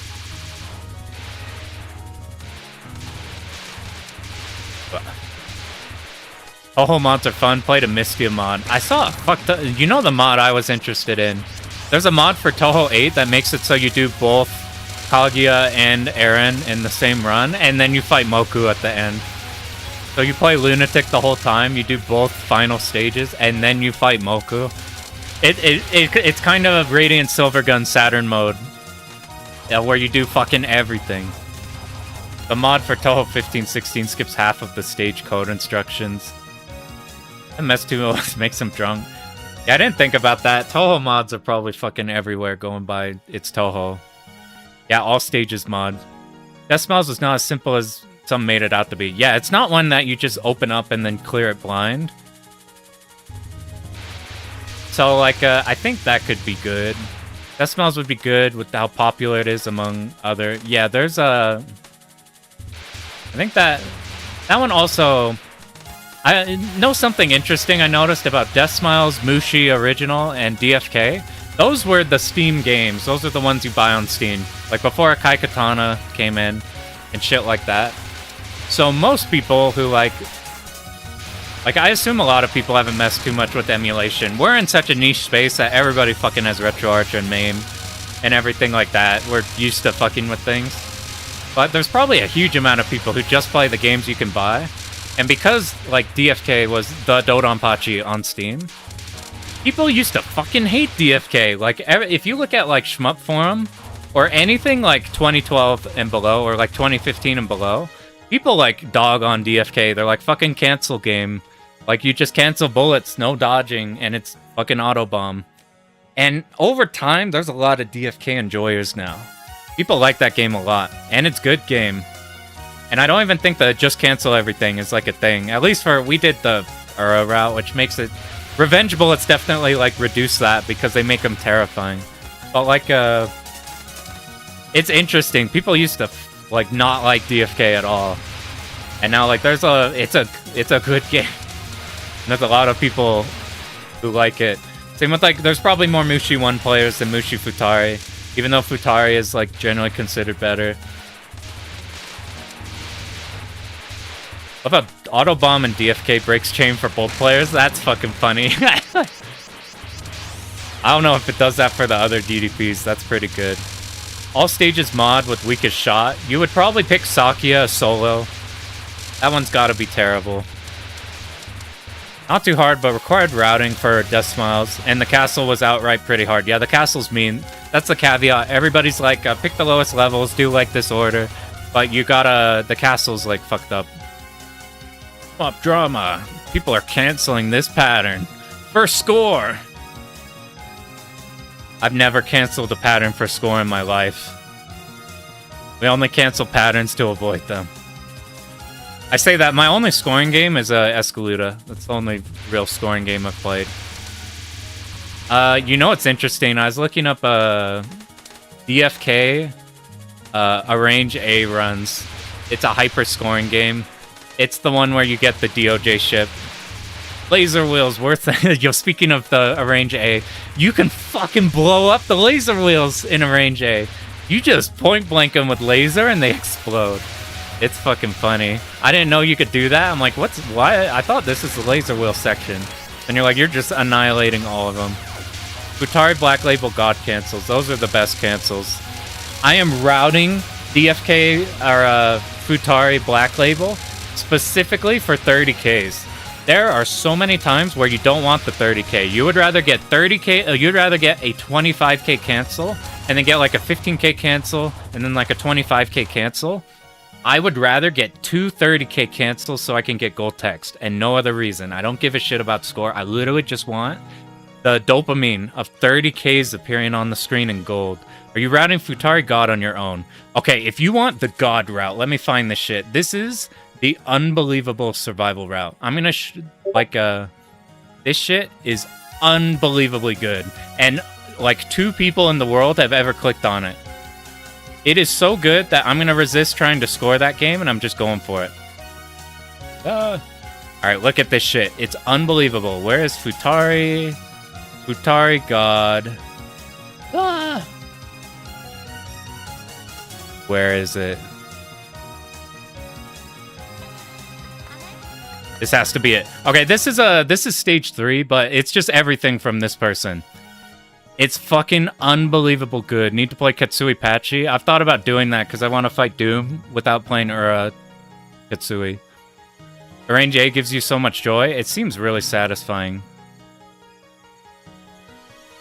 Touhou mods are fun. Played a Mystia mod. I saw you know the mod I was interested in. There's a mod for Touhou 8 that makes it so you do both Kaguya and Eren in the same run, and then you fight Moku at the end. So you play Lunatic the whole time, you do both final stages, and then you fight Moku. It's kind of a Radiant Silvergun Saturn mode, where you do fucking everything. The mod for Touhou 1516 skips half of the stage code instructions. MS2 makes him drunk. Yeah, I didn't think about that. Touhou mods are probably fucking everywhere going by It's Touhou. Yeah, all stages mod. Death Smiles is not as simple as some made it out to be. Yeah, it's not one that you just open up and then clear it blind. So, like, I think that could be good. Death Smiles would be good with how popular it is among other... Yeah, there's a... I think that one also... I know something interesting I noticed about Death Smiles, Mushi Original, and DFK. Those were the Steam games. Those are the ones you buy on Steam. Like, before Kai Katana came in and shit like that. So most people who, like, I assume a lot of people haven't messed too much with emulation. We're in such a niche space that everybody fucking has RetroArch and MAME and everything like that. We're used to fucking with things. But there's probably a huge amount of people who just play the games you can buy. And because, like, DFK was the Dodonpachi on Steam, people used to fucking hate DFK. Like, if you look at, like, Shmup Forum, or anything like 2012 and below, or like 2015 and below, people, like, dog on DFK. They're like, fucking cancel game. Like, you just cancel bullets, no dodging, and it's fucking autobomb. And over time, there's a lot of DFK enjoyers now. People like that game a lot, and it's good game. And I don't even think that just cancel everything is, like, a thing. At least we did the Ura route, which makes it... Revenge bullets definitely, like, reduce that, because they make them terrifying. But, like, it's interesting. People used to, like, not like DFK at all. And now, like, it's a good game. There's a lot of people who like it. Same with, like, there's probably more Mushi 1 players than Mushi Futari, even though Futari is, like, generally considered better. What about Autobomb and DFK breaks chain for both players? That's fucking funny. I don't know if it does that for the other DDPs. That's pretty good. All stages mod with weakest shot. You would probably pick Sakia solo. That one's gotta be terrible. Not too hard, but required routing for Death Smiles. And the castle was outright pretty hard. Yeah, the castle's mean. That's the caveat. Everybody's like, pick the lowest levels, do like this order. But you gotta... The castle's like fucked up. Up drama. People are canceling this pattern. First score! I've never canceled a pattern for score in my life. We only cancel patterns to avoid them. I say that my only scoring game is Escaluda. That's the only real scoring game I've played. You know what's interesting? I was looking up DFK Arrange A runs. It's a hyper scoring game. It's the one where you get the DOJ ship. Laser wheels worth it. Yo, speaking of the Arrange A, you can fucking blow up the laser wheels in Arrange A. You just point blank them with laser and they explode. It's fucking funny. I didn't know you could do that. I'm like, why? I thought this is the laser wheel section. And you're like, you're just annihilating all of them. Futari Black Label God cancels. Those are the best cancels. I am routing DFK or Futari Black Label specifically for 30Ks. There are so many times where you don't want the 30K. You would rather get 30K, you'd rather get a 25K cancel and then get like a 15K cancel and then like a 25K cancel. I would rather get two 30K cancels so I can get gold text and no other reason. I don't give a shit about score. I literally just want the dopamine of 30Ks appearing on the screen in gold. Are you routing Futari God on your own? Okay, if you want the God route, let me find this shit. This is the unbelievable survival route. I'm gonna this shit is unbelievably good. And like 2 people in the world have ever clicked on it. It is so good that I'm gonna resist trying to score that game and I'm just going for it. Alright, look at this shit. It's unbelievable. Where is Futari? Futari God. Where is it? This has to be it. Okay, this is stage 3, but it's just everything from this person. It's fucking unbelievable good. Need to play Katsui Pachi. I've thought about doing that because I want to fight Doom without playing Ura Katsui. Arrange A gives you so much joy. It seems really satisfying.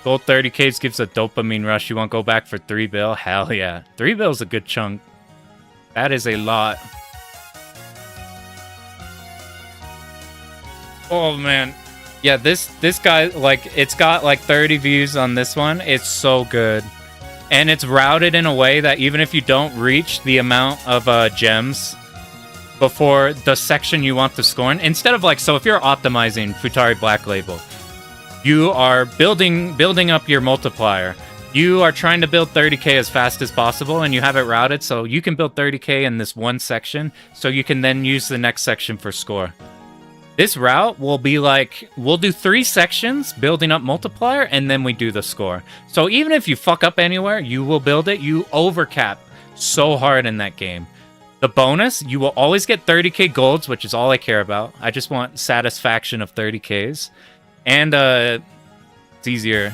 Gold 30Ks gives a dopamine rush. You want to go back for 3 bill? Hell yeah. 3 bill's a good chunk. That is a lot. Oh, man. Yeah, this guy, like, it's got, like, 30 views on this one. It's so good. And it's routed in a way that even if you don't reach the amount of gems before the section you want to score in, instead of like, so if you're optimizing Futari Black Label, you are building up your multiplier. You are trying to build 30k as fast as possible, and you have it routed so you can build 30k in this one section, so you can then use the next section for score. This route will be like, we'll do 3 sections, building up multiplier, and then we do the score. So even if you fuck up anywhere, you will build it. You overcap so hard in that game. The bonus, you will always get 30k golds, which is all I care about. I just want satisfaction of 30ks. And it's easier.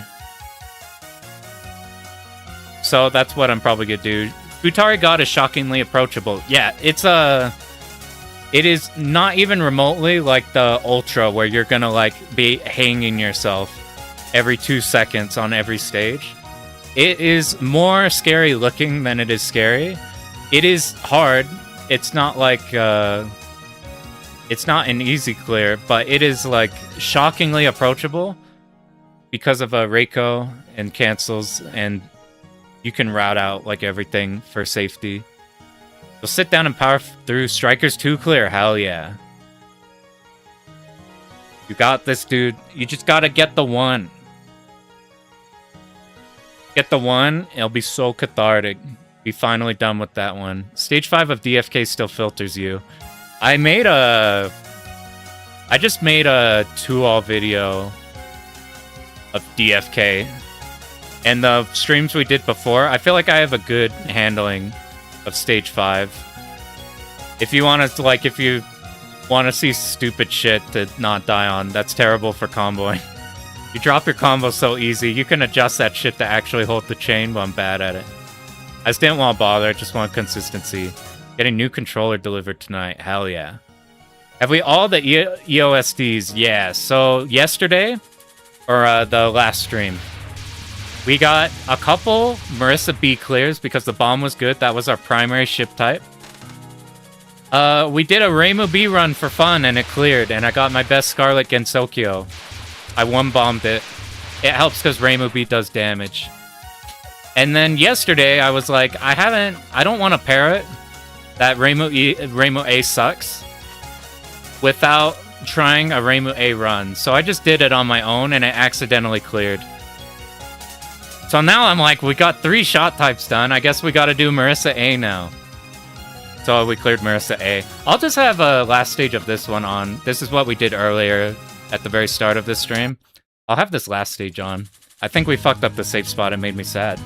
So that's what I'm probably gonna do. Futari God is shockingly approachable. Yeah, it is not even remotely like the Ultra where you're gonna like be hanging yourself every 2 seconds on every stage. It is more scary looking than it is scary. It is hard. It's not like it's not an easy clear, but it is like shockingly approachable because of Reiko and cancels, and you can route out like everything for safety. So sit down and power through. Strikers 2 clear. Hell yeah. You got this, dude. You just gotta get the 1. Get the 1. It'll be so cathartic. Be finally done with that one. Stage 5 of DFK still filters you. I just made a 2-all video of DFK. And the streams we did before, I feel like I have a good handling of stage 5. If you want to, like, if you want to see stupid shit to not die on, that's terrible for comboing. You drop your combo so easy, you can adjust that shit to actually hold the chain, but I'm bad at it. I just didn't want to bother, I just want consistency. Getting new controller delivered tonight, hell yeah. Have we all the EOSDs? Yeah, so yesterday, or the last stream, we got a couple Marissa B clears because the bomb was good. That was our primary ship type. We did a Reimu B run for fun and it cleared, and I got my best Scarlet Gensokyo. I one-bombed it. It helps because Reimu B does damage. And then yesterday I was like, I don't want to pair it. That Reimu A sucks. Without trying a Reimu A run. So I just did it on my own and it accidentally cleared. So now I'm like, we got 3 shot types done. I guess we gotta do Marissa A now. So we cleared Marissa A. I'll just have a last stage of this one on. This is what we did earlier at the very start of this stream. I'll have this last stage on. I think we fucked up the safe spot and made me sad.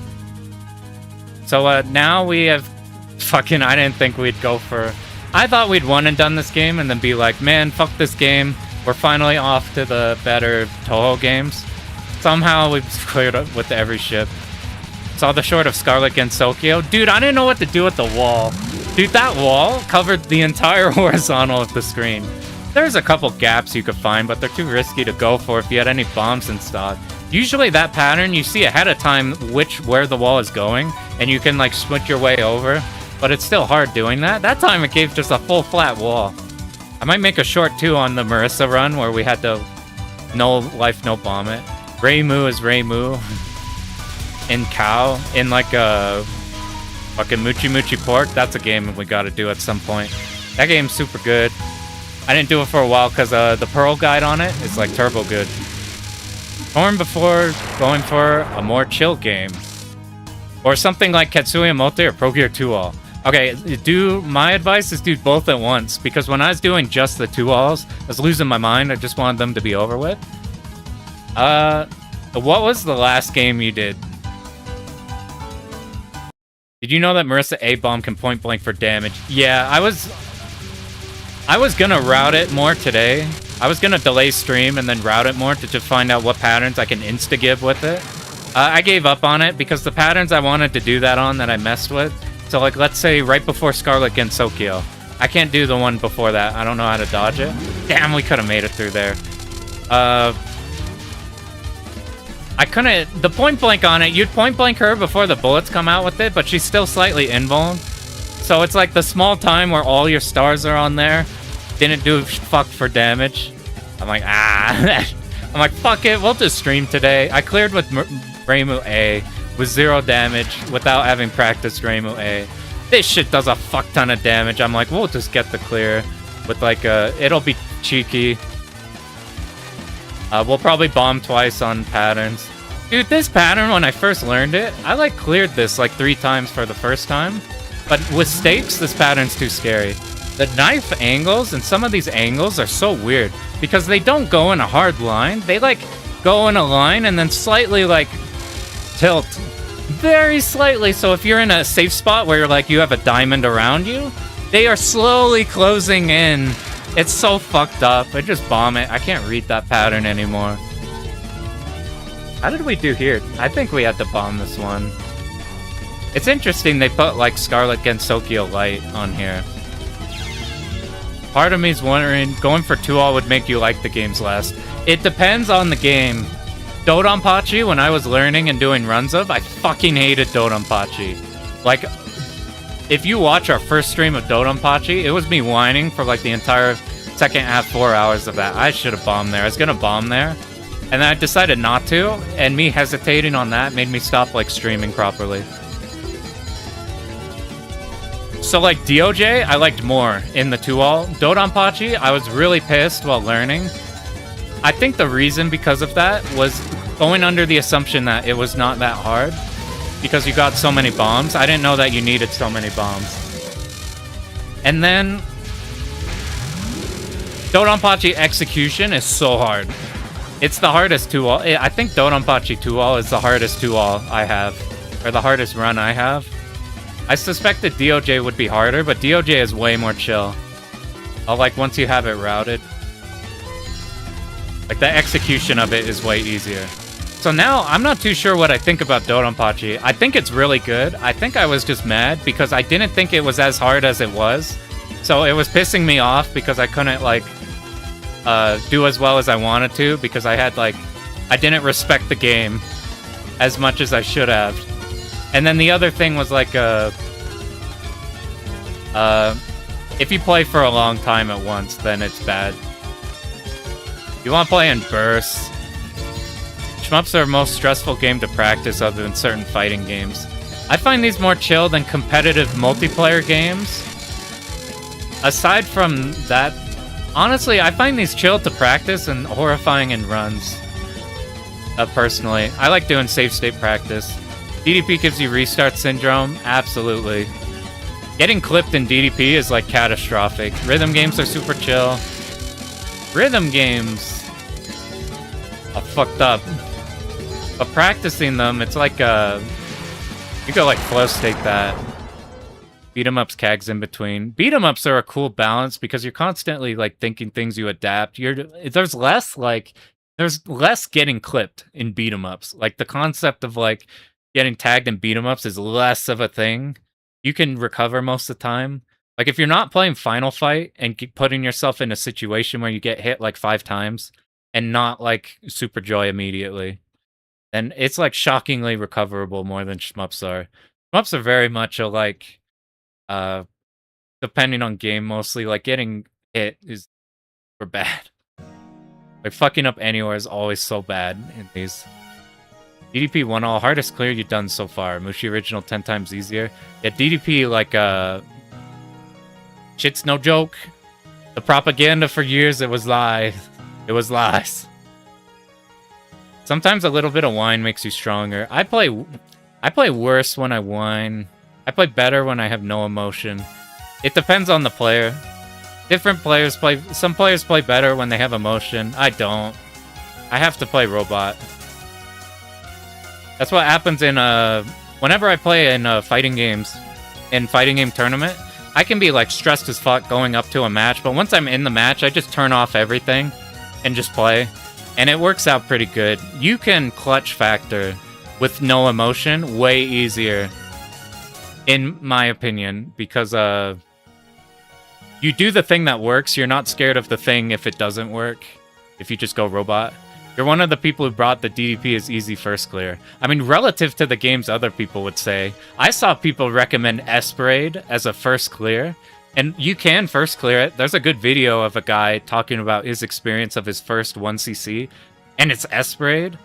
So now we have fucking, I didn't think we'd go for... I thought we'd won and done this game and then be like, man, fuck this game. We're finally off to the better Touhou games. Somehow we've cleared up with every ship. Saw the short of Scarlet Gensokyo. Dude, I didn't know what to do with the wall. Dude, that wall covered the entire horizontal of the screen. There's a couple gaps you could find, but they're too risky to go for if you had any bombs in stock. Usually that pattern, you see ahead of time where the wall is going, and you can like switch your way over, but it's still hard doing that. That time it gave just a full flat wall. I might make a short too on the Marissa run where we had to no life, no bomb it. Reimu is Reimu. In Cow, in like a fucking Muchi Muchi Pork. That's a game we gotta do at some point. That game's super good. I didn't do it for a while because the Pearl guide on it is like turbo good. Torn before going for a more chill game. Or something like Katsuya Mote or Pro Gear 2-all. Okay, my advice is do both at once, because when I was doing just the 2-alls, I was losing my mind. I just wanted them to be over with. What was the last game you did? Did you know that Marissa A-bomb can point blank for damage? Yeah, I was gonna route it more today. I was gonna delay stream and then route it more to just find out what patterns I can insta-give with it. I gave up on it because the patterns I wanted to do that on that I messed with. So like, let's say right before Scarlet Gensokyo. I can't do the one before that. I don't know how to dodge it. Damn, we could have made it through there. I couldn't... The point blank on it, you'd point blank her before the bullets come out with it, but she's still slightly invuln. So it's like the small time where all your stars are on there. Didn't do fuck for damage. I'm like, ah. I'm like, fuck it, we'll just stream today. I cleared with Reimu A. with 0 damage without having practiced Reimu A. This shit does a fuck ton of damage. I'm like, we'll just get the clear with like it'll be cheeky. We'll probably bomb twice on patterns. Dude, this pattern, when I first learned it, I like cleared this like 3 times for the first time. But with stakes, this pattern's too scary. The knife angles and some of these angles are so weird because they don't go in a hard line. They like go in a line and then slightly like tilt. Very slightly. So if you're in a safe spot where you're like you have a diamond around you, they are slowly closing in. It's so fucked up. I just bomb it. I can't read that pattern anymore. How did we do here? I think we had to bomb this one. It's interesting they put like Scarlet Gensokyo Light on here. Part of me's wondering, going for 2-all would make you like the games less. It depends on the game. Dodonpachi, when I was learning and doing runs of, I fucking hated Dodonpachi. Like, if you watch our first stream of Dodonpachi, it was me whining for like the entire second half 4 hours of that. I should have bombed there. I was gonna bomb there. And then I decided not to, and me hesitating on that made me stop like streaming properly. So like DOJ, I liked more in the 2-all. Dodonpachi, I was really pissed while learning. I think the reason because of that was going under the assumption that it was not that hard because you got so many bombs. I didn't know that you needed so many bombs. And then Dodonpachi execution is so hard. It's the hardest 2-all. I think Dodonpachi 2-all is the hardest 2-all I have, or the hardest run I have. I suspected DOJ would be harder, but DOJ is way more chill. Like once you have it routed. Like the execution of it is way easier. So now I'm not too sure what I think about Dodonpachi. I think it's really good. I think I was just mad because I didn't think it was as hard as it was. So it was pissing me off because I couldn't like do as well as I wanted to because I had like I didn't respect the game as much as I should have. And then the other thing was like if you play for a long time at once, then it's bad. You want to play in bursts. Shmups are the most stressful game to practice other than certain fighting games. I find these more chill than competitive multiplayer games. Aside from that, honestly, I find these chill to practice and horrifying in runs. Personally, I like doing safe state practice. DDP gives you restart syndrome? Absolutely. Getting clipped in DDP is like catastrophic. Rhythm games are super chill. Rhythm games are fucked up. But practicing them, it's like you go like flow state that. Beat 'em ups, cags in between. Beat 'em ups are a cool balance because you're constantly like thinking things you adapt. There's less getting clipped in beat 'em ups. Like the concept of like getting tagged in beat 'em ups is less of a thing. You can recover most of the time. Like if you're not playing Final Fight and putting yourself in a situation where you get hit like 5 times and not like Super Joy immediately, then it's like shockingly recoverable more than shmups are. Shmups are very much a like depending on game mostly, like getting hit is super bad. Like fucking up anywhere is always so bad in these. DDP 1-all, hardest clear you've done so far. Mushi original 10 times easier. Yeah, DDP like shit's no joke. The propaganda for years, it was lies. It was lies. Sometimes a little bit of wine makes you stronger. I play worse when I whine. I play better when I have no emotion. It depends on the player. Different players play... Some players play better when they have emotion. I don't. I have to play robot. That's what happens in whenever I play in fighting games, in fighting game tournament, I can be like stressed as fuck going up to a match, but once I'm in the match, I just turn off everything and just play. And it works out pretty good. You can clutch factor with no emotion way easier, in my opinion, because you do the thing that works, you're not scared of the thing if it doesn't work, if you just go robot. You're one of the people who brought the DDP as easy first clear. I mean, relative to the games other people would say, I saw people recommend Esperade as a first clear, and you can first clear it. There's a good video of a guy talking about his experience of his first 1cc, and it's Esperade.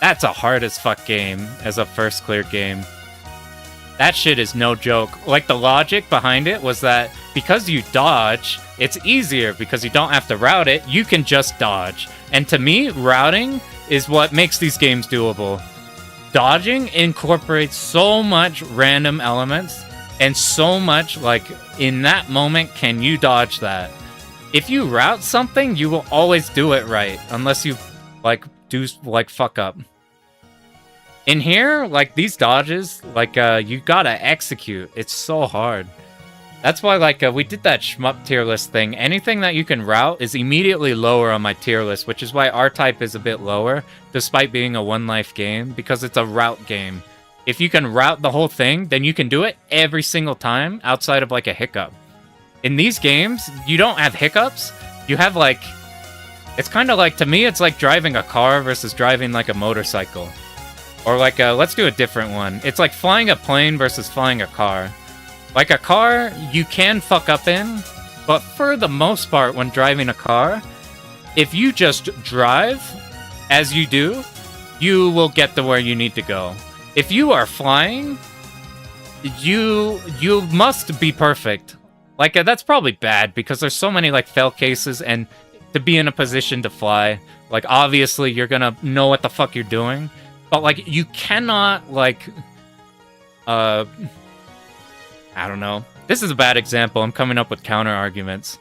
That's a hard as fuck game as a first clear game. That shit is no joke. Like, the logic behind it was that because you dodge, it's easier because you don't have to route it, you can just dodge. And to me, routing is what makes these games doable. Dodging incorporates so much random elements and so much, like, in that moment, can you dodge that? If you route something, you will always do it right, unless you, like, fuck up. In here, like, these dodges, like, you gotta execute. It's so hard. That's why, like, we did that shmup tier list thing. Anything that you can route is immediately lower on my tier list, which is why R-Type is a bit lower, despite being a one-life game, because it's a route game. If you can route the whole thing, then you can do it every single time outside of, like, a hiccup. In these games, you don't have hiccups. You have, like... It's kind of like, to me, it's like driving a car versus driving, like, a motorcycle. Or like, let's do a different one. It's like flying a plane versus flying a car. Like a car, you can fuck up in, but for the most part, when driving a car, if you just drive as you do, you will get to where you need to go. If you are flying, you must be perfect. Like, that's probably bad because there's so many, like, fail cases, and to be in a position to fly, like, obviously you're gonna know what the fuck you're doing. But, like, you cannot, like, I don't know. This is a bad example. I'm coming up with counter-arguments.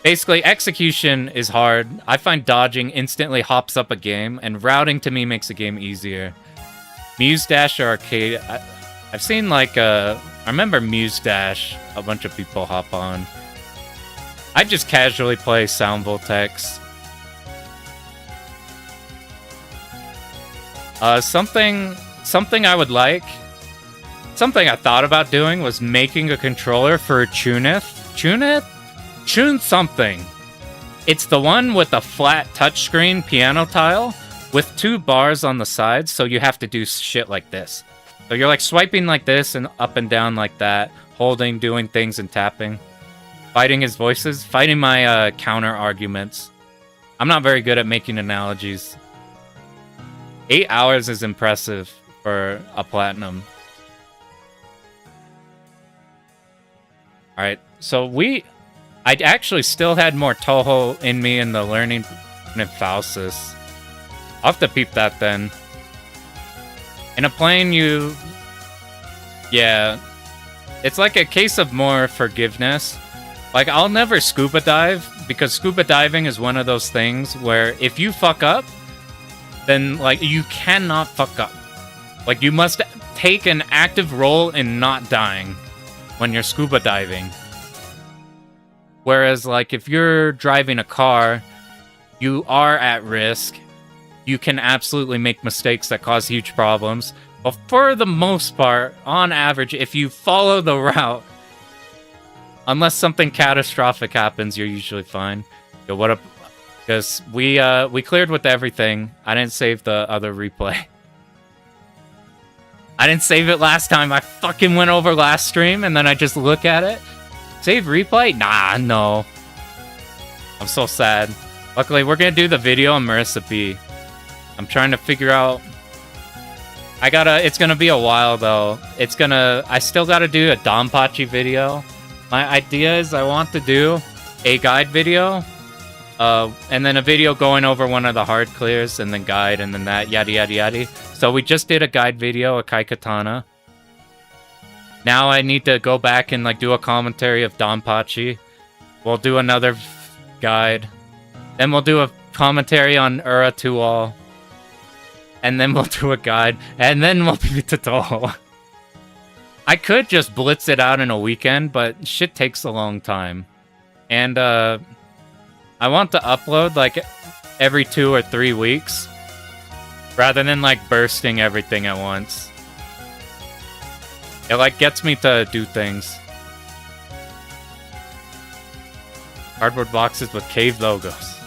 Basically, execution is hard. I find dodging instantly hops up a game, and routing to me makes a game easier. Muse Dash or Arcade... I've seen, like, I remember Muse Dash, a bunch of people hop on. I just casually play Sound Voltex. Something I would like, something I thought about doing was making a controller for Tunith. Tune something. It's the one with the flat touchscreen piano tile with 2 bars on the sides, so you have to do shit like this. So you're like swiping like this and up and down like that, holding, doing things and tapping. Fighting his voices, fighting my counter arguments. I'm not very good at making analogies. 8 hours is impressive for a platinum. Alright, so I actually still had more Touhou in me in the learning Faustus. I'll have to peep that then. In a plane, yeah, it's like a case of more forgiveness. Like, I'll never scuba dive, because scuba diving is one of those things where if you fuck up, then, like, you cannot fuck up. Like, you must take an active role in not dying when you're scuba diving. Whereas, like, if you're driving a car, you are at risk. You can absolutely make mistakes that cause huge problems. But for the most part, on average, if you follow the route, unless something catastrophic happens, you're usually fine. Yo, what up? Because we cleared with everything. I didn't save the other replay. I didn't save it last time. I fucking went over last stream and then I just look at it. Save replay? Nah, no. I'm so sad. Luckily, we're gonna do the video on Marissa B. I'm trying to figure out... it's gonna be a while though. I still gotta do a Donpachi video. My idea is I want to do a guide video. And then a video going over one of the hard clears, and then guide, and then that, yada yada yada. So we just did a guide video, a Kai Katana. Now I need to go back and like do a commentary of Donpachi. We'll do another guide. Then we'll do a commentary on Ura Tual. And then we'll do a guide. And then we'll be to Touhou. I could just blitz it out in a weekend, but shit takes a long time. And I want to upload like every 2 or 3 weeks rather than like bursting everything at once. It like gets me to do things. Cardboard boxes with cave logos.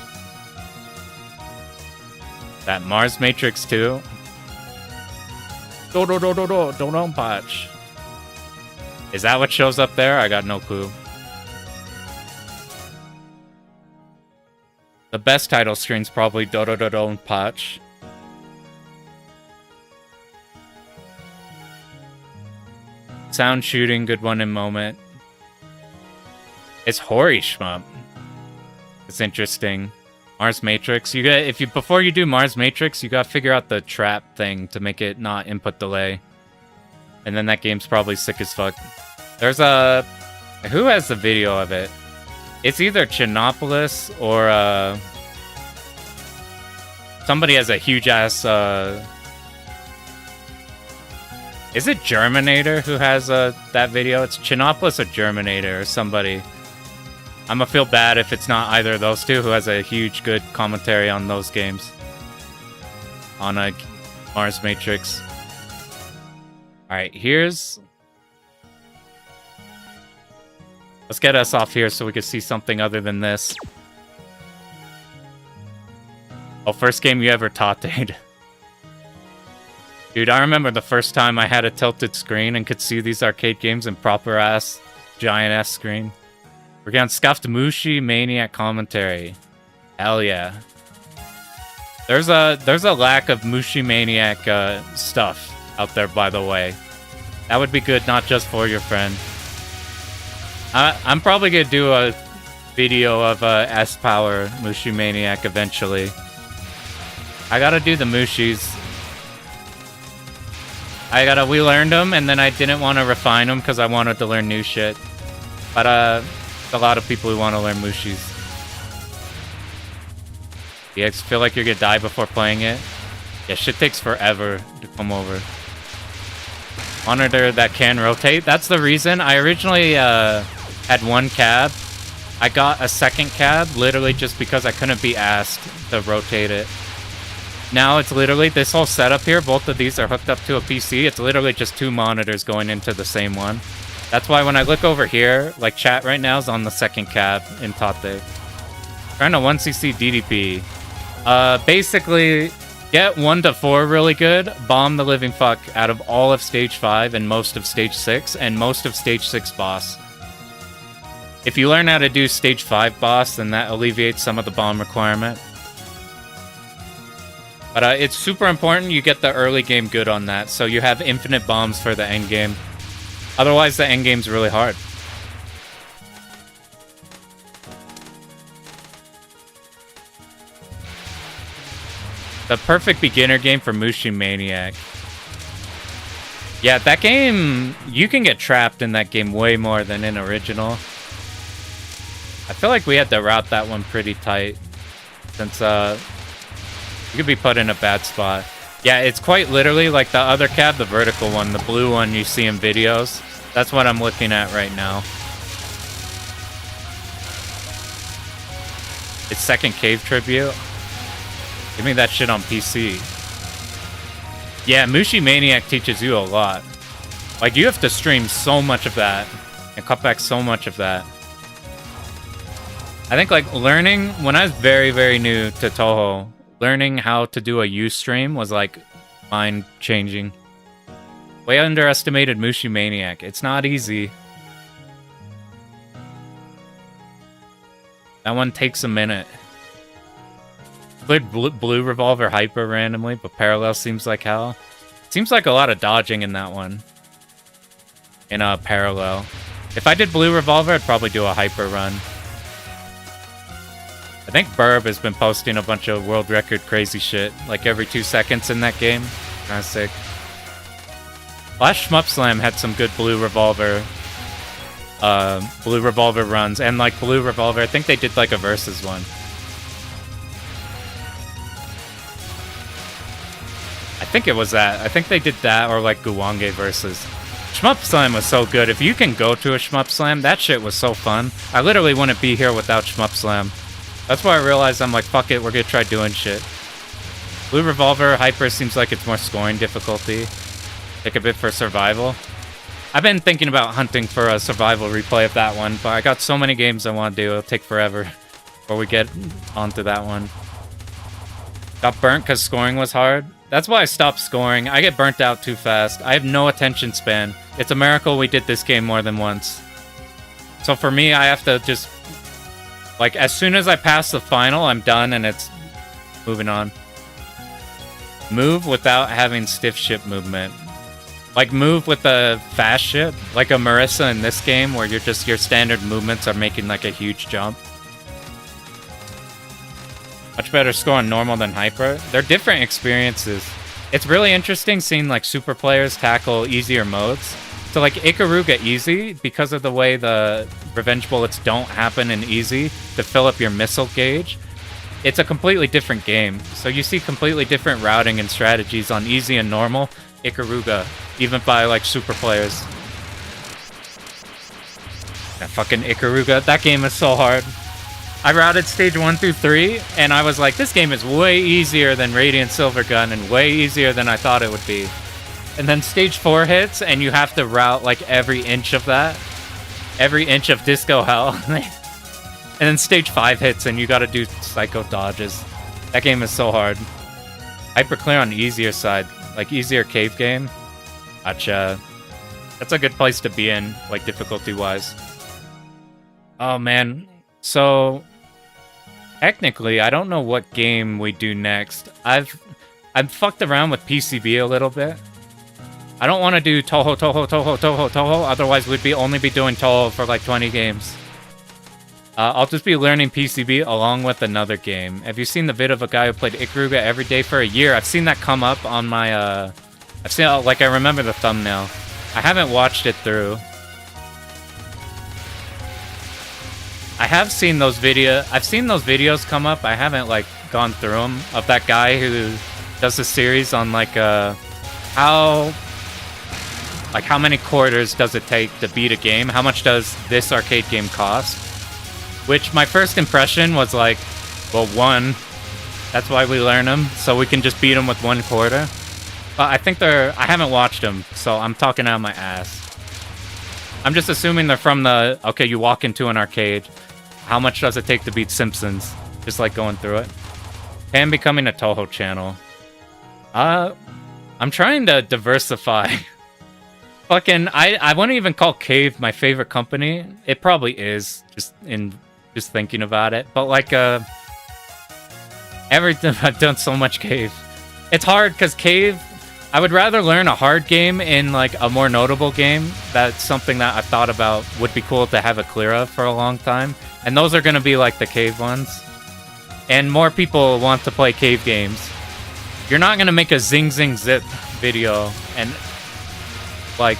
That Mars Matrix 2. Don't patch. Is that what shows up there? I got no clue. The best title screen's probably Don't Patch. Sound shooting, good one in moment. It's Hori Shmup. It's interesting. Mars Matrix. You got before you do Mars Matrix, you gotta figure out the trap thing to make it not input delay. And then that game's probably sick as fuck. There's a... Who has the video of it? It's either Chinopolis or somebody has a huge ass is it Germinator who has that video? It's Chinopolis or Germinator or somebody. I'm gonna feel bad if it's not either of those two who has a huge good commentary on those games. On a Mars Matrix. Alright, let's get us off here so we can see something other than this. Oh, first game you ever tated. Dude, I remember the first time I had a tilted screen and could see these arcade games in proper-ass, giant-ass screen. We're getting Scuffed Mushi Maniac commentary. Hell yeah. There's a lack of Mushi Maniac stuff out there, by the way. That would be good, not just for your friend. I'm probably gonna do a video of S-Power Mushi Maniac eventually. I gotta do the Mushis. We learned them, and then I didn't want to refine them because I wanted to learn new shit. But a lot of people who want to learn Mushis. You guys feel like you're gonna die before playing it? Yeah, shit takes forever to come over. Monitor that can rotate. That's the reason I originally had one cab. I got a second cab literally just because I couldn't be asked to rotate it. Now it's literally this whole setup here. Both of these are hooked up to a PC. It's literally just two monitors going into the same one. That's why when I look over here, like chat right now is on the second cab in Tate. Trying to 1cc DDP. Basically, get 1 to 4 really good, bomb the living fuck out of all of Stage 5 and most of Stage 6, and most of Stage 6 boss. If you learn how to do Stage 5 boss, then that alleviates some of the bomb requirement. But it's super important you get the early game good on that, so you have infinite bombs for the end game. Otherwise, the end game's really hard. The perfect beginner game for Mushi Maniac. Yeah, that game, you can get trapped in that game way more than in original. I feel like we had to route that one pretty tight, since you could be put in a bad spot. Yeah, it's quite literally like the other cab, the vertical one, the blue one you see in videos. That's what I'm looking at right now. It's second cave tribute. Give me that shit on PC. Yeah, Mushi Maniac teaches you a lot. Like, you have to stream so much of that and cut back so much of that. I think, like, learning, when I was very, very new to Touhou, learning how to do a Ustream was, like, mind-changing. Way underestimated Mushi Maniac. It's not easy. That one takes a minute. Played Blue Revolver Hyper randomly, but Parallel seems like hell. Seems like a lot of dodging in that one. In a Parallel. If I did Blue Revolver, I'd probably do a Hyper run. I think Burb has been posting a bunch of world record crazy shit, like every 2 seconds in that game. Kinda sick. Last Shmup Slam had some good Blue Revolver runs, and like Blue Revolver, I think they did like a versus one. I think it was that. I think they did that or like Guwange versus. Shmup Slam was so good. If you can go to a Shmup Slam, that shit was so fun. I literally wouldn't be here without Shmup Slam. That's why I realized I'm like, fuck it, we're gonna try doing shit. Blue Revolver Hyper seems like it's more scoring difficulty. Take a bit for survival. I've been thinking about hunting for a survival replay of that one, but I got so many games I want to do, it'll take forever before we get onto that one. Got burnt because scoring was hard. That's why I stopped scoring. I get burnt out too fast. I have no attention span. It's a miracle we did this game more than once. So for me, I have to just... Like, as soon as I pass the final, I'm done and it's moving on. Move without having stiff ship movement. Like, move with the fast shit, like a Marissa in this game, where you're just, your standard movements are making, like, a huge jump. Much better score on normal than hyper. They're different experiences. It's really interesting seeing, like, super players tackle easier modes. So, like, Ikaruga easy, because of the way the revenge bullets don't happen in easy to fill up your missile gauge, it's a completely different game. So you see completely different routing and strategies on easy and normal Ikaruga, even by, like, super players. That fucking Ikaruga, that game is so hard. I routed stage 1 through 3, and I was like, this game is way easier than Radiant Silvergun and way easier than I thought it would be. And then stage 4 hits, and you have to route, like, every inch of that. Every inch of Disco Hell. And then stage 5 hits, and you gotta do Psycho dodges. That game is so hard. Hyper clear on easier side. Like, easier cave game. Gotcha. That's a good place to be in, like, difficulty-wise. Oh, man. So, technically, I don't know what game we do next. I've fucked around with PCB a little bit. I don't want to do Touhou, otherwise we'd only be doing Touhou for like 20 games. I'll just be learning PCB along with another game. Have you seen the vid of a guy who played Ikaruga every day for a year? I've seen that come up on my, I've seen, like, I remember the thumbnail. I haven't watched it through. I have seen those I've seen those videos come up. I haven't, like, gone through them, of that guy who does a series on, like, how many quarters does it take to beat a game? How much does this arcade game cost? Which my first impression was like, well, 1. That's why we learn them, so we can just beat them with 1 quarter. But I think I haven't watched them, so I'm talking out my ass. I'm just assuming they're from the, okay, you walk into an arcade. How much does it take to beat Simpsons? Just like going through it. And becoming a Touhou channel. I'm trying to diversify. Fucking, I wouldn't even call Cave my favorite company. It probably is, just thinking about it. But like, everything, I've done so much Cave. It's hard, because Cave, I would rather learn a hard game in like a more notable game. That's something that I've thought about would be cool to have a clear of for a long time. And those are going to be like the Cave ones. And more people want to play Cave games. You're not going to make a Zing Zing Zip video and like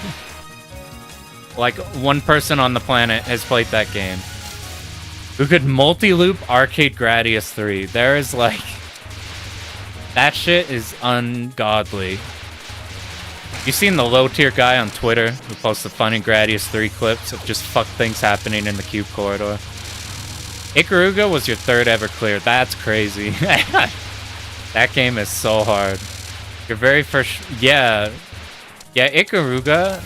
one person on the planet has played that game. Who could multi-loop Arcade Gradius 3? There is like... That shit is ungodly. You seen the low-tier guy on Twitter who posts the funny Gradius 3 clips of just fuck things happening in the cube corridor? Ikaruga was your 3rd ever clear. That's crazy. That game is so hard. Your very first... Yeah, Ikaruga,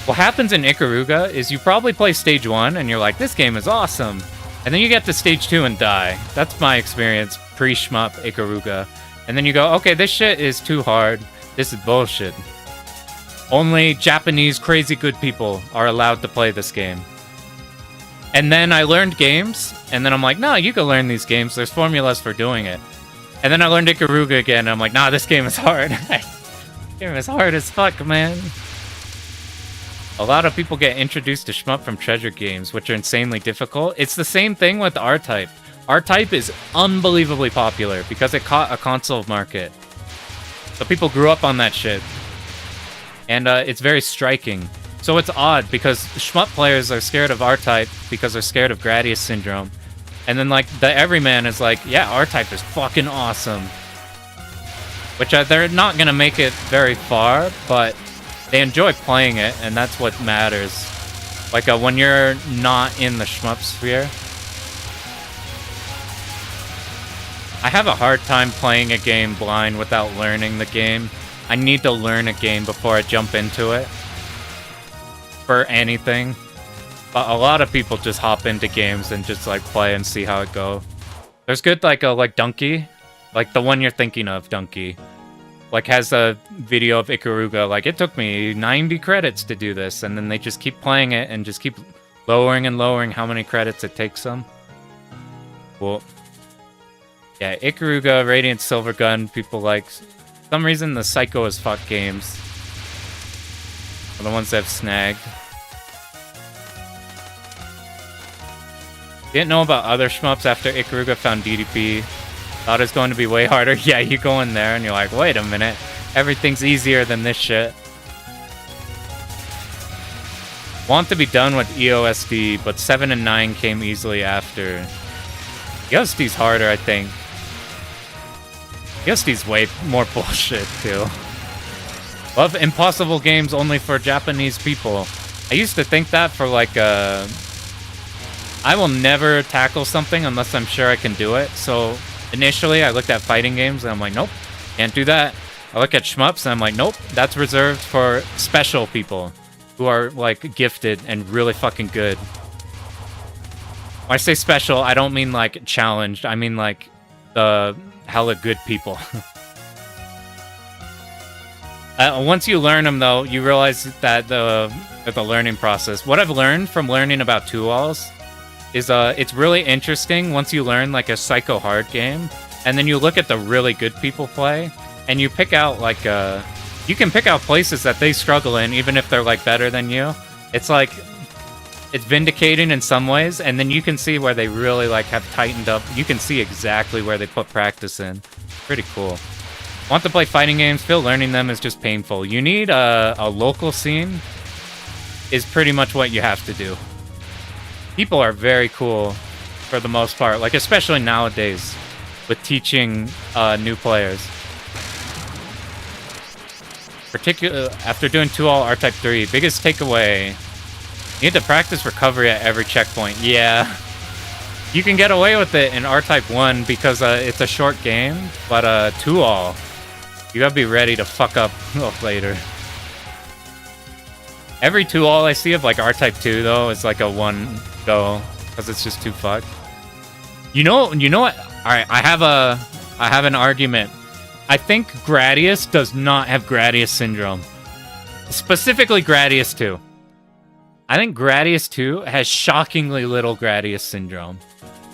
what happens in Ikaruga is you probably play stage 1 and you're like, this game is awesome. And then you get to stage 2 and die. That's my experience pre-shmup Ikaruga. And then you go, okay, this shit is too hard. This is bullshit. Only Japanese crazy good people are allowed to play this game. And then I learned games, and then I'm like, no, you can learn these games. There's formulas for doing it. And then I learned Ikaruga again, and I'm like, nah, this game is hard. This game is hard as fuck, man. A lot of people get introduced to shmup from treasure games, which are insanely difficult. It's the same thing with R-Type. R-Type is unbelievably popular because it caught a console market. So people grew up on that shit. And it's very striking. So it's odd because shmup players are scared of R-Type because they're scared of Gradius Syndrome. And then like the everyman is like, yeah, R-Type is fucking awesome. Which they're not gonna make it very far, but they enjoy playing it, and that's what matters. Like when you're not in the shmup sphere. I have a hard time playing a game blind without learning the game. I need to learn a game before I jump into it. For anything. But a lot of people just hop into games and just like play and see how it goes. There's good like Donkey. Like the one you're thinking of, Donkey. Like has a video of Ikaruga. Like it took me 90 credits to do this. And then they just keep playing it and just keep lowering and lowering how many credits it takes them. Cool. Yeah, Ikaruga, Radiant Silvergun, people like... For some reason the Psycho as fuck games. Are the ones that have snagged. Didn't know about other shmups after Ikaruga found DDP. Thought it was going to be way harder. Yeah, you go in there and you're like, wait a minute. Everything's easier than this shit. Want to be done with EOSD, but 7 and 9 came easily after. EOSD's harder, I think. EOSD's way more bullshit, too. Love impossible games only for Japanese people. I used to think that for like, I will never tackle something unless I'm sure I can do it. So initially I looked at fighting games and I'm like, nope, can't do that. I look at shmups and I'm like, nope, that's reserved for special people who are like gifted and really fucking good. When I say special, I don't mean like challenged. I mean like the hella good people. Once you learn them, though, you realize that the learning process. What I've learned from learning about Touhou is it's really interesting once you learn like a psycho hard game, and then you look at the really good people play, and you pick out like you can pick out places that they struggle in, even if they're like better than you. It's like it's vindicating in some ways, and then you can see where they really like have tightened up. You can see exactly where they put practice in. Pretty cool. Want to play fighting games? Feel learning them is just painful. You need a local scene is pretty much what you have to do. People are very cool for the most part, like especially nowadays with teaching new players. Particularly after doing 2-all R-Type 3, biggest takeaway, you need to practice recovery at every checkpoint. Yeah. You can get away with it in R-Type 1 because it's a short game, but 2-all, you gotta be ready to fuck up later. Every 2-all I see of like R-Type 2 though is like a 1-go because it's just too fucked. You know what? Alright, I have an argument. I think Gradius does not have Gradius Syndrome. Specifically Gradius 2. I think Gradius 2 has shockingly little Gradius Syndrome.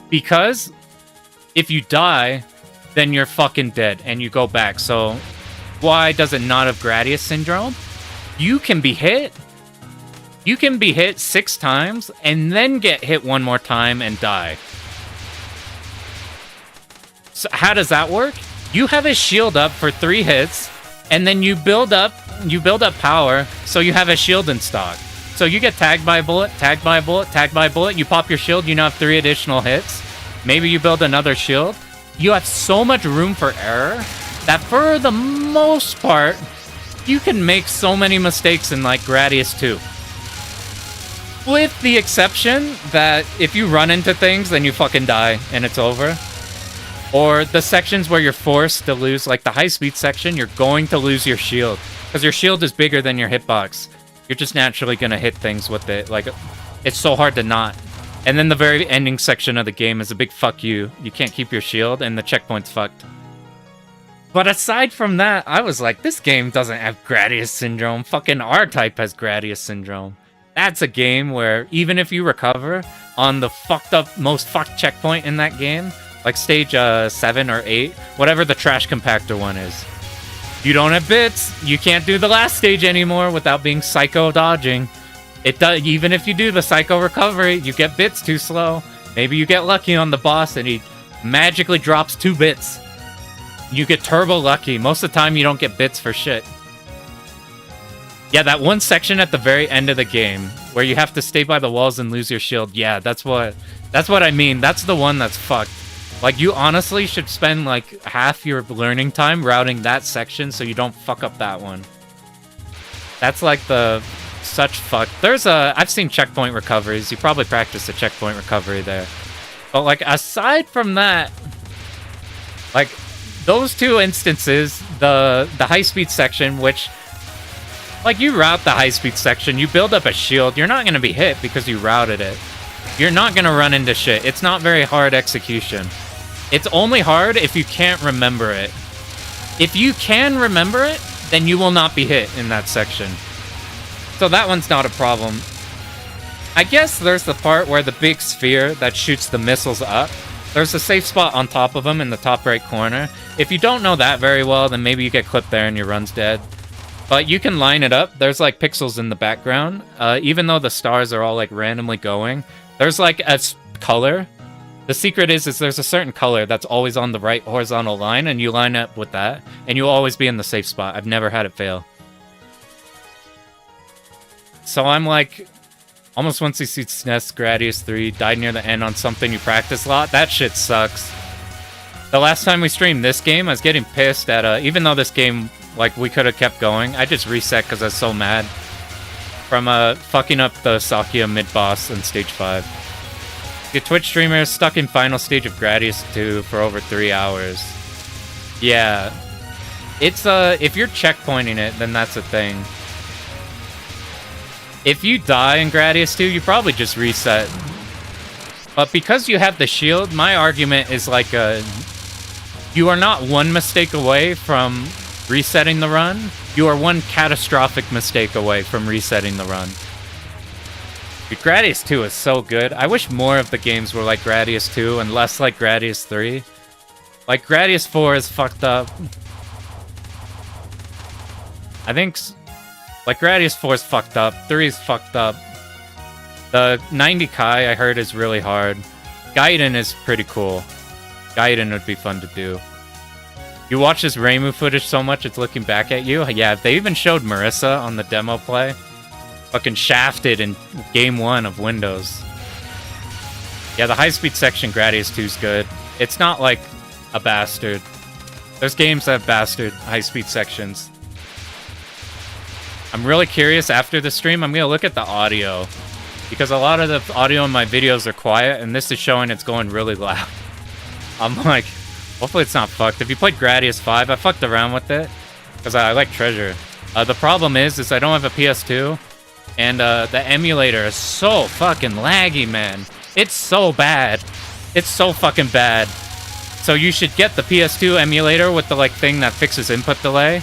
Because if you die, then you're fucking dead and you go back. So why does it not have Gradius Syndrome? You can be hit. You can be hit 6 times and then get hit one more time and die. So how does that work? You have a shield up for 3 hits, and then you build up power, so you have a shield in stock. So you get tagged by a bullet, tagged by a bullet, tagged by a bullet, you pop your shield, you now have 3 additional hits. Maybe you build another shield. You have so much room for error that for the most part, you can make so many mistakes in like Gradius 2. With the exception that if you run into things, then you fucking die and it's over. Or the sections where you're forced to lose, like the high-speed section, you're going to lose your shield. Because your shield is bigger than your hitbox. You're just naturally going to hit things with it. Like, it's so hard to not. And then the very ending section of the game is a big fuck you. You can't keep your shield, and the checkpoint's fucked. But aside from that, I was like, this game doesn't have Gradius Syndrome. Fucking R-Type has Gradius Syndrome. That's a game where, even if you recover on the fucked up, most fucked checkpoint in that game, like stage 7 or 8, whatever the trash compactor one is. You don't have bits. You can't do the last stage anymore without being psycho dodging. It does. Even if you do the psycho recovery, you get bits too slow. Maybe you get lucky on the boss and he magically drops 2 bits. You get turbo lucky. Most of the time you don't get bits for shit. Yeah, that one section at the very end of the game where you have to stay by the walls and lose your shield. Yeah, that's what I mean. That's the one that's fucked. Like, you honestly should spend, like, half your learning time routing that section so you don't fuck up that one. That's, like, the... such fuck. There's a... I've seen checkpoint recoveries. You probably practice a checkpoint recovery there. But, like, aside from that... Like, those 2 instances, the high-speed section, which... Like, you route the high-speed section, you build up a shield, you're not gonna be hit because you routed it. You're not gonna run into shit. It's not very hard execution. It's only hard if you can't remember it. If you can remember it, then you will not be hit in that section. So that one's not a problem. I guess there's the part where the big sphere that shoots the missiles up, there's a safe spot on top of them in the top right corner. If you don't know that very well, then maybe you get clipped there and your run's dead. But you can line it up. There's like pixels in the background. Even though the stars are all like randomly going, there's like a color. The secret is there's a certain color that's always on the right horizontal line, and you line up with that, and you'll always be in the safe spot. I've never had it fail. So I'm like, almost once you see SNES Gradius 3, died near the end on something you practice a lot. That shit sucks. The last time we streamed this game, I was getting pissed at, even though this game, like, we could have kept going, I just reset because I was so mad from fucking up the Sakia mid-boss in Stage 5. The Twitch streamer is stuck in final stage of Gradius 2 for over 3 hours. Yeah. It's, if you're checkpointing it, then that's a thing. If you die in Gradius 2, you probably just reset. But because you have the shield, my argument is like, you are not one mistake away from resetting the run. You are one catastrophic mistake away from resetting the run. Dude, Gradius 2 is so good. I wish more of the games were like Gradius 2 and less like Gradius 3. Like, Gradius 4 is fucked up. I think, like, Gradius 4 is fucked up. 3 is fucked up. The 90 Kai, I heard, is really hard. Gaiden is pretty cool. Gaiden would be fun to do. You watch this Reimu footage so much, it's looking back at you. Yeah, they even showed Marissa on the demo play. Fucking shafted in Game 1 of Windows. Yeah, the high-speed section Gradius 2 is good. It's not like a bastard. There's games that have bastard high-speed sections. I'm really curious after the stream, I'm going to look at the audio. Because a lot of the audio in my videos are quiet, and this is showing it's going really loud. I'm like, hopefully it's not fucked. If you played Gradius 5, I fucked around with it. Because I like Treasure. The problem is I don't have a PS2. And the emulator is so fucking laggy, man. It's so bad. It's so fucking bad. So you should get the PS2 emulator with the like thing that fixes input delay.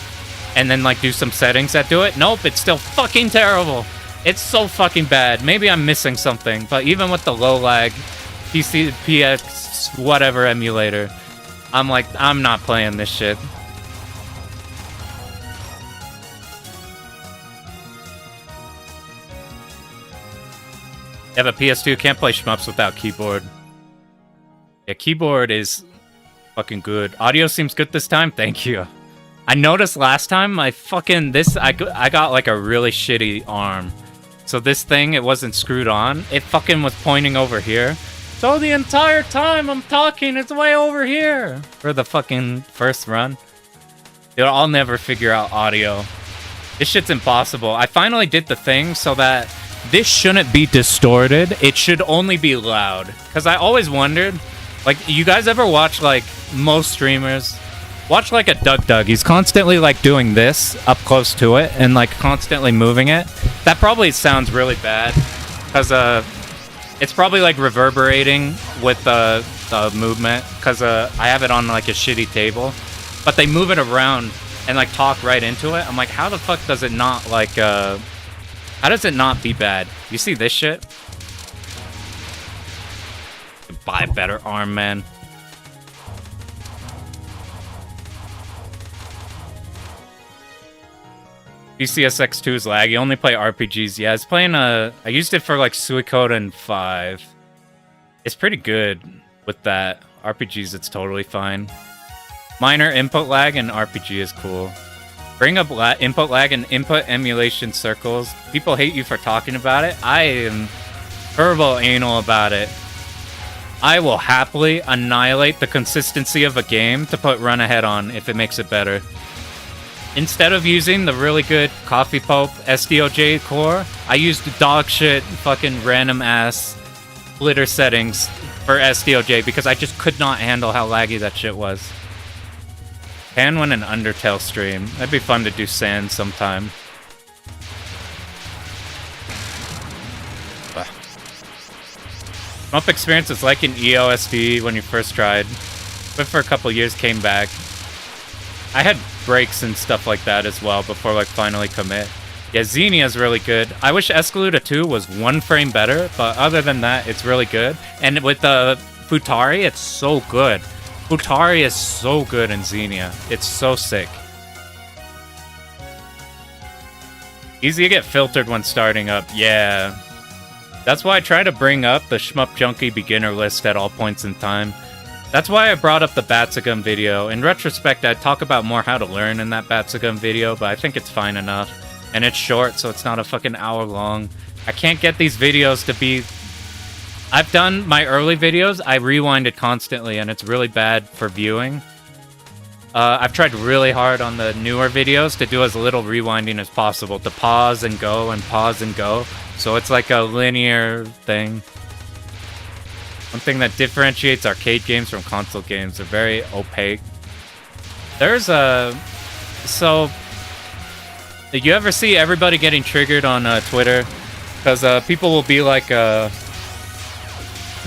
And then like do some settings that do it. Nope, it's still fucking terrible. It's so fucking bad. Maybe I'm missing something. But even with the low lag PC, PX, whatever emulator, I'm like, I'm not playing this shit. You have a PS2, can't play shmups without keyboard. Yeah, keyboard is fucking good. Audio seems good this time, thank you. I noticed last time, I got like a really shitty arm. So this thing, it wasn't screwed on. It fucking was pointing over here. So the entire time I'm talking, it's way over here. For the fucking first run. Dude, I'll never figure out audio. This shit's impossible. I finally did the thing so that this shouldn't be distorted. It should only be loud. Because I always wondered, like, you guys ever watch, like, most streamers? Watch, like, a Doug. He's constantly, like, doing this up close to it and, like, constantly moving it. That probably sounds really bad. Because, it's probably, like, reverberating with the movement. Because, I have it on, like, a shitty table. But they move it around and, like, talk right into it. I'm like, how the fuck does it not, like, how does it not be bad? You see this shit? Buy a better arm, man. PCSX2 is lag. You only play RPGs. Yeah, I was playing I used it for like Suikoden 5. It's pretty good with that. RPGs, it's totally fine. Minor input lag and RPG is cool. Bring up input lag and input emulation circles. People hate you for talking about it. I am turbo anal about it. I will happily annihilate the consistency of a game to put run ahead on if it makes it better. Instead of using the really good Coffee Pope SDOJ core, I used dog shit fucking random ass splitter settings for SDOJ because I just could not handle how laggy that shit was. Can win an Undertale stream. That'd be fun to do Sand sometime. Shmup experience is like an EOSD when you first tried. But for a couple years, came back. I had breaks and stuff like that as well before like finally commit. Yeah, Xenia's really good. I wish Escaluda 2 was 1 frame better, but other than that, it's really good. And with the Futari, it's so good. Futari is so good in Xenia. It's so sick. Easy to get filtered when starting up. Yeah. That's why I try to bring up the Shmup Junkie beginner list at all points in time. That's why I brought up the Batsugum video. In retrospect, I talk about more how to learn in that Batsugum video, but I think it's fine enough. And it's short, so it's not a fucking hour long. I can't get these videos to be... I've done my early videos, I rewind it constantly, and it's really bad for viewing. I've tried really hard on the newer videos to do as little rewinding as possible, to pause and go and pause and go. So it's like a linear thing. One thing that differentiates arcade games from console games, they're very opaque. There's a... So... Did you ever see everybody getting triggered on Twitter? Because people will be like,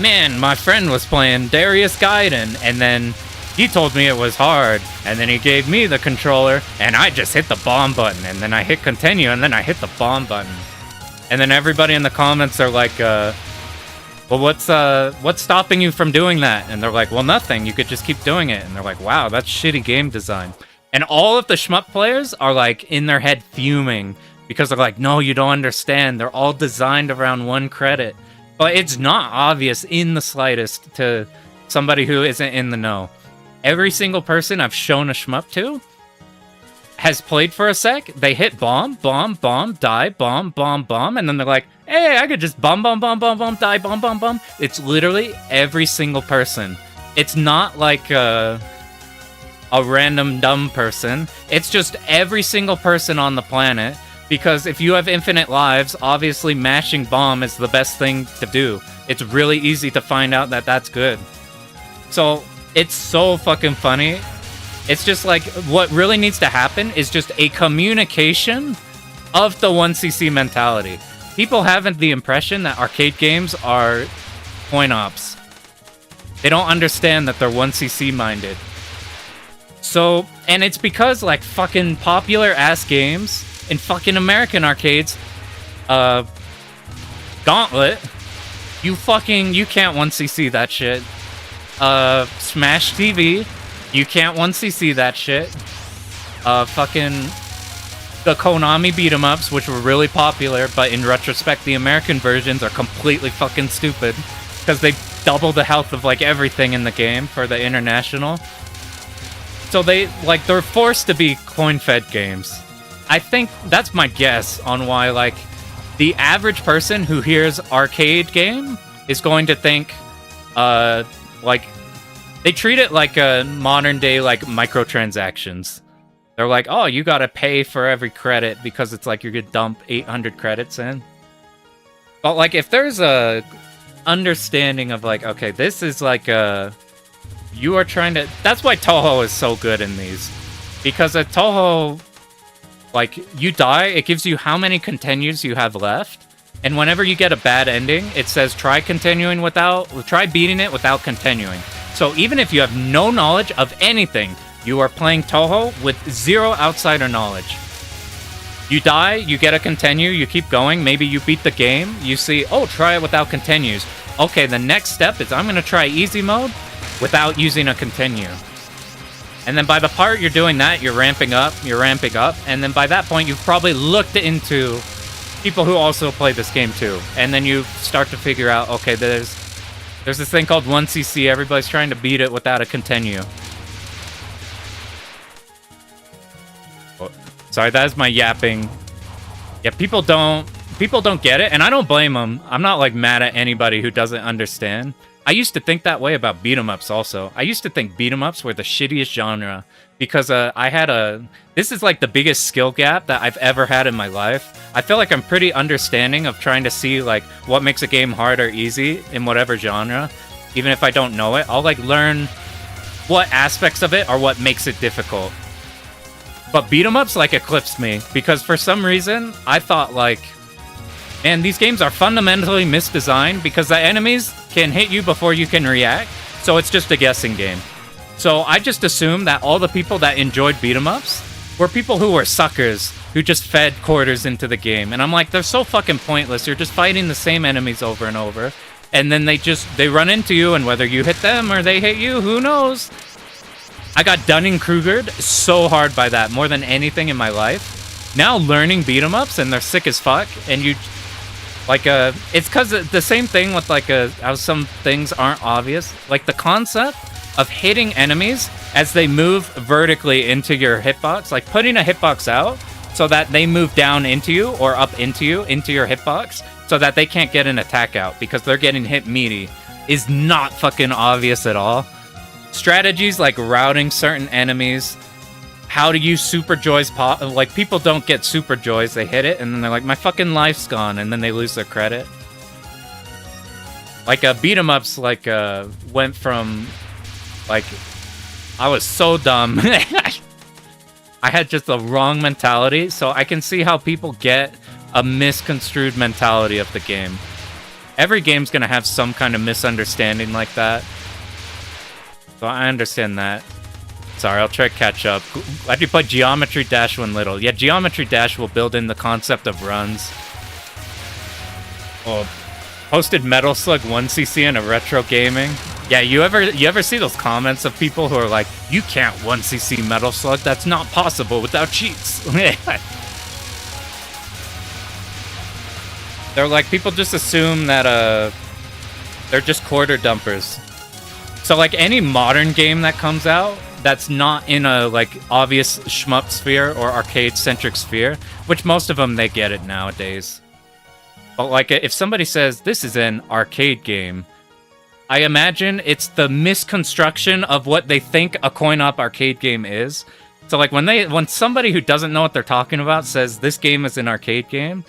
man, my friend was playing Darius Gaiden, and then he told me it was hard, and then he gave me the controller, and I just hit the bomb button, and then I hit continue, and then I hit the bomb button. And then everybody in the comments are like, well, what's stopping you from doing that? And they're like, well, nothing. You could just keep doing it. And they're like, wow, that's shitty game design. And all of the shmup players are like in their head fuming because they're like, no, you don't understand. They're all designed around one credit. But it's not obvious in the slightest to somebody who isn't in the know. Every single person I've shown a shmup to has played for a sec. They hit bomb, bomb, bomb, die, bomb, bomb, bomb. And then they're like, hey, I could just bomb, bomb, bomb, bomb, bomb, die, bomb, bomb, bomb. It's literally every single person. It's not like a random dumb person. It's just every single person on the planet. Because if you have infinite lives, obviously mashing bomb is the best thing to do. It's really easy to find out that that's good. So it's so fucking funny. It's just like, what really needs to happen is just a communication of the 1cc mentality. People have the impression that arcade games are coin ops. They don't understand that they're 1cc minded. So, and it's because like fucking popular ass games in fucking American arcades, Gauntlet, you can't 1cc that shit. Smash TV, you can't 1cc that shit. Fucking the Konami beat 'em ups, which were really popular, but in retrospect, the American versions are completely fucking stupid because they double the health of like everything in the game for the international. So they're forced to be coin-fed games. I think that's my guess on why like the average person who hears arcade game is going to think like they treat it like a modern day like microtransactions. They're like, oh, you gotta pay for every credit because it's like you're gonna dump 800 credits in. But like if there's a understanding of like, okay, this is like you are trying to... That's why Touhou is so good in these. Because at Touhou, like, you die, it gives you how many continues you have left. And whenever you get a bad ending, it says try beating it without continuing. So even if you have no knowledge of anything, you are playing Touhou with zero outsider knowledge. You die, you get a continue, you keep going, maybe you beat the game, you see, oh, try it without continues. Okay, the next step is I'm going to try easy mode without using a continue. And then by the part you're doing that, you're ramping up, and then by that point you've probably looked into people who also play this game too. And then you start to figure out, okay, there's this thing called 1cc, everybody's trying to beat it without a continue. Oh, sorry, that is my yapping. Yeah, people don't get it, and I don't blame them. I'm not like mad at anybody who doesn't understand. I used to think that way about beat 'em ups also. I used to think beat 'em ups were the shittiest genre because this is like the biggest skill gap that I've ever had in my life. I feel like I'm pretty understanding of trying to see like what makes a game hard or easy in whatever genre. Even if I don't know it, I'll like learn what aspects of it are what makes it difficult. But beat 'em ups like eclipsed me because for some reason I thought like, man, these games are fundamentally misdesigned because the enemies can hit you before you can react, so it's just a guessing game. So I just assumed that all the people that enjoyed beat 'em ups were people who were suckers, who just fed quarters into the game. And I'm like, they're so fucking pointless. You're just fighting the same enemies over and over. And then they run into you, and whether you hit them or they hit you, who knows? I got Dunning-Krugered so hard by that, more than anything in my life. now learning beat 'em ups, and they're sick as fuck. And you like it's because the same thing with like how some things aren't obvious. Like the concept of hitting enemies as they move vertically into your hitbox, like putting a hitbox out so that they move down into you or up into you into your hitbox, so that they can't get an attack out because they're getting hit meaty, is not fucking obvious at all. Strategies like routing certain enemies, how to use super joys, like people don't get super joys, they hit it and then they're like, my fucking life's gone, and then they lose their credit. Like beat 'em ups like went from like, I was so dumb. I had just the wrong mentality, so I can see how people get a misconstrued mentality of the game. Every game's gonna have some kind of misunderstanding like that. So I understand that. Sorry, I'll try to catch up. Glad you played Geometry Dash when little. Yeah, Geometry Dash will build in the concept of runs. Oh, posted Metal Slug 1cc in a retro gaming. Yeah, you ever see those comments of people who are like, you can't 1cc Metal Slug, that's not possible without cheats. They're like, people just assume that they're just quarter dumpers. So like any modern game that comes out that's not in a like obvious shmup sphere or arcade centric sphere, which most of them they get it nowadays. But like if somebody says this is an arcade game, I imagine it's the misconstruction of what they think a coin-op arcade game is. So like when somebody who doesn't know what they're talking about says this game is an arcade game,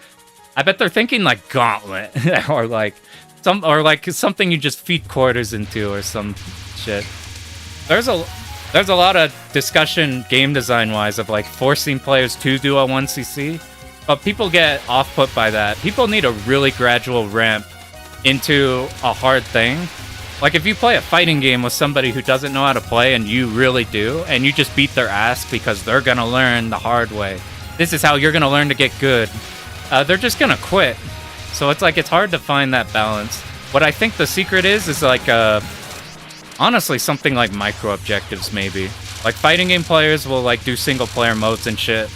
I bet they're thinking like Gauntlet or like something you just feed quarters into or some shit. There's a lot of discussion game design wise of like forcing players to do a 1cc, but people get off-put by that. People need a really gradual ramp into a hard thing. Like if you play a fighting game with somebody who doesn't know how to play and you really do, and you just beat their ass because they're gonna learn the hard way. This is how you're gonna learn to get good. They're just gonna quit. So it's like, it's hard to find that balance. What I think the secret is like, honestly, something like micro objectives maybe. Like fighting game players will like do single player modes and shit.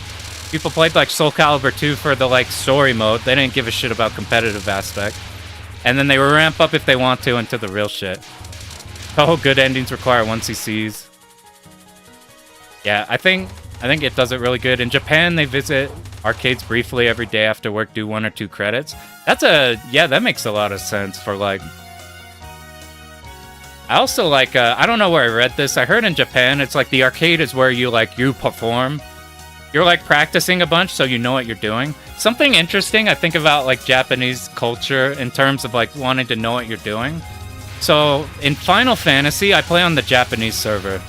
People played like Soul Calibur 2 for the like story mode. They didn't give a shit about competitive aspect. And then they will ramp up if they want to into the real shit. Oh, good endings require 1cc's. Yeah, I think it does it really good. In Japan, they visit arcades briefly every day after work, do 1 or 2 credits. That makes a lot of sense for like... I also like, I don't know where I read this. I heard in Japan, it's like the arcade is where you perform. You're like practicing a bunch so you know what you're doing. Something interesting I think about like Japanese culture in terms of like wanting to know what you're doing. So in Final Fantasy, I play on the Japanese server.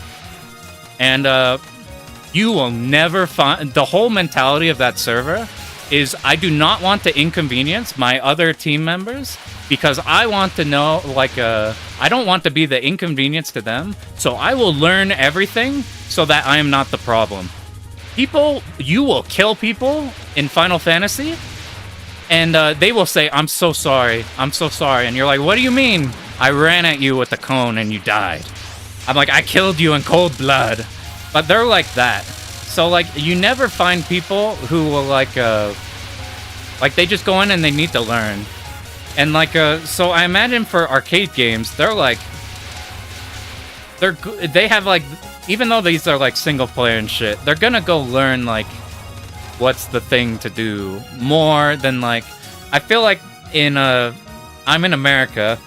And you will never find... The whole mentality of that server is I do not want to inconvenience my other team members because I want to know, like, I don't want to be the inconvenience to them, so I will learn everything so that I am not the problem. You will kill people in Final Fantasy, and they will say, I'm so sorry, and you're like, what do you mean? I ran at you with a cone and you died. I'm like, I killed you in cold blood. But they're like that. So, like, you never find people who will, like, they just go in and they need to learn. And, like, so I imagine for arcade games, they're, like, they have, like, even though these are, like, single player and shit, they're gonna go learn, like, what's the thing to do more than, like, I feel like I'm in America.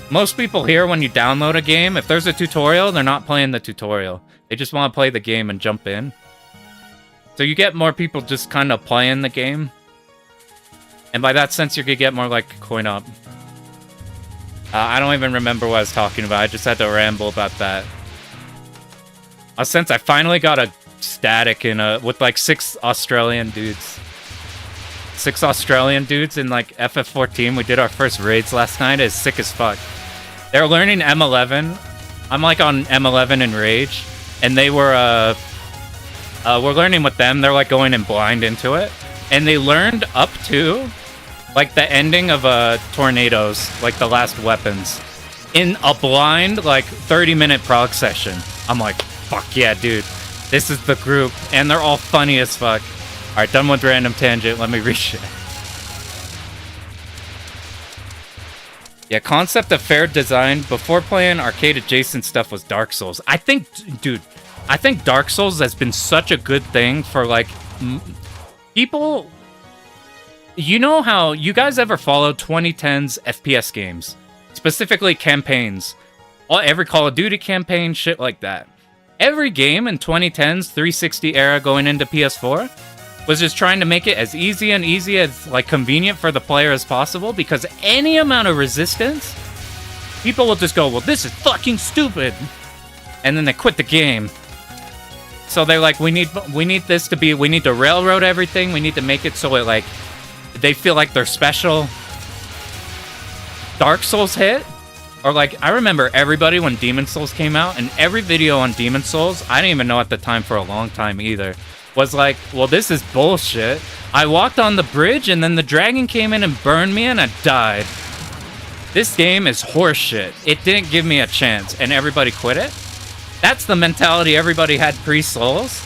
Most people here, when you download a game, if there's a tutorial, they're not playing the tutorial. They just want to play the game and jump in. So you get more people just kind of playing the game. And by that sense, you could get more like coin op. I don't even remember what I was talking about. I just had to ramble about that. Since I finally got a static with like 6 Australian dudes. 6 Australian dudes in like FF14. We did our first raids last night. It's sick as fuck. They're learning M11. I'm like on M11 in Rage. And they we're learning with them. They're like going in blind into it. And they learned up to like the ending of Tornadoes, like the last weapons, in a blind like 30-minute prog session. I'm like, fuck yeah, dude. This is the group. And they're all funny as fuck. Alright, done with random tangent. Let me reach it. Yeah, concept of fair design before playing arcade adjacent stuff was Dark Souls. I think, dude, I think Dark Souls has been such a good thing for, like, people... You know how you guys ever followed 2010s FPS games? Specifically campaigns. Every Call of Duty campaign, shit like that. Every game in 2010s 360 era going into PS4 was just trying to make it as easy as like convenient for the player as possible, because any amount of resistance, people will just go, well, this is fucking stupid, and then they quit the game. So they're like, we need this to be, we need to railroad everything, we need to make it so it like they feel like they're special. Dark Souls hit, or like, I remember everybody when Demon Souls came out, and every video on Demon Souls, I didn't even know at the time for a long time either, was like, well, this is bullshit. I walked on the bridge, and then the dragon came in and burned me, and I died. This game is horseshit. It didn't give me a chance, and everybody quit it? That's the mentality everybody had pre-Souls.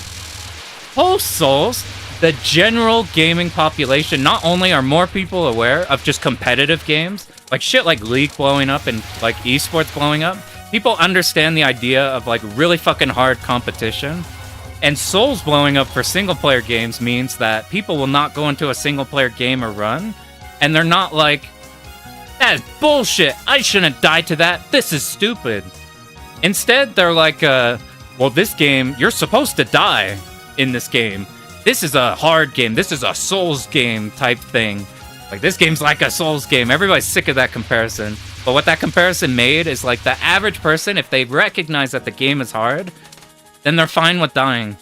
Post-Souls, the general gaming population, not only are more people aware of just competitive games, like shit like League blowing up and like esports blowing up, people understand the idea of like really fucking hard competition. And Souls blowing up for single-player games means that people will not go into a single-player game or run, and they're not like, that is bullshit, I shouldn't die to that, this is stupid. Instead, they're like, well, this game, you're supposed to die in this game. This is a hard game. This is a Souls game type thing. Like, this game's like a Souls game. Everybody's sick of that comparison. But what that comparison made is, like, the average person, if they recognize that the game is hard, then they're fine with dying.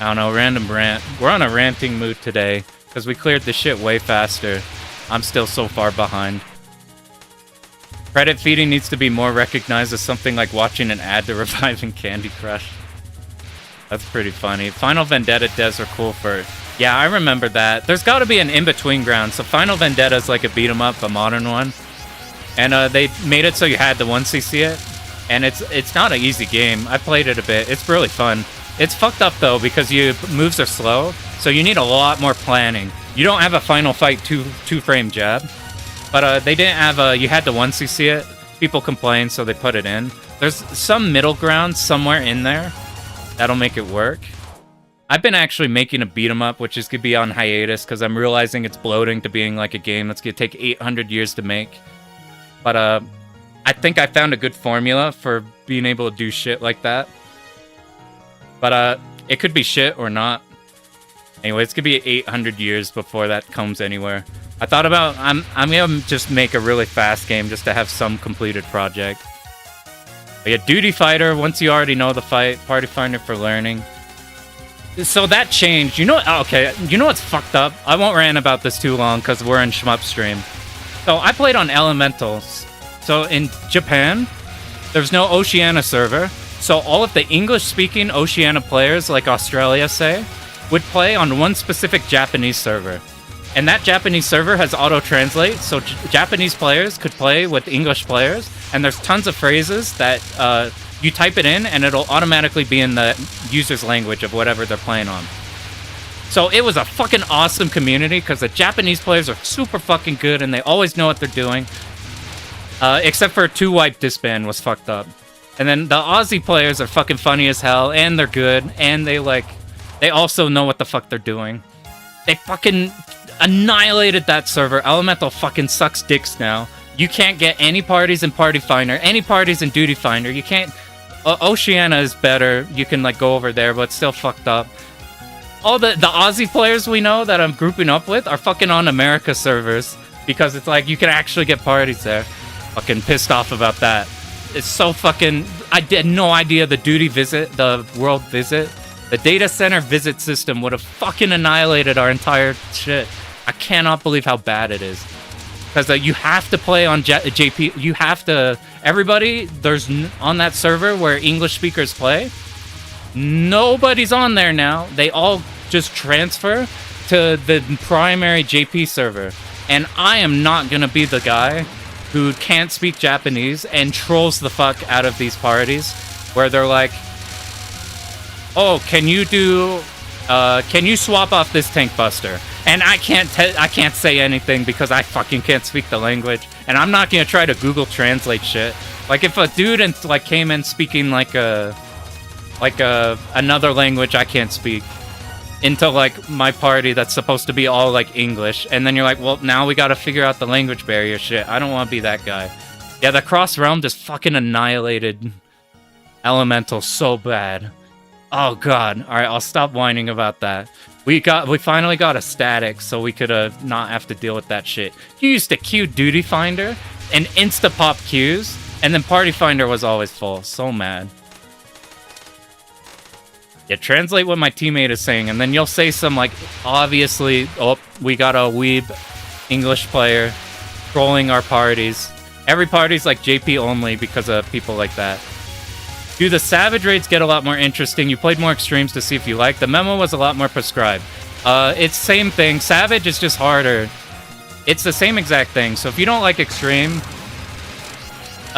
I don't know, random rant. We're on a ranting mood today, because we cleared the shit way faster. I'm still so far behind. Credit feeding needs to be more recognized as something like watching an ad to reviving Candy Crush. That's pretty funny. Final Vendetta devs are cool for... Yeah, I remember that. There's got to be an in-between ground. So Final Vendetta is like a beat-em-up, a modern one. And they made it so you had to 1cc it. And it's not an easy game. I played it a bit. It's really fun. It's fucked up, though, because your moves are slow. So you need a lot more planning. You don't have a final fight two-frame jab. But they didn't have you had to 1cc it. People complained, so they put it in. There's some middle ground somewhere in there that'll make it work. I've been actually making a beat-em-up, which is going to be on hiatus, because I'm realizing it's bloating to being like a game that's going to take 800 years to make. But I think I found a good formula for being able to do shit like that. But it could be shit or not. Anyway, it's going to be 800 years before that comes anywhere. I thought about, I'm going to just make a really fast game just to have some completed project. But yeah, Duty Fighter, once you already know the fight, Party Finder for learning. So that changed. You know, okay, you know what's fucked up? I won't rant about this too long because we're in Shmup Stream. So I played on Elementals. So in Japan, there's no Oceania server. So all of the English-speaking Oceania players, like Australia, say, would play on one specific Japanese server. And that Japanese server has auto-translate, so Japanese players could play with English players, and there's tons of phrases that you type it in, and it'll automatically be in the user's language of whatever they're playing on. So it was a fucking awesome community, because the Japanese players are super fucking good, and they always know what they're doing. Except for 2-Wipe Disband was fucked up. And then the Aussie players are fucking funny as hell, and they're good, and they also know what the fuck they're doing. They fucking annihilated that server. Elemental fucking sucks dicks now. You can't get any parties in Party Finder, any parties in Duty Finder. You can't... Oceania is better. You can, like, go over there, but it's still fucked up. All the Aussie players we know that I'm grouping up with are fucking on America servers, because it's like, you can actually get parties there. Fucking pissed off about that. It's so fucking... I had no idea the Duty Visit, the World Visit, the data center visit system would have fucking annihilated our entire shit. I cannot believe how bad it is. Because you have to play on JP. You have to... Everybody, there's on that server where English speakers play, nobody's on there now. They all just transfer to the primary JP server. And I am not going to be the guy who can't speak Japanese and trolls the fuck out of these parties where they're like, oh, can you do can you swap off this tank buster? And I can't say anything because I fucking can't speak the language, and I'm not gonna try to Google Translate shit. Like if a dude like came in speaking like another language I can't speak into like my party that's supposed to be all like English, and then you're like, well, now we gotta figure out the language barrier shit. I don't want to be that guy. Yeah, the cross realm just fucking annihilated Elemental so bad. Oh god. All right, I'll stop whining about that. We finally got a static, so we could not have to deal with that shit. You used to queue Duty Finder and insta pop queues, and then Party Finder was always full. So mad. Yeah, translate what my teammate is saying, and then you'll say some like, obviously, oh, we got a weeb English player trolling our parties. Every party's like JP only because of people like that. Do the Savage raids get a lot more interesting? You played more extremes to see if you like. The memo was a lot more prescribed. It's same thing. Savage is just harder. It's the same exact thing. So if you don't like extreme,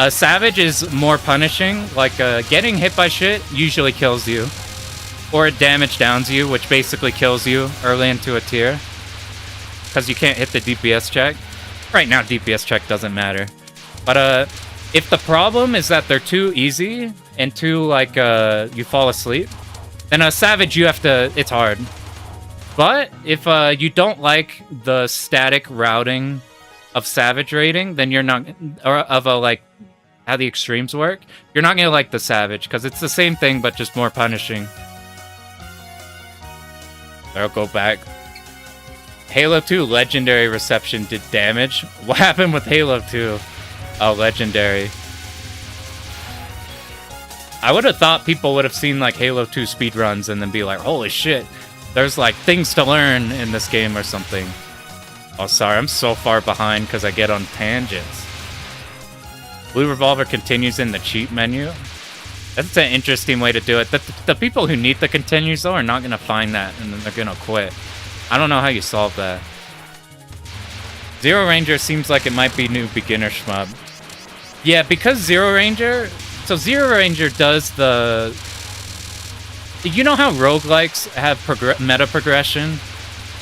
Savage is more punishing. Like getting hit by shit usually kills you, or it damage downs you, which basically kills you early into a tier because you can't hit the DPS check. Right now, DPS check doesn't matter. But if the problem is that they're too easy and too, like, you fall asleep, then a Savage, you have to, it's hard. But if you don't like the static routing of Savage raiding, then you're not, or of like, how the extremes work, you're not going to like the Savage, because it's the same thing, but just more punishing. I'll go back. Halo 2 Legendary Reception did damage. What happened with Halo 2? Oh, Legendary. I would have thought people would have seen like Halo 2 speedruns and then be like, holy shit, there's like things to learn in this game or something. Oh, sorry, I'm so far behind because I get on tangents. Blue Revolver continues in the cheat menu. That's an interesting way to do it. The people who need the continues, though, are not going to find that, and then they're going to quit. I don't know how you solve that. Zero Ranger seems like it might be new beginner shmup. Yeah, because Zero Ranger... So Zero Ranger does the... You know how roguelikes have meta progression?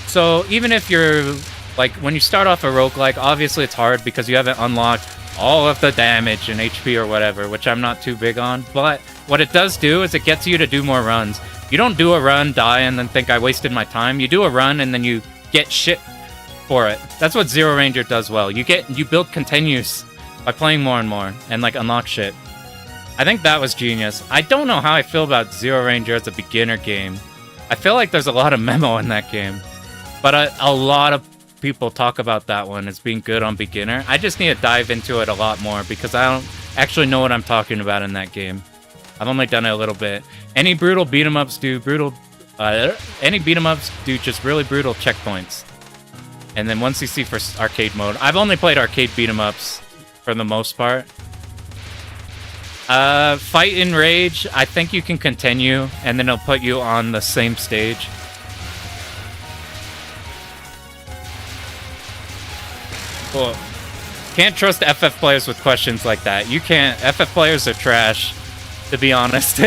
So even if you're... Like, when you start off a roguelike, obviously it's hard because you haven't unlocked all of the damage and HP or whatever, which I'm not too big on. But what it does do is it gets you to do more runs. You don't do a run, die, and then think I wasted my time. You do a run, and then you get shit for it. That's what Zero Ranger does well. You build continues by playing more and more, and like unlock shit. I think that was genius. I don't know how I feel about Zero Ranger as a beginner game. I feel like there's a lot of memo in that game, but a lot of people talk about that one as being good on beginner. I just need to dive into it a lot more because I don't actually know what I'm talking about in that game. I've only done it a little bit. Any brutal beat 'em ups do brutal. Any beat 'em ups do just really brutal checkpoints. And then 1cc for arcade mode. I've only played arcade beat 'em ups for the most part. Fight in Rage, I think you can continue, and then it'll put you on the same stage. Cool. Can't trust FF players with questions like that. You can't. FF players are trash, to be honest.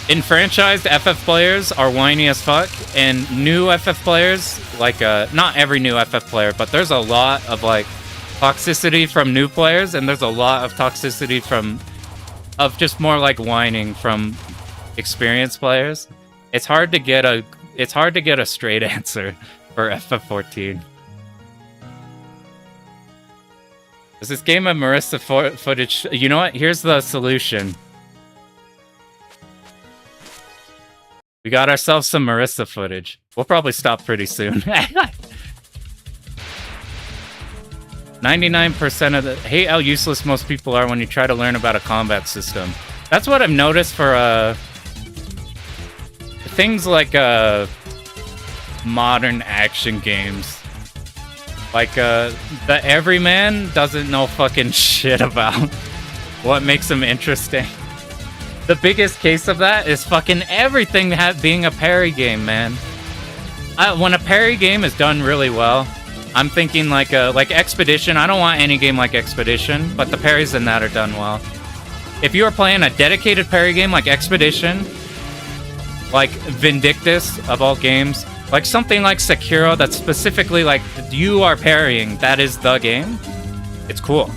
In franchised, FF players are whiny as fuck, and new FF players, like, not every new FF player, but there's a lot of, like, toxicity from new players, and there's a lot of toxicity of just more, like, whining from experienced players. It's hard to get a straight answer for FF14. Does this game have Marissa footage? You know what? Here's the solution. We got ourselves some Marissa footage. We'll probably stop pretty soon. 99% of the... Hate how useless most people are when you try to learn about a combat system. That's what I've noticed for things like modern action games. Like, the everyman doesn't know fucking shit about what makes them interesting. The biggest case of that is fucking everything being a parry game, man. When a parry game is done really well, I'm thinking like Expedition. I don't want any game like Expedition, but the parries in that are done well. If you are playing a dedicated parry game like Expedition, like Vindictus of all games, like something like Sekiro that's specifically like you are parrying, that is the game, it's cool.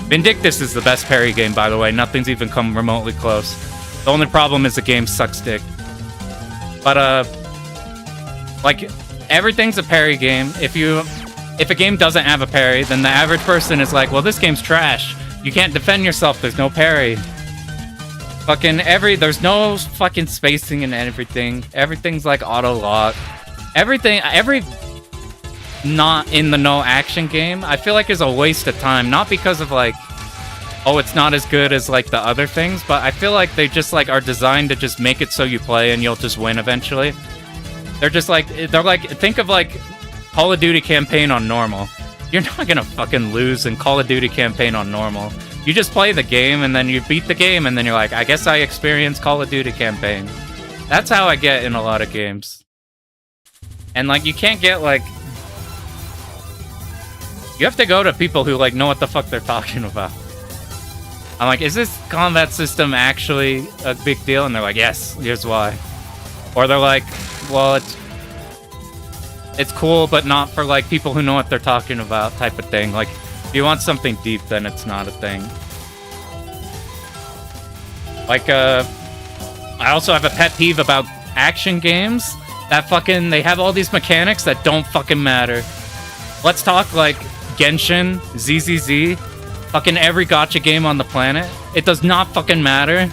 Vindictus is the best parry game, by the way. Nothing's even come remotely close. The only problem is the game sucks dick. But like everything's a parry game. If a game doesn't have a parry, then the average person is like, well, this game's trash. You can't defend yourself, there's no parry. There's no fucking spacing and everything. Everything's like auto lock. Every not in the know action game, I feel like is a waste of time. Not because of like, oh, it's not as good as like the other things, but I feel like they just like are designed to just make it so you play and you'll just win eventually. They're like, think of like Call of Duty campaign on normal. You're not gonna fucking lose in Call of Duty campaign on normal. You just play the game and then you beat the game and then you're like, I guess I experienced Call of Duty campaign. That's how I get in a lot of games. And like, you can't get like, you have to go to people who like know what the fuck they're talking about. I'm like, is this combat system actually a big deal? And they're like, yes, here's why. Or they're like, well, it's cool, but not for like people who know what they're talking about type of thing. Like, if you want something deep, then it's not a thing. Like, I also have a pet peeve about action games that fucking, they have all these mechanics that don't fucking matter. Let's talk like Genshin, ZZZ, fucking every gacha game on the planet. It does not fucking matter.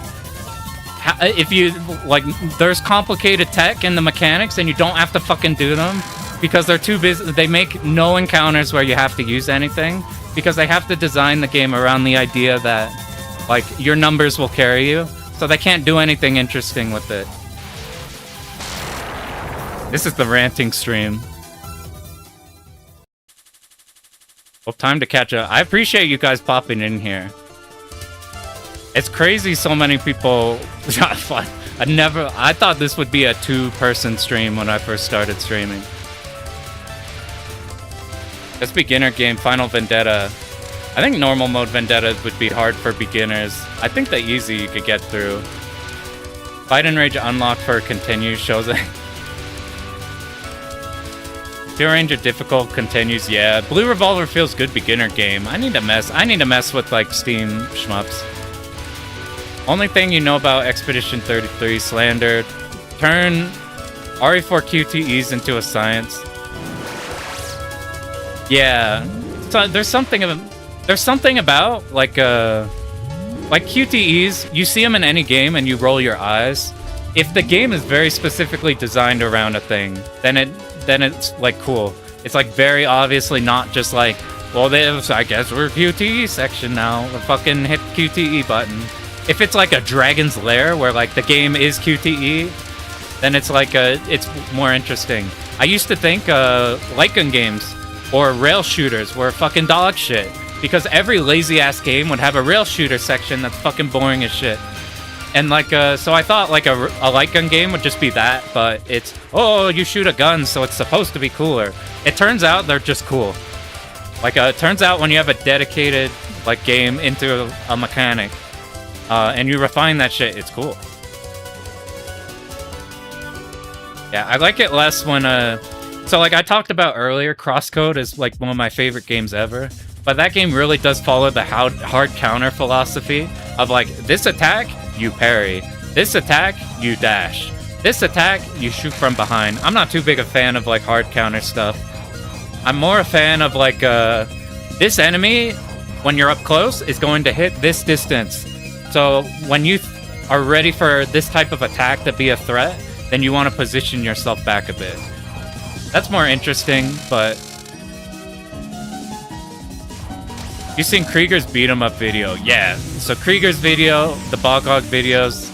If you, like, there's complicated tech in the mechanics and you don't have to fucking do them because they're too busy. They make no encounters where you have to use anything because they have to design the game around the idea that, like, your numbers will carry you. So they can't do anything interesting with it. This is the ranting stream. Well, time to catch up. I appreciate you guys popping in here. It's crazy so many people... I thought this would be a 2-person stream when I first started streaming. This beginner game, Final Vendetta. I think normal mode Vendetta would be hard for beginners. I think the easy you could get through. Fight and Rage unlocked for continue shows it. Steel Ranger difficult continues, yeah. Blue Revolver feels good beginner game. I need to mess with like Steam shmups. Only thing you know about Expedition 33 slandered. Turn RE4 QTEs into a science. Yeah. So there's something about like QTEs, you see them in any game and you roll your eyes. If the game is very specifically designed around a thing, then it's like cool. It's like very obviously not just like, well, I guess we're QTE section now. We'll fucking hit QTE button. If it's like a Dragon's Lair where like the game is QTE, then it's like it's more interesting. I used to think light gun games or rail shooters were fucking dog shit because every lazy ass game would have a rail shooter section that's fucking boring as shit. And like, so I thought like a light gun game would just be that, but it's, oh, you shoot a gun, so it's supposed to be cooler. It turns out they're just cool. Like, it turns out when you have a dedicated like game into a mechanic, and you refine that shit, it's cool. Yeah, I like it less when, so like I talked about earlier, Crosscode is like one of my favorite games ever. But that game really does follow the hard counter philosophy of like, this attack, you parry. This attack, you dash. This attack, you shoot from behind. I'm not too big a fan of like hard counter stuff. I'm more a fan of like, this enemy, when you're up close, is going to hit this distance. So when you are ready for this type of attack to be a threat, then you want to position yourself back a bit. That's more interesting, but... You've seen Krieger's beat 'em up video. Yeah, so Krieger's video, the Bog Hog videos,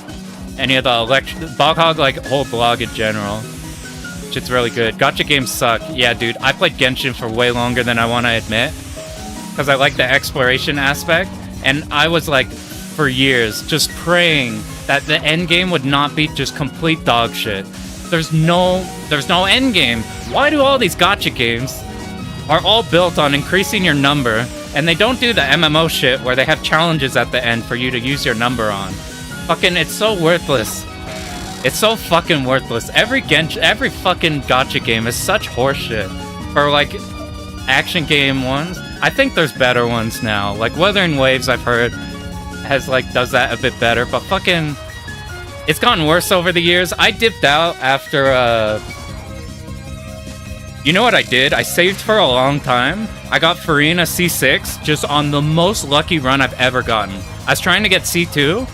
any of the Bog Hog, like, whole blog in general. Shit's really good. Gacha games suck. Yeah, dude, I played Genshin for way longer than I want to admit. Because I like the exploration aspect. And I was, like, for years, just praying that the end game would not be just complete dog shit. There's no end game. Why do all these gacha games are all built on increasing your number, and they don't do the MMO shit where they have challenges at the end for you to use your number on? Fucking, it's so worthless. It's so fucking worthless. Every fucking gacha game is such horseshit. For like action game ones, I think there's better ones now. Like Wuthering Waves, I've heard has like does that a bit better, but fucking it's gotten worse over the years. I dipped out after you know what I did? I saved for a long time. I got Farina C6 just on the most lucky run I've ever gotten. I was trying to get C2,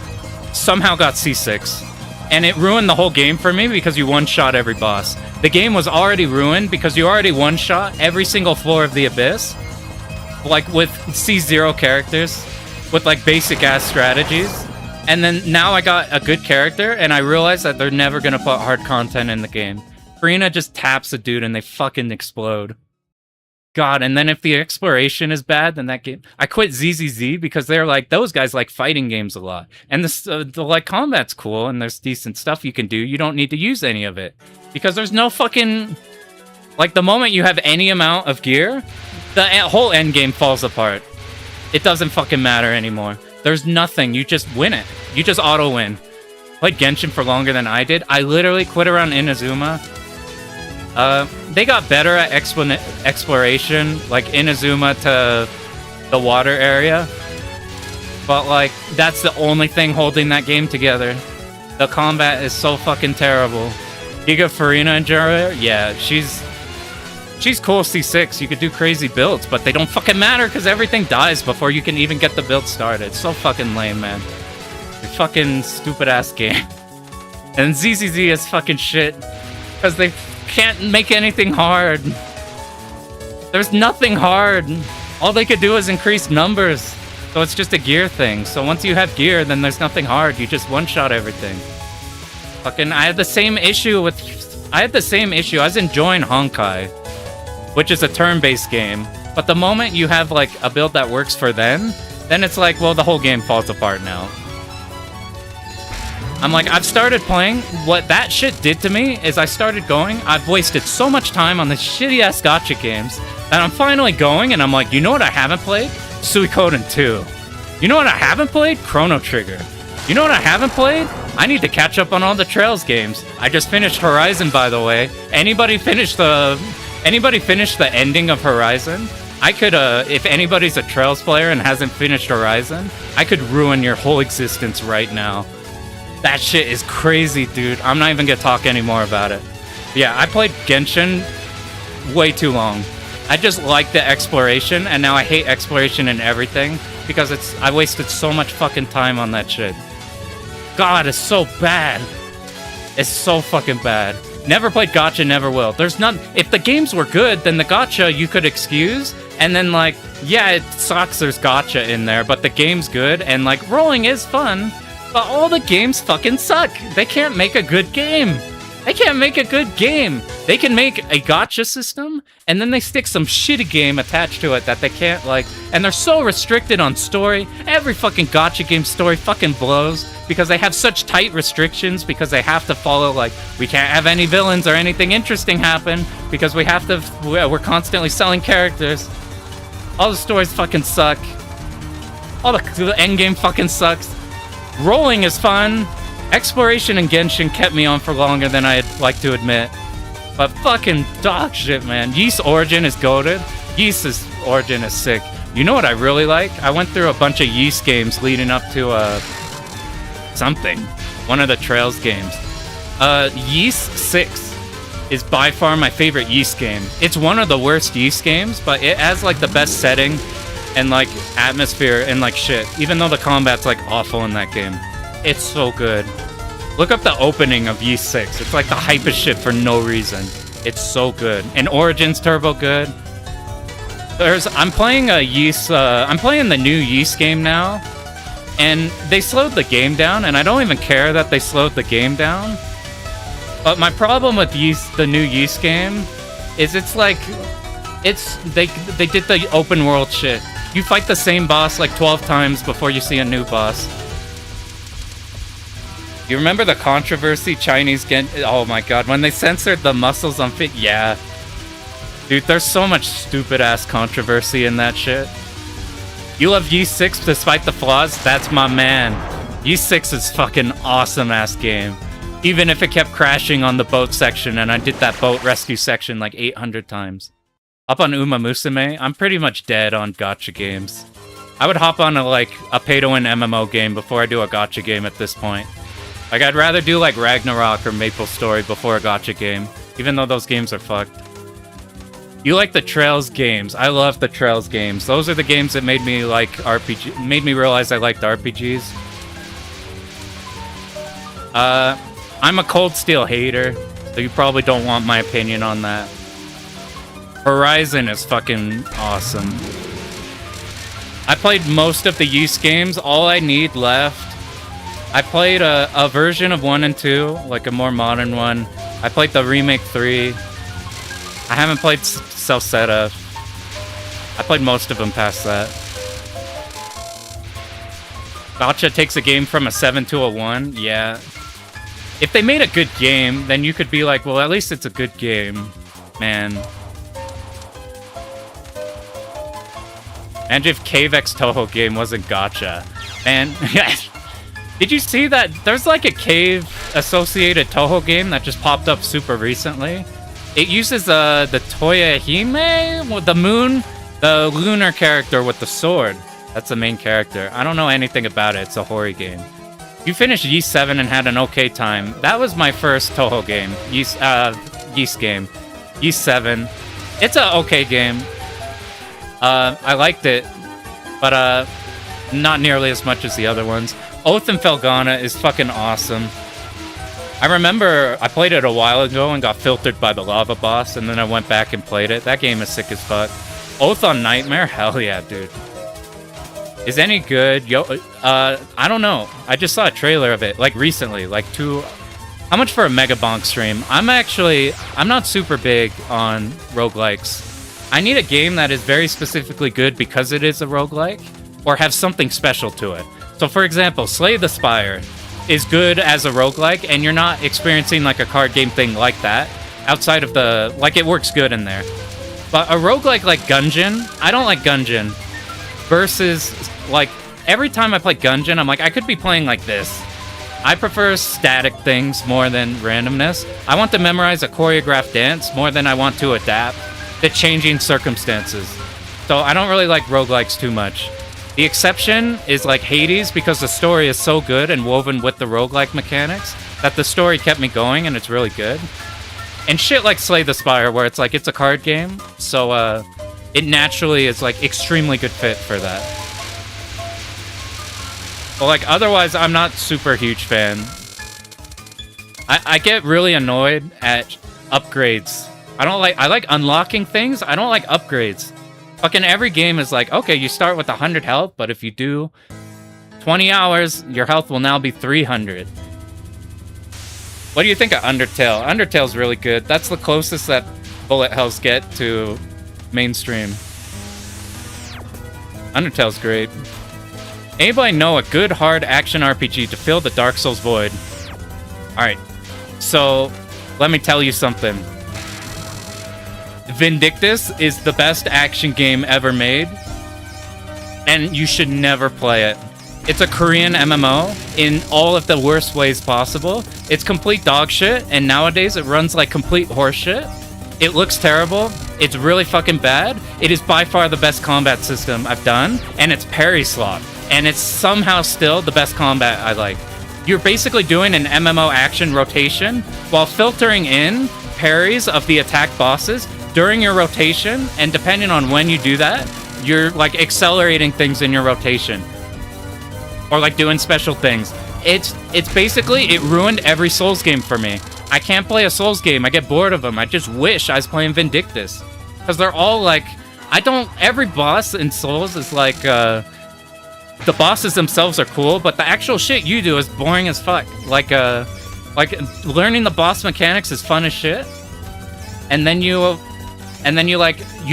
somehow got C6. And it ruined the whole game for me because you one-shot every boss. The game was already ruined because you already one-shot every single floor of the Abyss. Like with C0 characters, with like basic-ass strategies. And then now I got a good character and I realized that they're never gonna put hard content in the game. Farina just taps a dude and they fucking explode. God, and then if the exploration is bad, then that game... I quit ZZZ because they're like, those guys like fighting games a lot. And the like combat's cool and there's decent stuff you can do. You don't need to use any of it. Because there's no fucking... Like the moment you have any amount of gear, the whole endgame falls apart. It doesn't fucking matter anymore. There's nothing, you just win it. You just auto-win. Played Genshin for longer than I did. I literally quit around Inazuma. They got better at exploration, like Inazuma to the water area. But, like, that's the only thing holding that game together. The combat is so fucking terrible. Giga Farina and Jura, yeah, she's cool C6. You could do crazy builds, but they don't fucking matter because everything dies before you can even get the build started. It's so fucking lame, man. It's a fucking stupid-ass game. And ZZZ is fucking shit because they can't make anything hard. There's nothing hard. All they could do is increase numbers. So it's just a gear thing. So once you have gear, then there's nothing hard. You just one-shot everything. Fucking, I had the same issue. I was enjoying Honkai, which is a turn-based game. But the moment you have, like, a build that works for them, then it's like, well, the whole game falls apart now. I'm like, I've started playing. What that shit did to me is I started going. I've wasted so much time on the shitty-ass gacha games that I'm finally going, and I'm like, you know what I haven't played? Suikoden 2. You know what I haven't played? Chrono Trigger. You know what I haven't played? I need to catch up on all the Trails games. I just finished Horizon, by the way. Anybody finish the ending of Horizon? I could, if anybody's a Trails player and hasn't finished Horizon, I could ruin your whole existence right now. That shit is crazy, dude. I'm not even gonna talk anymore about it. Yeah, I played Genshin way too long. I just like the exploration, and now I hate exploration and everything because I wasted so much fucking time on that shit. God, it's so bad. It's so fucking bad. Never played gacha, never will. There's none. If the games were good, then the gacha you could excuse, and then like, yeah, it sucks there's gacha in there, but the game's good, and like, rolling is fun. But all the games fucking suck. They can't make a good game. They can't make a good game. They can make a gacha system, and then they stick some shitty game attached to it that they can't, like... And they're so restricted on story. Every fucking gacha game story fucking blows because they have such tight restrictions because they have to follow, like, we can't have any villains or anything interesting happen because we have to... We're constantly selling characters. All the stories fucking suck. All the endgame fucking sucks. Rolling is fun. Exploration and Genshin kept me on for longer than I'd like to admit. But fucking dog shit, man. Ys Origin is goated. Ys' Origin is sick. You know what I really like? I went through a bunch of Ys games leading up to, something. One of the Trails games. Ys 6 is by far my favorite Ys game. It's one of the worst Ys games, but it has, like, the best setting and, like, atmosphere and, like, shit. Even though the combat's, like, awful in that game. It's so good. Look up the opening of Ys 6. It's, like, the hypest shit for no reason. It's so good. And Origin's turbo good. I'm playing the new Ys game now. And they slowed the game down, and I don't even care that they slowed the game down. But my problem with the new Ys game is it's like... they did the open world shit. You fight the same boss like 12 times before you see a new boss. You remember the controversy Chinese oh my god, when they censored the muscles on fit? Yeah. Dude, there's so much stupid-ass controversy in that shit. You love Ys 6 despite the flaws? That's my man. Ys 6 is fucking awesome-ass game. Even if it kept crashing on the boat section, and I did that boat rescue section like 800 times. Up on Uma Musume, I'm pretty much dead on gacha games. I would hop on a pay-to-win MMO game before I do a gacha game at this point. Like, I'd rather do like Ragnarok or Maple Story before a gacha game, even though those games are fucked. You like the Trails games. I love the Trails games. Those are the games that made me like RPG, made me realize I liked RPGs. I'm a Cold Steel hater, so you probably don't want my opinion on that. Horizon is fucking awesome. I played most of the Ys games. All I need left. I played a version of 1 and 2, like a more modern one. I played the Remake 3. I haven't played Celceta. I played most of them past that. Gacha takes a game from a 7 to a 1. Yeah. If they made a good game, then you could be like, well, at least it's a good game. Man. And if Cave X Touhou game wasn't gacha. Man, did you see that? There's like a Cave associated Touhou game that just popped up super recently. It uses the Toya Hime with the moon, the lunar character with the sword. That's the main character. I don't know anything about it. It's a horror game. You finished Ys 7 and had an okay time. That was my first Touhou game. Ys game. Ys 7. It's a okay game. I liked it, but not nearly as much as the other ones. Oath and Felghana is fucking awesome. I remember I played it a while ago and got filtered by the lava boss, and then I went back and played it. That game is sick as fuck. Oath on Nightmare? Hell yeah, dude. Is any good? I don't know. I just saw a trailer of it, like recently, like how much for a Mega Bonk stream? I'm not super big on roguelikes. I need a game that is very specifically good because it is a roguelike, or have something special to it. So for example, Slay the Spire is good as a roguelike, and you're not experiencing like a card game thing like that, outside of the, like it works good in there. But a roguelike like Gungeon, I don't like Gungeon, versus like, every time I play Gungeon, I'm like, I could be playing like this. I prefer static things more than randomness. I want to memorize a choreographed dance more than I want to adapt to changing circumstances. So I don't really like roguelikes too much. The exception is like Hades, because the story is so good and woven with the roguelike mechanics that the story kept me going and it's really good. And shit like Slay the Spire, where it's like, it's a card game, so it naturally is like extremely good fit for that. But like otherwise, I'm not super huge fan. I get really annoyed at upgrades. I like unlocking things. I don't like upgrades. Fucking every game is like, okay, you start with 100 health, but if you do 20 hours, your health will now be 300. What do you think of Undertale? Undertale's really good. That's the closest that bullet hells get to mainstream. Undertale's great. Anybody know a good hard action RPG to fill the Dark Souls void? Alright, so let me tell you something. Vindictus is the best action game ever made, and you should never play it. It's a Korean MMO in all of the worst ways possible. It's complete dog shit, and nowadays it runs like complete horseshit. It looks terrible. It's really fucking bad. It is by far the best combat system I've done, and it's parry slot. And it's somehow still the best combat I like. You're basically doing an MMO action rotation while filtering in parries of the attack bosses during your rotation, and depending on when you do that, you're like accelerating things in your rotation. Or like doing special things. It's basically, it ruined every Souls game for me. I can't play a Souls game, I get bored of them. I just wish I was playing Vindictus. Because they're all like, every boss in Souls is like, the bosses themselves are cool, but the actual shit you do is boring as fuck. Like learning the boss mechanics is fun as shit. And then you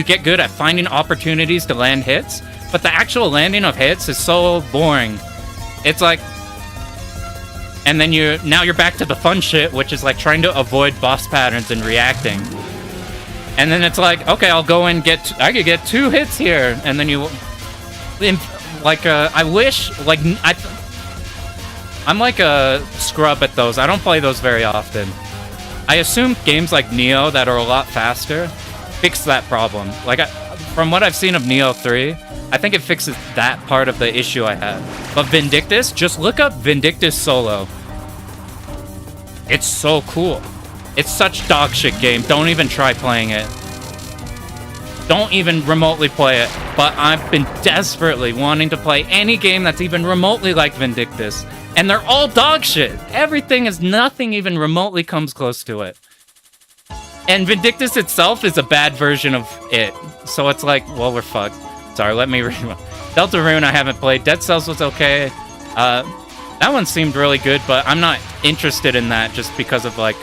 get good at finding opportunities to land hits, but the actual landing of hits is so boring. It's like, and then now you're back to the fun shit, which is like trying to avoid boss patterns and reacting. And then it's like, okay, I'll go and I could get 2 hits here, and then I wish, like, I'm like a scrub at those. I don't play those very often. I assume games like Neo that are a lot faster fix that problem. Like, from what I've seen of Neo 3, I think it fixes that part of the issue I had. But Vindictus, just look up Vindictus Solo. It's so cool. It's such dog shit game. Don't even try playing it. Don't even remotely play it. But I've been desperately wanting to play any game that's even remotely like Vindictus. And they're all dog shit. Everything is nothing even remotely comes close to it. And Vindictus itself is a bad version of it. So it's like, well, we're fucked. Sorry, let me read. Deltarune I haven't played. Dead Cells was okay. That one seemed really good, but I'm not interested in that just because of like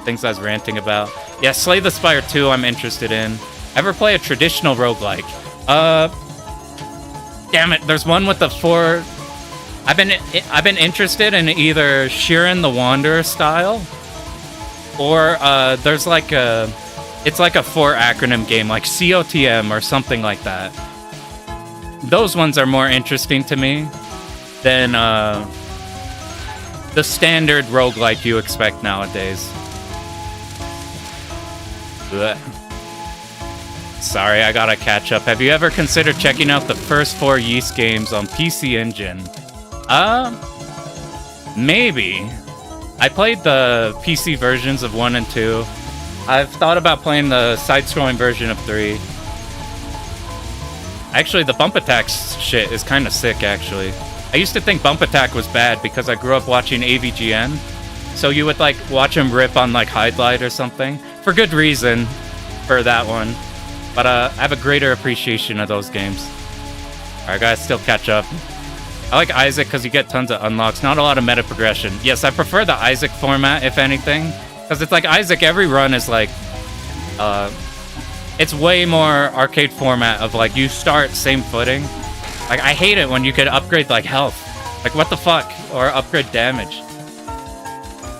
things I was ranting about. Yeah, Slay the Spire 2 I'm interested in. Ever play a traditional roguelike? Damn it, there's one with the 4... I've been interested in either Shiren the Wanderer style, or there's like it's like a 4 acronym game, like COTM or something like that. Those ones are more interesting to me than the standard roguelike you expect nowadays. Blech. Sorry, I gotta catch up. Have you ever considered checking out the first 4 Yeast games on PC Engine? Maybe. I played the PC versions of 1 and 2. I've thought about playing the side-scrolling version of 3. Actually, the bump attacks shit is kind of sick, actually. I used to think bump attack was bad because I grew up watching AVGN. So you would, like, watch him rip on, like, Hydlite or something. For good reason, for that one. But I have a greater appreciation of those games. Alright, guys, still catch up. I like Isaac because you get tons of unlocks. Not a lot of meta progression. Yes, I prefer the Isaac format, if anything. Because it's like Isaac, every run is like... it's way more arcade format of like, you start same footing. Like, I hate it when you could upgrade like health. Like, what the fuck? Or upgrade damage.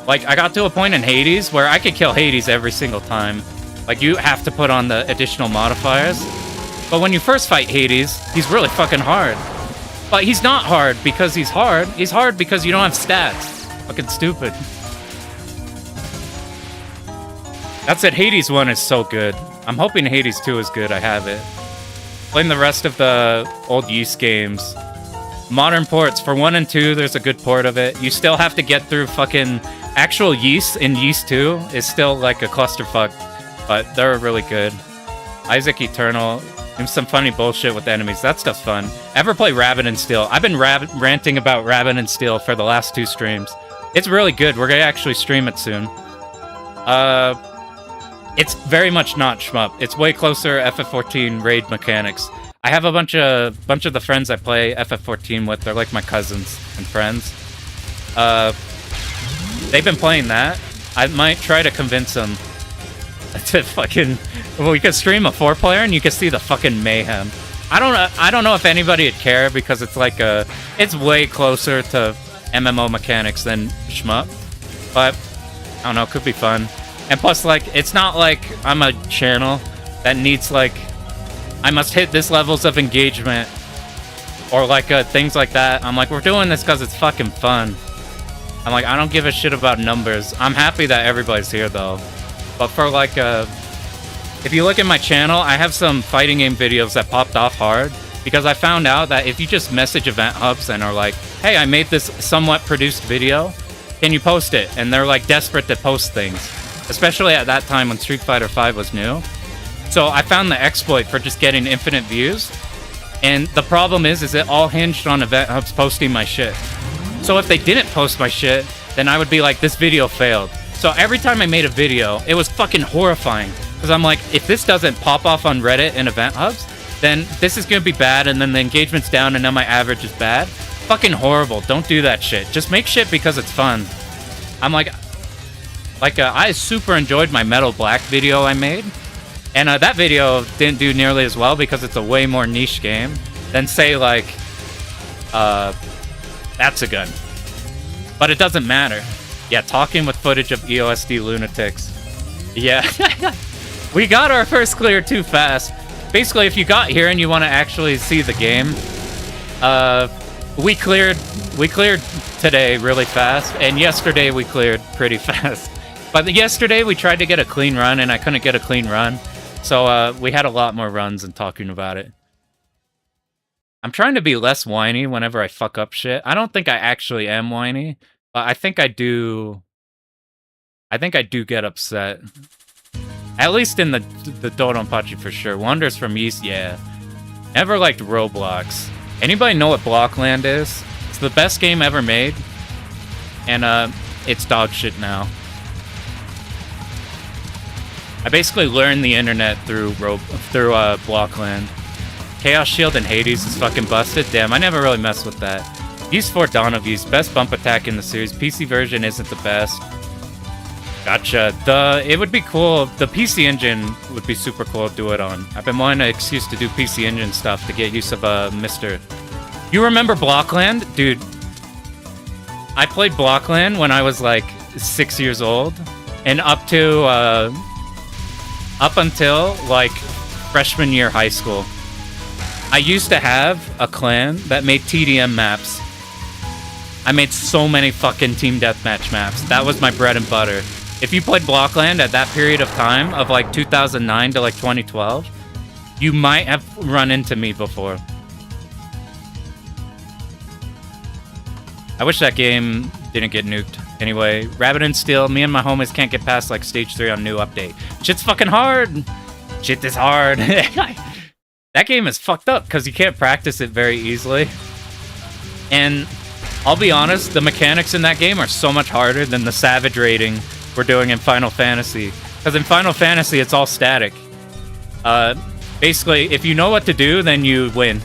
Like, I got to a point in Hades where I could kill Hades every single time. Like, you have to put on the additional modifiers. But when you first fight Hades, he's really fucking hard. But he's not hard because he's hard. He's hard because you don't have stats. Fucking stupid. That's it. Hades 1 is so good. I'm hoping Hades 2 is good. I have it. Playing the rest of the old Yeast games. Modern ports. For 1 and 2, there's a good port of it. You still have to get through fucking... Actual Yeast in Yeast 2 is still like a clusterfuck. But they're really good. Isaac Eternal... And some funny bullshit with enemies. That stuff's fun. Ever play Rabbit and Steel? I've been ranting about Rabbit and Steel for the last 2 streams. It's really good. We're gonna actually stream it soon. It's very much not shmup. It's way closer FF14 raid mechanics. I have a bunch of the friends I play FF14 with. They're like my cousins and friends. They've been playing that. I might try to convince them to fucking... Well, we could stream a 4-player and you could see the fucking mayhem. I don't know if anybody would care because it's like a... It's way closer to MMO mechanics than shmup. But, I don't know, could be fun. And plus, like, it's not like I'm a channel that needs, like... I must hit this levels of engagement. Or, like, things like that. I'm like, we're doing this because it's fucking fun. I'm like, I don't give a shit about numbers. I'm happy that everybody's here, though. But for, like, if you look at my channel, I have some fighting game videos that popped off hard. Because I found out that if you just message event hubs and are like, hey, I made this somewhat produced video, can you post it? And they're, like, desperate to post things. Especially at that time when Street Fighter V was new. So I found the exploit for just getting infinite views. And the problem is it all hinged on event hubs posting my shit. So if they didn't post my shit, then I would be like, this video failed. So every time I made a video, it was fucking horrifying. Because I'm like, if this doesn't pop off on Reddit and event hubs, then this is going to be bad, and then the engagement's down, and now my average is bad. Fucking horrible. Don't do that shit. Just make shit because it's fun. I'm like I super enjoyed my Metal Black video I made. And that video didn't do nearly as well because it's a way more niche game than, say, like, That's a Gun. But it doesn't matter. Yeah, talking with footage of EOSD lunatics. Yeah. We got our first clear too fast. Basically, if you got here and you want to actually see the game, we cleared today really fast, and yesterday we cleared pretty fast. But yesterday we tried to get a clean run, and I couldn't get a clean run. So we had a lot more runs and talking about it. I'm trying to be less whiny whenever I fuck up shit. I don't think I actually am whiny, but I think I do get upset. At least in the Dodonpachi for sure. Wonders from East, yeah. Never liked Roblox. Anybody know what Blockland is? It's the best game ever made. And it's dog shit now. I basically learned the internet through Blockland. Chaos Shield and Hades is fucking busted. Damn, I never really messed with that. Use 4 Dawn of Use, best bump attack in the series. PC version isn't the best. Gotcha. It would be cool. The PC Engine would be super cool to do it on. I've been wanting an excuse to do PC Engine stuff to get use of Mr. You remember Blockland? Dude, I played Blockland when I was like 6 years old. And up until like freshman year high school. I used to have a clan that made TDM maps. I made so many fucking team deathmatch maps. That was my bread and butter. If you played Blockland at that period of time, of like 2009 to like 2012, you might have run into me before. I wish that game didn't get nuked. Anyway, Rabbit and Steel, me and my homies can't get past like stage 3 on new update. Shit's fucking hard. Shit is hard. That game is fucked up because you can't practice it very easily. And I'll be honest, the mechanics in that game are so much harder than the Savage rating we're doing in Final Fantasy. Because in Final Fantasy, it's all static. Basically, if you know what to do, then you win.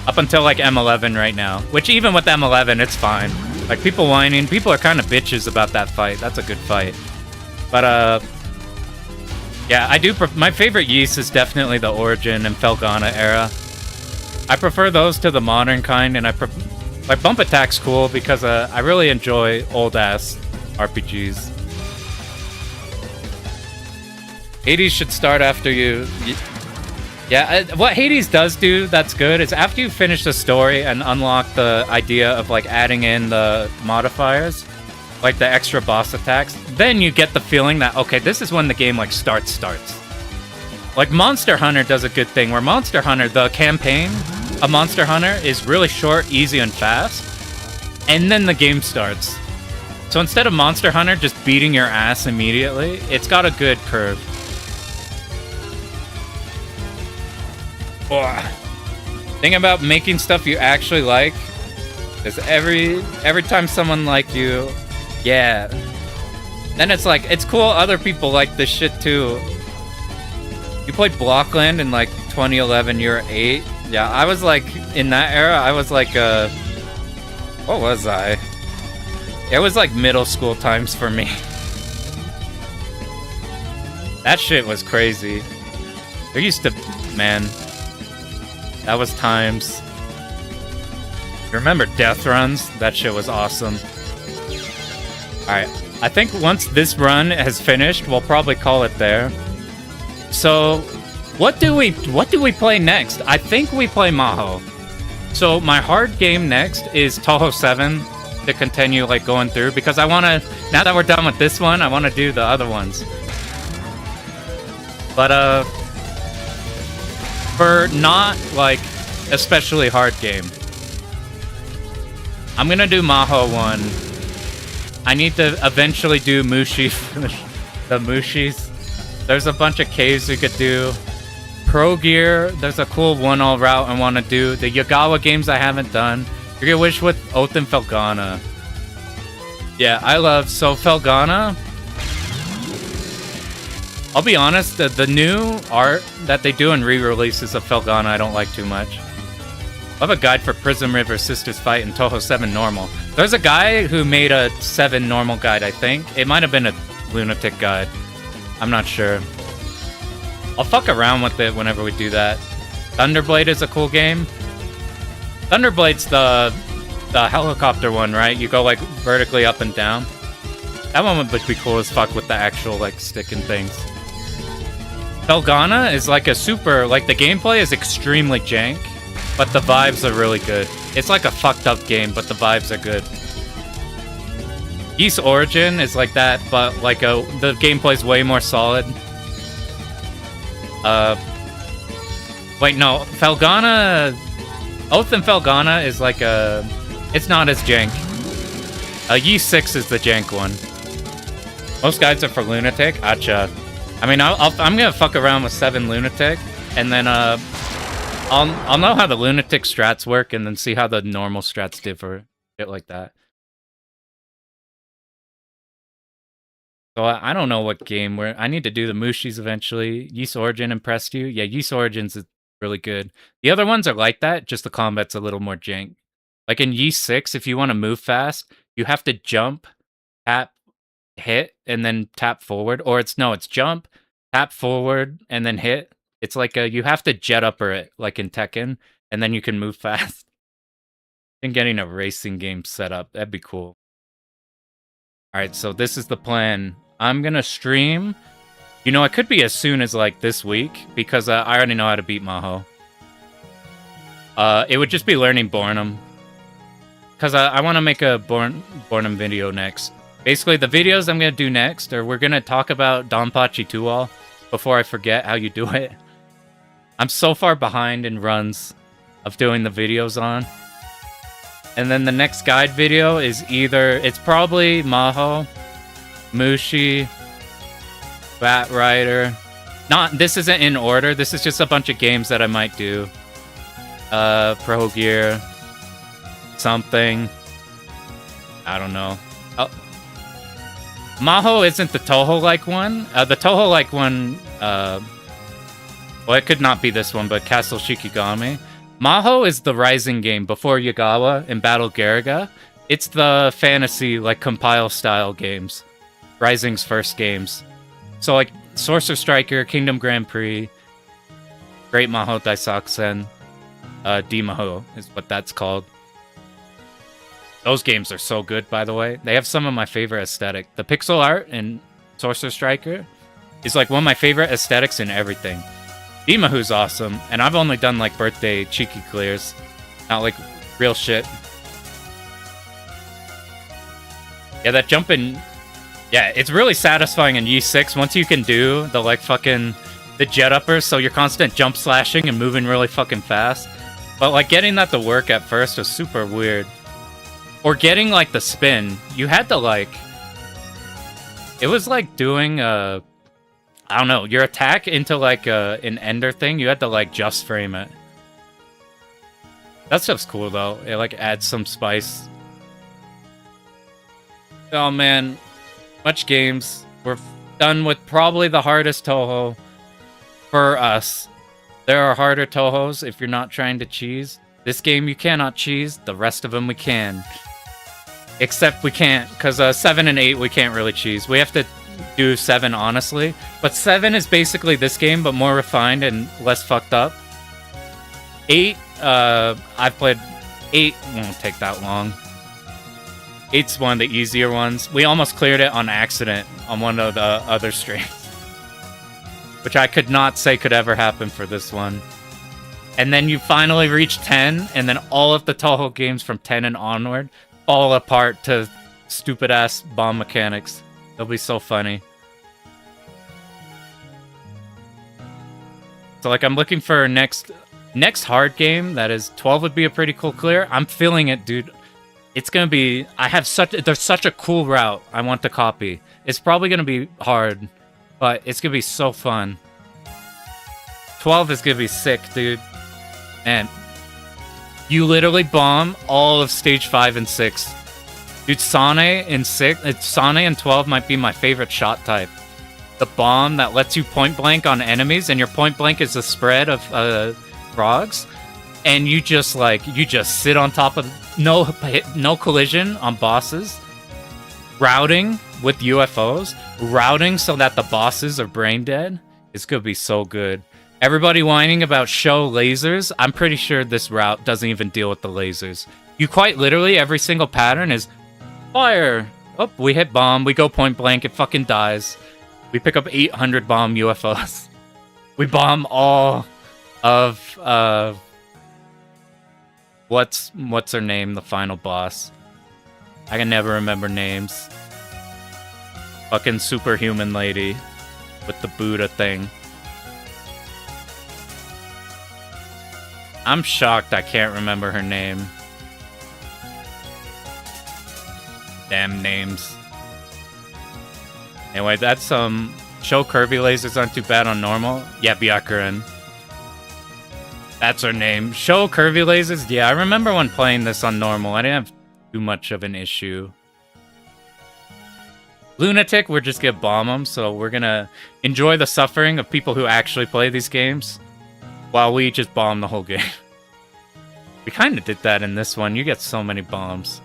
Up until like M11 right now. Which even with M11, it's fine. Like people whining, people are kind of bitches about that fight. That's a good fight. But yeah, I do. My favorite Ys is definitely the Origin and Felghana era. I prefer those to the modern kind, and like Bump Attack's cool because I really enjoy old ass RPGs. Hades should start after you. Yeah, what Hades does do that's good is after you finish the story and unlock the idea of like adding in the modifiers, like the extra boss attacks, then you get the feeling that, okay, this is when the game like starts. Like Monster Hunter does a good thing, where Monster Hunter, the campaign of Monster Hunter is really short, easy, and fast, and then the game starts. So instead of Monster Hunter just beating your ass immediately, it's got a good curve. Thing about making stuff you actually like is every time someone like you, yeah, then it's like, it's cool other people like this shit too. You played Blockland in like 2011, you were 8. Yeah, I was like, in that era, I was like, what was I? It was like middle school times for me. That shit was crazy. There used to, man, that was times. You remember death runs? That shit was awesome. Alright, I think once this run has finished, we'll probably call it there. So, what do we play next? I think we play Maho. So my hard game next is Touhou 7 to continue like going through, because I want to, now that we're done with this one, I want to do the other ones. But for not like especially hard game, I'm gonna do Maho 1. I need to eventually do Mushi, the Mushis. There's a bunch of caves we could do. Pro Gear, there's a cool 1-all route I want to do. The Yagawa games I haven't done. You're gonna wish with Oath and Felghana. Yeah, I love, so Felghana, I'll be honest, the new art that they do in re-releases of Felghana I don't like too much. I have a guide for Prism River Sisters Fight in Touhou 7 Normal. There's a guy who made a 7 Normal guide, I think. It might have been a Lunatic guide. I'm not sure. I'll fuck around with it whenever we do that. Thunderblade is a cool game. Thunderblade's the helicopter one, right? You go like vertically up and down. That one would be cool as fuck with the actual like sticking things. Felghana is like a super, like the gameplay is extremely jank, but the vibes are really good. It's like a fucked up game, but the vibes are good. Yeast Origin is like that, but like the gameplay's way more solid. Wait, no, Felghana... Oath and Felghana is like a... It's not as jank. Yeast 6 is the jank one. Most guides are for Lunatic. Acha. I mean, I'm gonna fuck around with 7 Lunatic, and then I'll know how the Lunatic strats work, and then see how the normal strats differ. Shit like that. So I don't know what game I need to do the Mushis eventually. Yeast Origin impressed you? Yeah, Yeast Origins is really good. The other ones are like that, just the combat's a little more jank. Like in Yeast 6, if you want to move fast, you have to jump, tap, hit, and then tap forward. Or it's jump, tap forward, and then hit. It's like you have to jet upper it, like in Tekken, and then you can move fast. And getting a racing game set up, that'd be cool. Alright, so this is the plan. I'm gonna stream. You know, it could be as soon as like this week, because I already know how to beat Maho. It would just be learning Bornum. Because I want to make a Bornum video next. Basically, the videos I'm going to do next are we're going to talk about Donpachi Touhou before I forget how you do it. I'm so far behind in runs of doing the videos on. And then the next guide video is it's probably Maho, Mushi, Bat Rider. This isn't in order. This is just a bunch of games that I might do. Pro Gear. Something. I don't know. Oh. Maho isn't the Touhou-like one. The Touhou-like one, well, it could not be this one, but Castle Shikigami. Maho is the Rising game before Yagawa and Battle Garaga. It's the fantasy, like, compile-style games. Rising's first games. So, like, Sorcerer Striker, Kingdom Grand Prix, Great Maho Daisakusen, D-Maho is what that's called. Those games are so good, by the way. They have some of my favorite aesthetic. The pixel art in Sorcerer Striker is like one of my favorite aesthetics in everything. D-Maho's awesome, and I've only done like birthday cheeky clears. Not like real shit. Yeah, that jump in... Yeah, it's really satisfying in Yeast 6 once you can do the like fucking... the jet uppers, so you're constant jump slashing and moving really fucking fast. But like getting that to work at first was super weird. Or getting, like, the spin. You had to, like... It was like doing, I don't know, your attack into, like, an ender thing. You had to, like, just frame it. That stuff's cool, though. It, like, adds some spice. Oh, man. Much games. We're done with probably the hardest Touhou for us. There are harder Touhous if you're not trying to cheese. This game you cannot cheese. The rest of them we can. Except we can't, because 7 and 8 we can't really cheese. We have to do 7, honestly. But 7 is basically this game, but more refined and less fucked up. 8, I've played... 8 won't take that long. 8's one of the easier ones. We almost cleared it on accident on one of the other streams. Which I could not say could ever happen for this one. And then you finally reach 10, and then all of the Touhou games from 10 and onward fall apart to stupid-ass bomb mechanics. They'll be so funny. So, like, I'm looking for next hard game. That is, 12 would be a pretty cool clear. I'm feeling it, dude. It's gonna be... There's such a cool route I want to copy. It's probably gonna be hard, but it's gonna be so fun. 12 is gonna be sick, dude. Man. You literally bomb all of stage 5 and 6. Dude, Sane in 12 might be my favorite shot type. The bomb that lets you point blank on enemies, and your point blank is a spread of frogs. And you just sit on top of no collision on bosses. Routing with UFOs. Routing so that the bosses are brain dead. It's gonna be so good. Everybody whining about show lasers. I'm pretty sure this route doesn't even deal with the lasers. You quite literally, every single pattern is fire. Oh, we hit bomb. We go point blank. It fucking dies. We pick up 800 bomb UFOs. We bomb all of, what's her name? The final boss. I can never remember names. Fucking superhuman lady with the Buddha thing. I'm shocked I can't remember her name. Damn names. Anyway, that's show Kirby lasers aren't too bad on normal. Yeah, Byakuren. That's her name. Show Kirby lasers? Yeah, I remember when playing this on normal. I didn't have too much of an issue. Lunatic, we're just gonna bomb them, so we're gonna enjoy the suffering of people who actually play these games while we just bomb the whole game. We kind of did that in this one. You get so many bombs.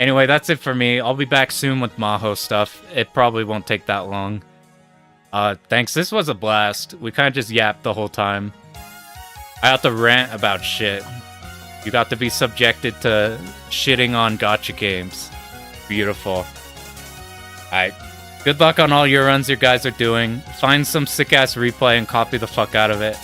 Anyway, that's it for me. I'll be back soon with Maho stuff. It probably won't take that long. Thanks. This was a blast. We kind of just yapped the whole time. I had to rant about shit. You got to be subjected to shitting on gacha games. Beautiful. Alright. Good luck on all your runs you guys are doing. Find some sick-ass replay and copy the fuck out of it.